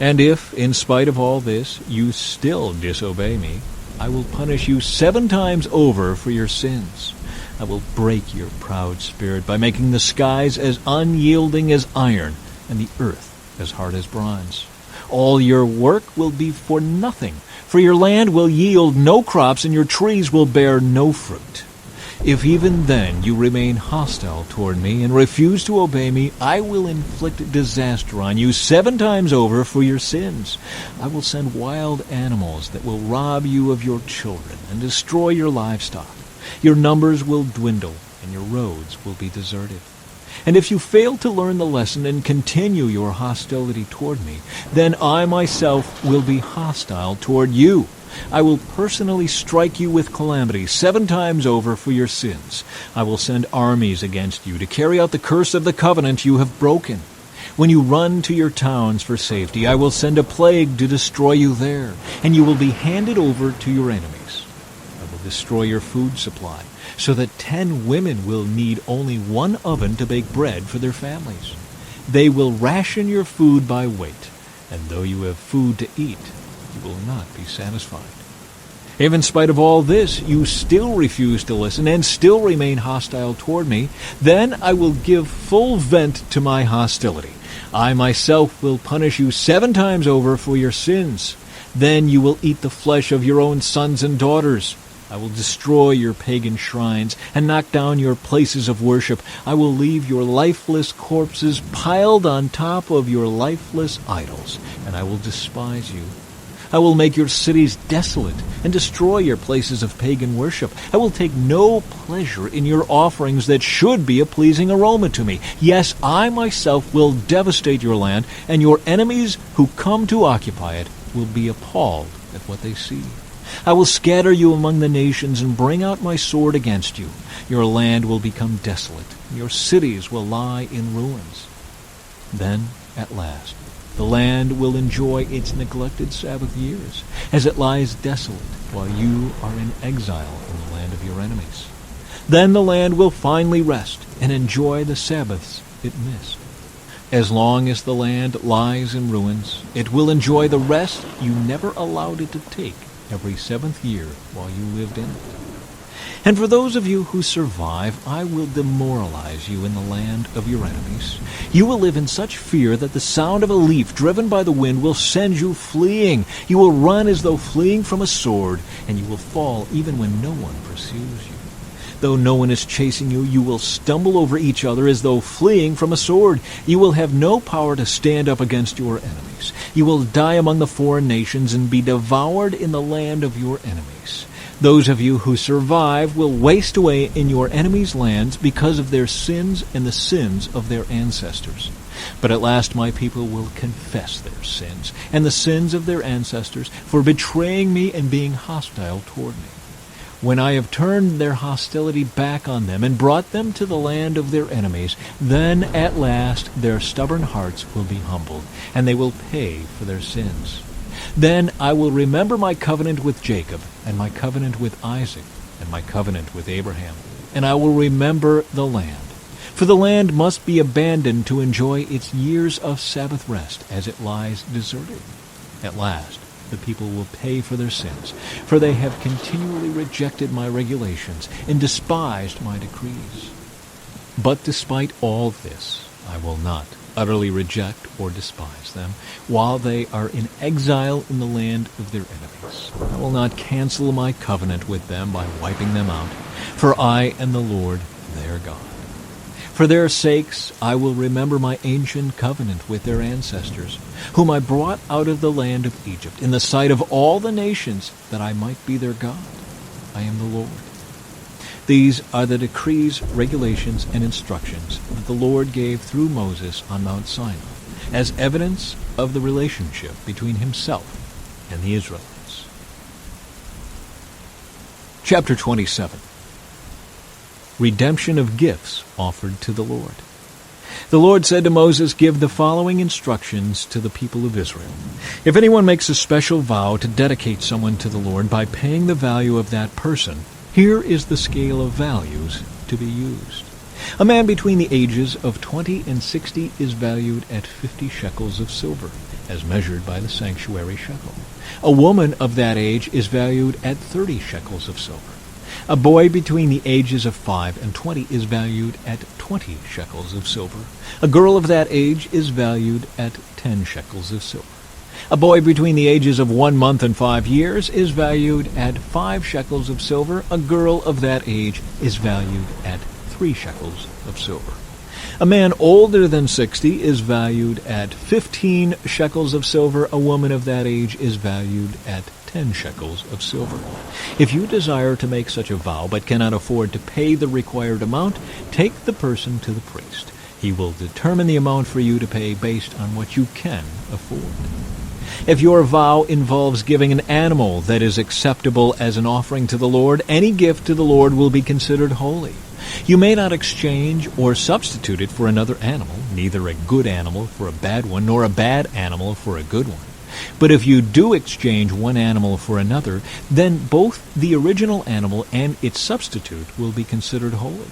And if, in spite of all this, you still disobey me, I will punish you 7 times over for your sins. I will break your proud spirit by making the skies as unyielding as iron, and the earth as hard as bronze. All your work will be for nothing, for your land will yield no crops, and your trees will bear no fruit. If even then you remain hostile toward me and refuse to obey me, I will inflict disaster on you 7 times over for your sins. I will send wild animals that will rob you of your children and destroy your livestock. Your numbers will dwindle, and your roads will be deserted. And if you fail to learn the lesson and continue your hostility toward me, then I myself will be hostile toward you. I will personally strike you with calamity 7 times over for your sins. I will send armies against you to carry out the curse of the covenant you have broken. When you run to your towns for safety, I will send a plague to destroy you there, and you will be handed over to your enemies. I will destroy your food supply, so that 10 women will need only 1 oven to bake bread for their families. They will ration your food by weight, and though you have food to eat, you will not be satisfied. If in spite of all this you still refuse to listen and still remain hostile toward me, then I will give full vent to my hostility. I myself will punish you 7 times over for your sins. Then you will eat the flesh of your own sons and daughters. I will destroy your pagan shrines and knock down your places of worship. I will leave your lifeless corpses piled on top of your lifeless idols, and I will despise you. I will make your cities desolate and destroy your places of pagan worship. I will take no pleasure in your offerings that should be a pleasing aroma to me. Yes, I myself will devastate your land, and your enemies who come to occupy it will be appalled at what they see. I will scatter you among the nations and bring out my sword against you. Your land will become desolate, and your cities will lie in ruins. Then, at last, the land will enjoy its neglected Sabbath years, as it lies desolate while you are in exile in the land of your enemies. Then the land will finally rest and enjoy the Sabbaths it missed. As long as the land lies in ruins, it will enjoy the rest you never allowed it to take every 7th year while you lived in it. And for those of you who survive, I will demoralize you in the land of your enemies. You will live in such fear that the sound of a leaf driven by the wind will send you fleeing. You will run as though fleeing from a sword, and you will fall even when no one pursues you. Though no one is chasing you, you will stumble over each other as though fleeing from a sword. You will have no power to stand up against your enemies. You will die among the foreign nations and be devoured in the land of your enemies. Those of you who survive will waste away in your enemies' lands because of their sins and the sins of their ancestors. But at last my people will confess their sins and the sins of their ancestors for betraying me and being hostile toward me. When I have turned their hostility back on them and brought them to the land of their enemies, then at last their stubborn hearts will be humbled, and they will pay for their sins. Then I will remember my covenant with Jacob, and my covenant with Isaac, and my covenant with Abraham, and I will remember the land. For the land must be abandoned to enjoy its years of Sabbath rest as it lies deserted. At last the people will pay for their sins, for they have continually rejected my regulations and despised my decrees. But despite all this, I will not utterly reject or despise them while they are in exile in the land of their enemies. I will not cancel my covenant with them by wiping them out, for I am the Lord their God. For their sakes I will remember my ancient covenant with their ancestors, whom I brought out of the land of Egypt, in the sight of all the nations, that I might be their God. I am the Lord. These are the decrees, regulations, and instructions that the Lord gave through Moses on Mount Sinai, as evidence of the relationship between himself and the Israelites. Chapter 27. Redemption of gifts offered to the Lord. The Lord said to Moses, "Give the following instructions to the people of Israel. If anyone makes a special vow to dedicate someone to the Lord by paying the value of that person, here is the scale of values to be used. A man between the ages of 20 and 60 is valued at 50 shekels of silver, as measured by the sanctuary shekel. A woman of that age is valued at 30 shekels of silver. A boy between the ages of 5 and 20 is valued at 20 shekels of silver. A girl of that age is valued at 10 shekels of silver. A boy between the ages of 1 month and 5 years is valued at 5 shekels of silver. A girl of that age is valued at 3 shekels of silver. A man older than 60 is valued at 15 shekels of silver. A woman of that age is valued at 10 shekels of silver. If you desire to make such a vow but cannot afford to pay the required amount, take the person to the priest. He will determine the amount for you to pay based on what you can afford. If your vow involves giving an animal that is acceptable as an offering to the Lord, any gift to the Lord will be considered holy. You may not exchange or substitute it for another animal, neither a good animal for a bad one, nor a bad animal for a good one. But if you do exchange one animal for another, then both the original animal and its substitute will be considered holy.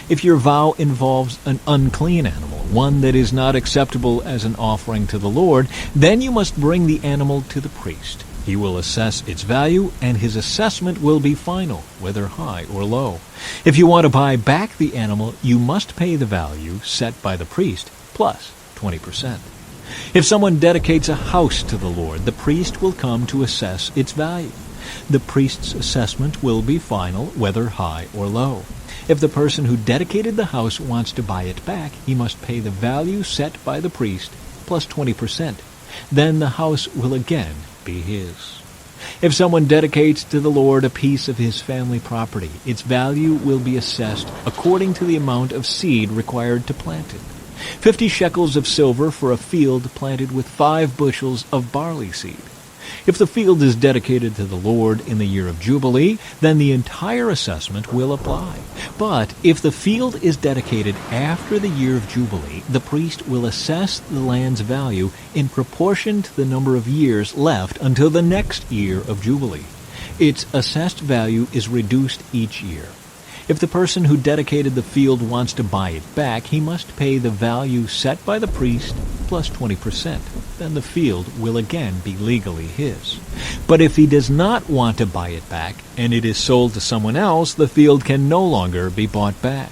If your vow involves an unclean animal, one that is not acceptable as an offering to the Lord, then you must bring the animal to the priest. He will assess its value, and his assessment will be final, whether high or low. If you want to buy back the animal, you must pay the value set by the priest, plus 20%. If someone dedicates a house to the Lord, the priest will come to assess its value. The priest's assessment will be final, whether high or low. If the person who dedicated the house wants to buy it back, he must pay the value set by the priest, plus 20%. Then the house will again be his. If someone dedicates to the Lord a piece of his family property, its value will be assessed according to the amount of seed required to plant it. 50 shekels of silver for a field planted with 5 bushels of barley seed. If the field is dedicated to the Lord in the year of Jubilee, then the entire assessment will apply. But if the field is dedicated after the year of Jubilee, the priest will assess the land's value in proportion to the number of years left until the next year of Jubilee. Its assessed value is reduced each year. If the person who dedicated the field wants to buy it back, he must pay the value set by the priest plus 20%. Then the field will again be legally his. But if he does not want to buy it back, and it is sold to someone else, the field can no longer be bought back.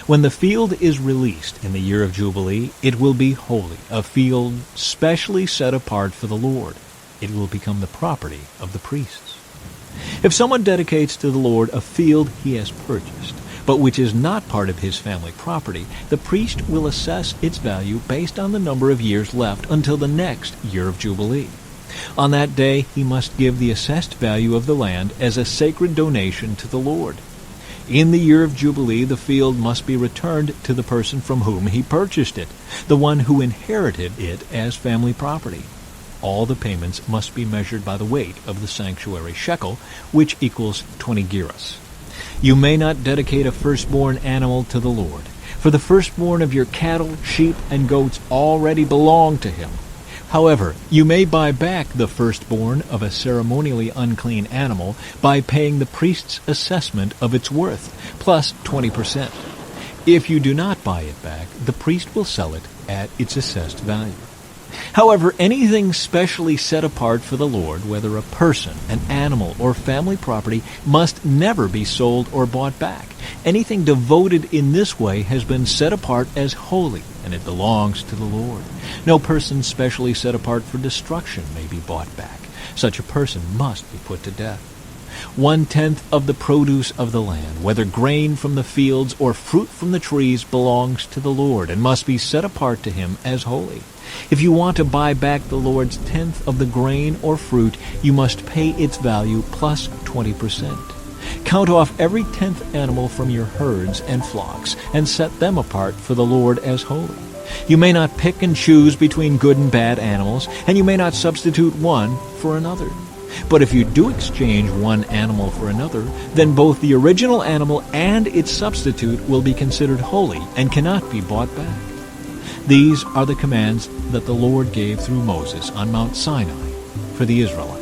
When the field is released in the year of Jubilee, it will be holy, a field specially set apart for the Lord. It will become the property of the priests. If someone dedicates to the Lord a field he has purchased, but which is not part of his family property, the priest will assess its value based on the number of years left until the next year of Jubilee. On that day, he must give the assessed value of the land as a sacred donation to the Lord. In the year of Jubilee, the field must be returned to the person from whom he purchased it, the one who inherited it as family property. All the payments must be measured by the weight of the sanctuary shekel, which equals 20 gerahs. You may not dedicate a firstborn animal to the Lord, for the firstborn of your cattle, sheep, and goats already belong to him. However, you may buy back the firstborn of a ceremonially unclean animal by paying the priest's assessment of its worth, plus 20%. If you do not buy it back, the priest will sell it at its assessed value. However, anything specially set apart for the Lord, whether a person, an animal, or family property, must never be sold or bought back. Anything devoted in this way has been set apart as holy, and it belongs to the Lord. No person specially set apart for destruction may be bought back. Such a person must be put to death. 1/10 of the produce of the land, whether grain from the fields or fruit from the trees, belongs to the Lord and must be set apart to him as holy. If you want to buy back the Lord's 10th of the grain or fruit, you must pay its value plus 20%. Count off every 10th animal from your herds and flocks and set them apart for the Lord as holy. You may not pick and choose between good and bad animals, and you may not substitute one for another. But if you do exchange one animal for another, then both the original animal and its substitute will be considered holy and cannot be bought back. These are the commands that the Lord gave through Moses on Mount Sinai for the Israelites.